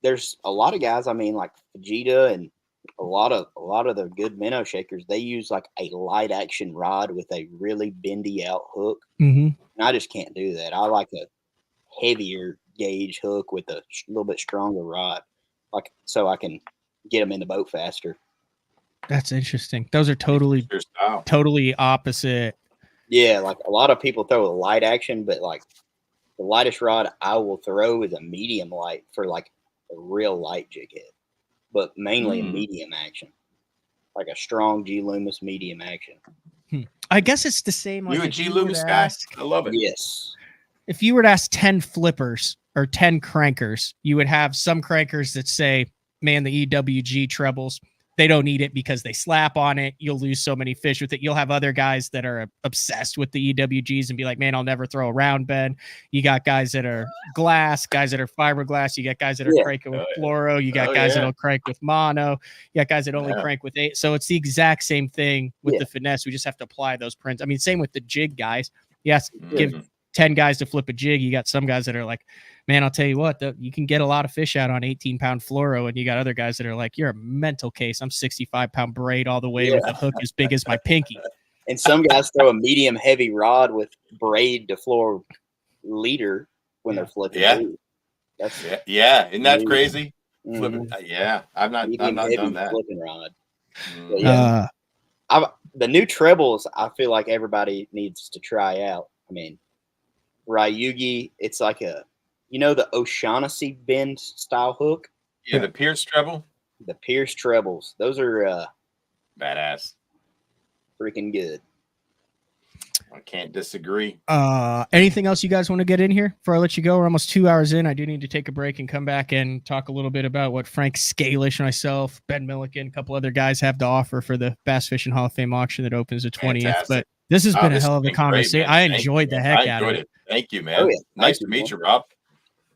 there's a lot of guys, I mean, like Vegeta and a lot of the good minnow shakers, they use like a light action rod with a really bendy out hook. And I just can't do that. I like a heavier gauge hook with a little bit stronger rod, like so I can get them in the boat faster. That's interesting. Those are totally opposite. Yeah, like a lot of people throw a light action, but like the lightest rod I will throw is a medium light for like a real light jig head, but mainly a medium action, like a strong G Loomis medium action. I guess it's the same. Like you a G Loomis guy? I love it. Yes. If you were to ask 10 flippers or 10 crankers, you would have some crankers that say, man, the EWG trebles, they don't need it because they slap on it. You'll lose so many fish with it. You'll have other guys that are obsessed with the EWGs and be like, man, I'll never throw a round bend. You got guys that are glass, guys that are fiberglass. You got guys that are cranking with fluoro. You got guys that'll crank with mono. You got guys that only crank with 8. So it's the exact same thing with the finesse. We just have to apply those prints. I mean, same with the jig guys. Yes, give 10 guys to flip a jig. You got some guys that are like, man, I'll tell you what, you can get a lot of fish out on 18-pound fluoro, and you got other guys that are like, you're a mental case. I'm 65-pound braid all the way with a hook as big as my pinky. And some guys throw a medium heavy rod with braid to floor leader when they're flipping. That's isn't that crazy? Flipping, I've not done that. Flipping rod. The new trebles, I feel like everybody needs to try out. I mean, Ryugi, it's like the O'Shaughnessy bend style hook. Yeah, the Pierce treble. The Pierce trebles. Those are badass. Freaking good. I can't disagree. Anything else you guys want to get in here before I let you go? We're almost 2 hours in. I do need to take a break and come back and talk a little bit about what Frank Scalish, myself, Ben Milliken, a couple other guys have to offer for the Bass Fishing Hall of Fame auction that opens the 20th. Fantastic. But this has been a hell of a Great, conversation. I enjoyed the heck out of it. Thank you, man. Oh, yeah. Nice to meet you, Rob.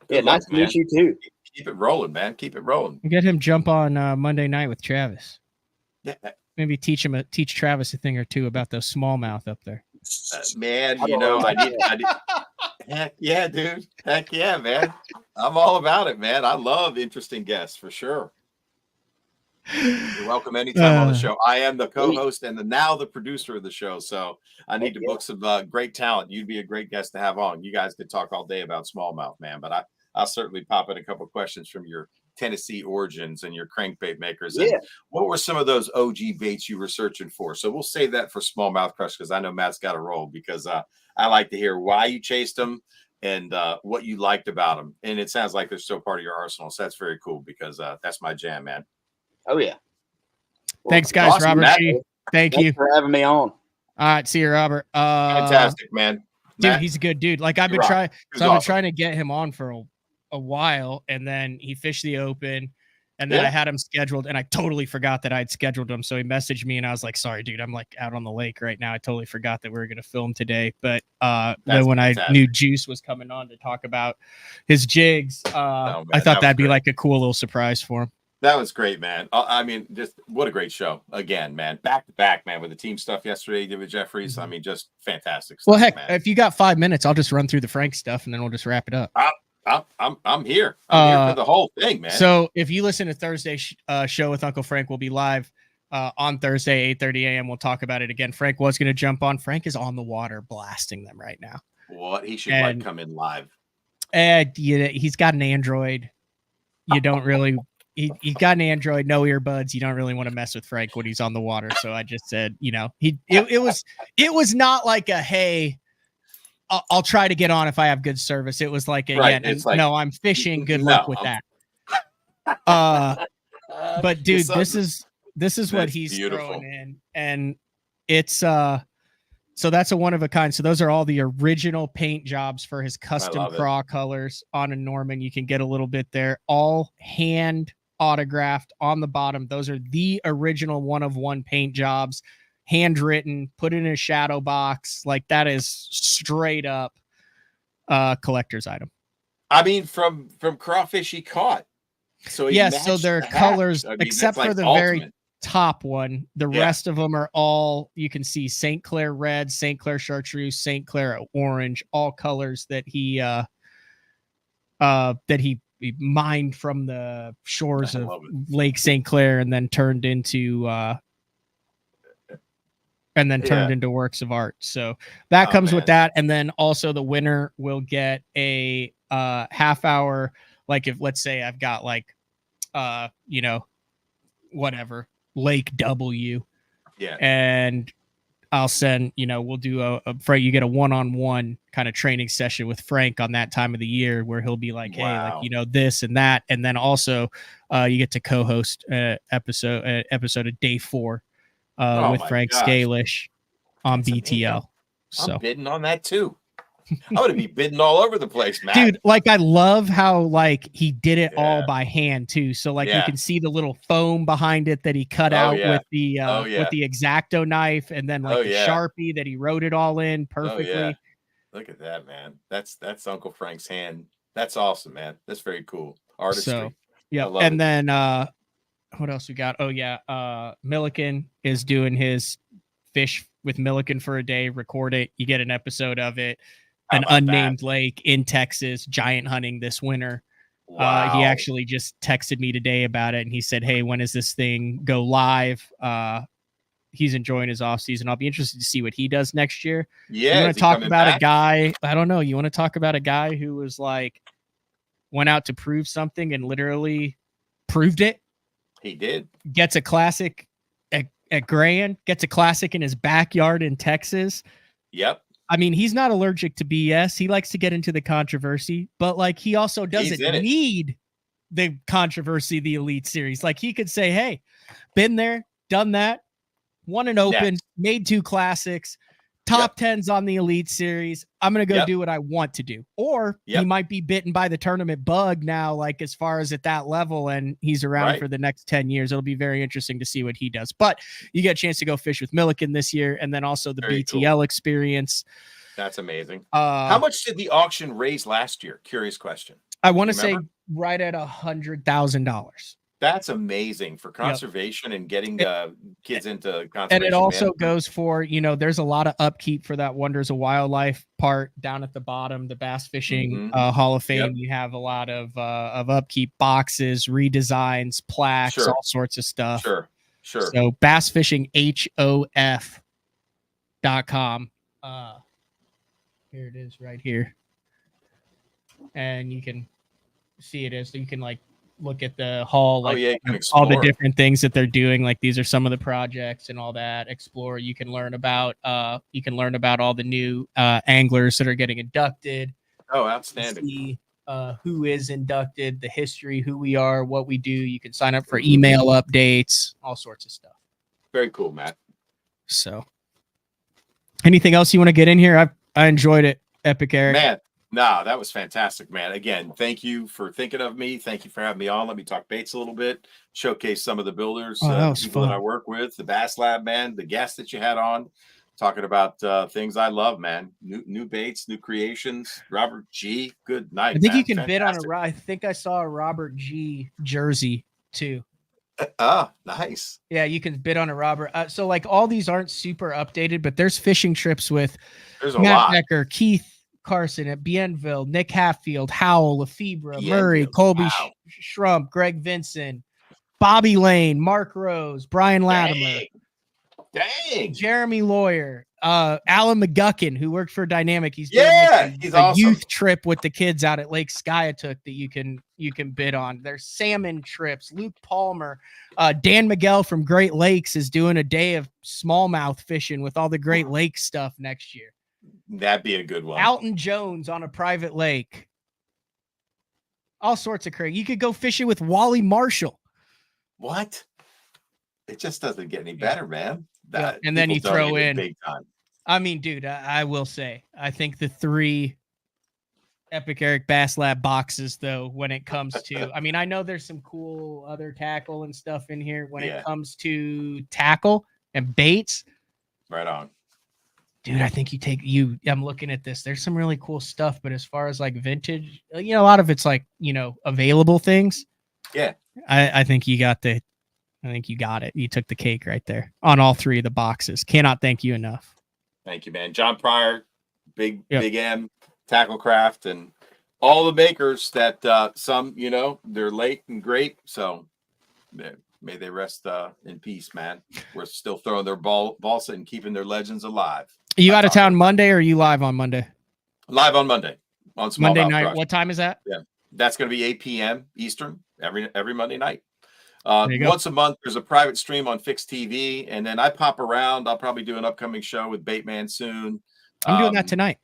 Yeah, nice to meet you too. Keep it rolling, man. Keep it rolling. Get him jump on Monday night with Travis. Yeah, Maybe teach Travis a thing or two about those smallmouth up there. man. You know, I need. Heck yeah, dude. Heck yeah, man. I'm all about it, man. I love interesting guests for sure. You're welcome anytime on the show. I am the co-host and now the producer of the show, so I need to book some great talent. You'd be a great guest to have on. You guys could talk all day about smallmouth, man, but I'll certainly pop in a couple of questions from your Tennessee origins and your crankbait makers. And what were some of those OG baits you were searching for? So we'll save that for smallmouth crush because I know Matt's got a roll, because I like to hear why you chased them and what you liked about them. And it sounds like they're still part of your arsenal, so that's very cool because that's my jam, man. Oh yeah. Well, thanks, guys. awesome, Robert Matt. G. Thanks you for having me on. All right, see you, Robert. Fantastic, man. Dude, Matt, he's a good dude. Like I've been trying, I've been trying to get him on for a while, and then he fished the Open, and then I had him scheduled, and I totally forgot that I'd scheduled him. So he messaged me, and I was like, "Sorry, dude, I'm like out on the lake right now. I totally forgot that we were gonna film today." But then when I knew Juice was coming on to talk about his jigs, I thought that'd be like a cool little surprise for him. That was great, man. I mean, just what a great show again, man. Back to back, man, with the team stuff yesterday, did with Jeffries. I mean, just fantastic stuff. Well, heck, man. if you got 5 minutes, I'll just run through the Frank stuff, and then we'll just wrap it up. I'm here. I'm here for the whole thing, man. So if you listen to Thursday's show with Uncle Frank, we'll be live on Thursday, 8:30 a.m. We'll talk about it again. Frank was going to jump on. Frank is on the water blasting them right now. What? He should come in live. He's got an Android. You don't really... He got an Android, no earbuds. You don't really want to mess with Frank when he's on the water. So I just said, it was not like a, hey, I'll try to get on if I have good service. It was like, no, I'm fishing. Good luck with that. But dude, this is what he's throwing in, and it's so that's a one of a kind. So those are all the original paint jobs for his custom craw colors on a Norman. You can get a little bit there, all hand autographed on the bottom. Those are the original one of one paint jobs, handwritten, put in a shadow box. Like that is straight up collector's item. I mean, from crawfish he caught. So so their colors, except for the very top one, the rest of them are all, you can see St. Clair red, St. Clair chartreuse, St. Clair orange, all colors that he mined from the shores of Lake St. Clair and then turned into into works of art. So that comes with that. And then also the winner will get a half hour. Like if, let's say I've got like, whatever, Lake W. Yeah. And I'll send, we'll do Frank, you get a one-on-one kind of training session with Frank on that time of the year where he'll be like, hey, like, this and that. And then also you get to co-host episode of day 4 with Frank Scalish on BTL. So I'm bidding on that too. I'm going to be bidding all over the place, man. Dude, like I love how like he did it all by hand too. So like you can see the little foam behind it that he cut out with the X-Acto knife, and then like the Sharpie that he wrote it all in perfectly. Look at that, man. That's Uncle Frank's hand. That's awesome, man. That's very cool. Artistry. So and then what else we got? Milliken is doing his fish with Milliken for a day. Record it. You get an episode of it. An unnamed lake in Texas, giant hunting this winter. Wow. He actually just texted me today about it, and he said, hey, when does this thing go live? He's enjoying his off season. I'll be interested to see what he does next year. Yeah. You want to talk about a guy? I don't know. You want to talk about a guy who was like, went out to prove something and literally proved it? He did. Gets a classic at Grand, gets a classic in his backyard in Texas. Yep. I mean, he's not allergic to BS. He likes to get into the controversy, but like he also doesn't need the controversy, the Elite Series. Like he could say, hey, been there, done that, won an Open, made 2 classics, top tens on the Elite Series. I'm going to go Yep. do what I want to do. Or he might be bitten by the tournament bug now, like as far as at that level, and he's around for the next 10 years. It'll be very interesting to see what he does. But you get a chance to go fish with Milliken this year, and then also the Very BTL experience. That's amazing. How much did the auction raise last year? Curious question. I want to say right at $100,000. That's amazing for conservation and getting kids into conservation. And it also goes for, there's a lot of upkeep for that Wonders of Wildlife part down at the bottom, the Bass Fishing Hall of Fame. You have a lot of upkeep, boxes, redesigns, plaques, all sorts of stuff. Sure. So bassfishinghof.com. Here it is right here. And you can see it as you can look at the hall, all the different things that they're doing. Like these are some of the projects and all that. Explore. You can learn about all the new anglers that are getting inducted. Oh, outstanding. See who is inducted, the history, who we are, what we do. You can sign up for email updates, all sorts of stuff. Very cool, Matt. So anything else you want to get in here? I enjoyed it, Epic Eric. Man, no, that was fantastic, man. Again, thank you for thinking of me. Thank you for having me on. Let me talk baits a little bit, showcase some of the builders, people that I work with, the Bass Lab, man, the guests that you had on, talking about things I love, man. New baits, new creations. Robert G, good night. I think you can bid on I think I saw a Robert G jersey too. Nice. Yeah, you can bid on a Robert. So all these aren't super updated, but there's fishing trips with Matt Becker, Keith Carson at Bienville, Nick Hatfield, Howell, Lefebvre, Murray, Colby Shrump, Greg Vinson, Bobby Lane, Mark Rose, Brian Latimer, Dang. Jeremy Lawyer, Alan McGuckin, who worked for Dynamic. He's doing he's a awesome. youth trip with the kids out at Lake Skiatook that you can bid on. There's salmon trips. Luke Palmer, Dan Miguel from Great Lakes is doing a day of smallmouth fishing with all the Great Lakes stuff next year. That'd be a good one. Alton Jones on a private lake. All sorts of crazy. You could go fishing with Wally Marshall. What? It just doesn't get any better, man. And then you throw in big time. I mean, dude, I will say, I think the 3 Epic Eric Bass Lab boxes, though, when it comes to, I mean, I know there's some cool other tackle and stuff in here. When it comes to tackle and baits, right on. Dude, I think I'm looking at this. There's some really cool stuff, but as far as vintage, a lot of it's available things. Yeah. I think you got it. You took the cake right there on all 3 of the boxes. Cannot thank you enough. Thank you, man. John Pryor, Big M, Tacklecraft, and all the makers that some, they're late and great. So may they rest in peace, man. We're still throwing their balsa and keeping their legends alive. Are you out of town Monday or are you live on Monday? Live on Monday. On Smallmouth Monday night. Crush. What time is that? Yeah. That's going to be 8 p.m. Eastern every Monday night. Once a month, there's a private stream on Fixed TV, and then I pop around. I'll probably do an upcoming show with Baitman soon. I'm doing that tonight.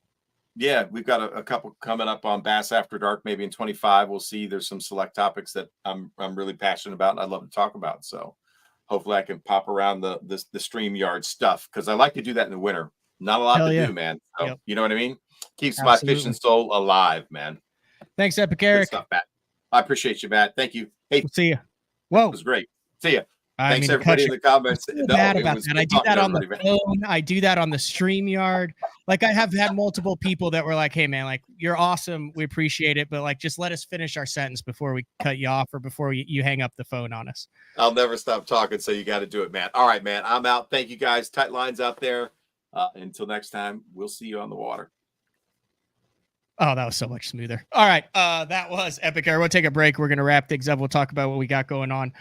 Yeah, we've got a couple coming up on Bass After Dark, maybe in 25. We'll see. There's some select topics that I'm really passionate about and I'd love to talk about. So hopefully I can pop around the StreamYard stuff because I like to do that in the winter. Not a lot to do, man. So, you know what I mean? Keeps my fishing soul alive, man. Thanks, Epic Eric. Good stuff, Matt. I appreciate you, Matt. Thank you. Hey, we'll see you. Whoa, it was great. See ya. Thanks, everybody in the comments. Bad about that. I do that on the phone. I do that on the StreamYard. I have had multiple people that were like, "Hey, man, you're awesome. We appreciate it, but just let us finish our sentence before we cut you off or before you hang up the phone on us." I'll never stop talking, so you got to do it, man. All right, man. I'm out. Thank you, guys. Tight lines out there. Until next time, we'll see you on the water. Oh, that was so much smoother. All right. That was Epic Eric. We'll take a break. We're going to wrap things up. We'll talk about what we got going on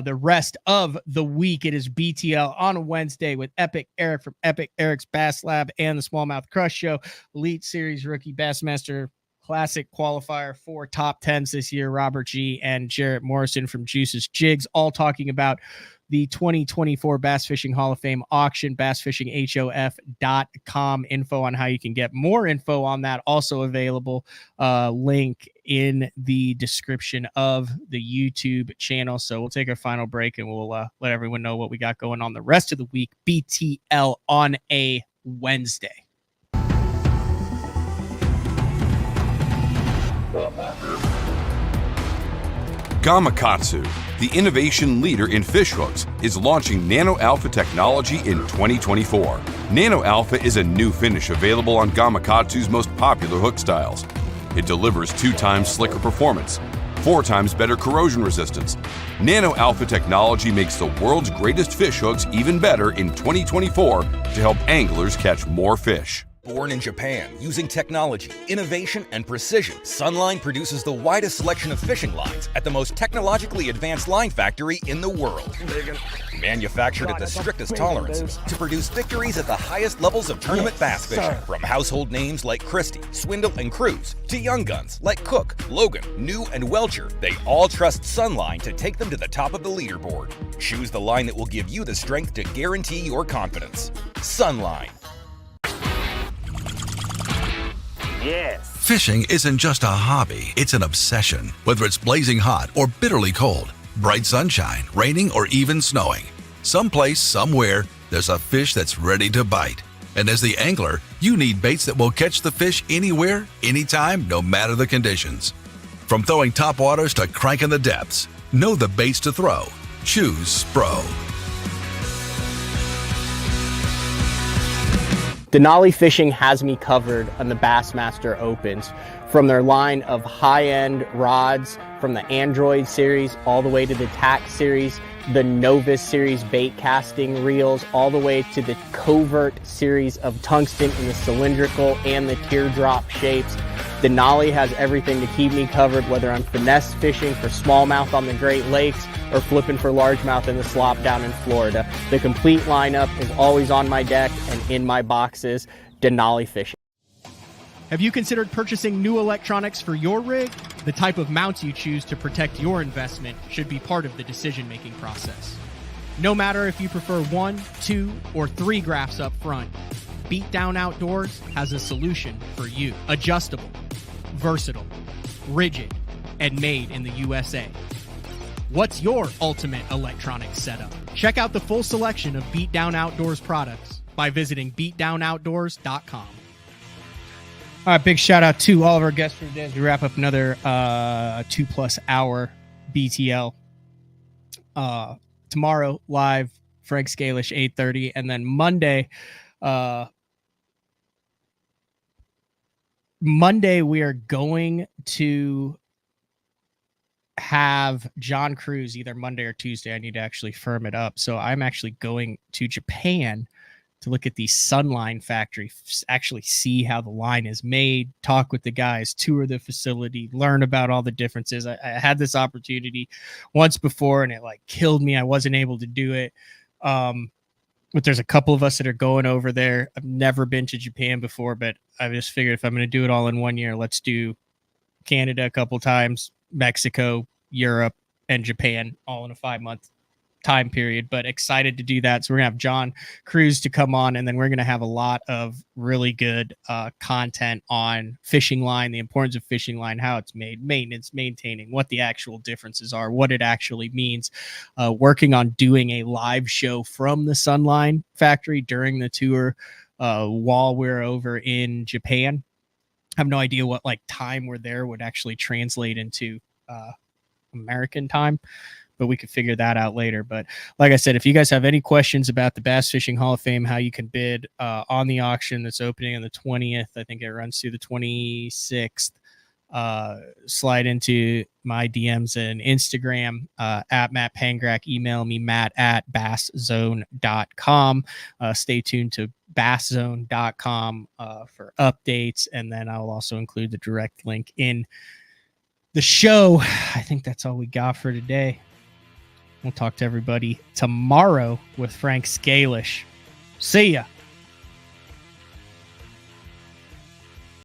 the rest of the week. It is BTL on a Wednesday with Epic Eric from Epic Eric's Bass Lab and the Smallmouth Crush Show. Elite Series rookie Bassmaster Classic qualifier for top 10s this year. Robert G and Jarrett Morrison from Juice's Jigs, all talking about the 2024 Bass Fishing Hall of Fame auction, bassfishinghof.com. Info on how you can get more info on that also available. Link in the description of the YouTube channel. So we'll take our final break and we'll let everyone know what we got going on the rest of the week. BTL on a Wednesday. Gamakatsu, the innovation leader in fish hooks, is launching Nano Alpha technology in 2024. Nano Alpha is a new finish available on Gamakatsu's most popular hook styles. It delivers 2 times slicker performance, 4 times better corrosion resistance. Nano Alpha technology makes the world's greatest fish hooks even better in 2024 to help anglers catch more fish. Born in Japan, using technology, innovation, and precision, Sunline produces the widest selection of fishing lines at the most technologically advanced line factory in the world. Manufactured at the strictest tolerances to produce victories at the highest levels of tournament bass fishing. From household names like Christie, Swindle, and Cruz, to young guns like Cook, Logan, New, and Welcher, they all trust Sunline to take them to the top of the leaderboard. Choose the line that will give you the strength to guarantee your confidence. Sunline. Yes. Fishing isn't just a hobby, it's an obsession. Whether it's blazing hot or bitterly cold, bright sunshine, raining, or even snowing, someplace, somewhere, there's a fish that's ready to bite. And as the angler, you need baits that will catch the fish anywhere, anytime, no matter the conditions. From throwing topwaters to cranking the depths, know the baits to throw. Choose Spro. Denali Fishing has me covered on the Bassmaster Opens, from their line of high-end rods, from the Android series all the way to the Tack series, the Novus series bait casting reels, all the way to the Covert series of tungsten in the cylindrical and the teardrop shapes. Denali has everything to keep me covered, whether I'm finesse fishing for smallmouth on the Great Lakes or flipping for largemouth in the slop down in Florida. The complete lineup is always on my deck and in my boxes. Denali Fishing. Have you considered purchasing new electronics for your rig? The type of mounts you choose to protect your investment should be part of the decision-making process. No matter if you prefer 1, 2, or 3 graphs up front, Beatdown Outdoors has a solution for you. Adjustable, versatile, rigid, and made in the USA. What's your ultimate electronics setup? Check out the full selection of Beatdown Outdoors products by visiting beatdownoutdoors.com. All right, big shout out to all of our guests for today as we wrap up another 2+ hour BTL. Tomorrow, live, Frank Scalish, 8:30, and then Monday, we are going to have John Cruz either Monday or Tuesday. I need to actually firm it up. So I'm actually going to Japan to look at the Sunline factory, actually see how the line is made, talk with the guys, tour the facility, learn about all the differences. I had this opportunity once before and it like killed me. I wasn't able to do it. But there's a couple of us that are going over there. I've never been to Japan before, but I just figured if I'm going to do it all in 1 year, let's do Canada a couple times, Mexico, Europe, and Japan all in a 5-month time period. But excited to do that. So we're gonna have John Cruz to come on, and then we're gonna have a lot of really good content on fishing line, the importance of fishing line, how it's made, maintenance, maintaining, what the actual differences are, what it actually means, working on doing a live show from the Sunline factory during the tour while we're over in Japan. I have no idea what like time we're there would actually translate into American time, but we could figure that out later. But like I said, if you guys have any questions about the Bass Fishing Hall of Fame, how you can bid on the auction that's opening on the 20th, I think it runs through the 26th, slide into my DMs and Instagram at Matt Pangrac. Email me, matt@basszone.com. Stay tuned to basszone.com for updates, and then I'll also include the direct link in the show. I think that's all we got for today. We'll talk to everybody tomorrow with Frank Scalish. See ya.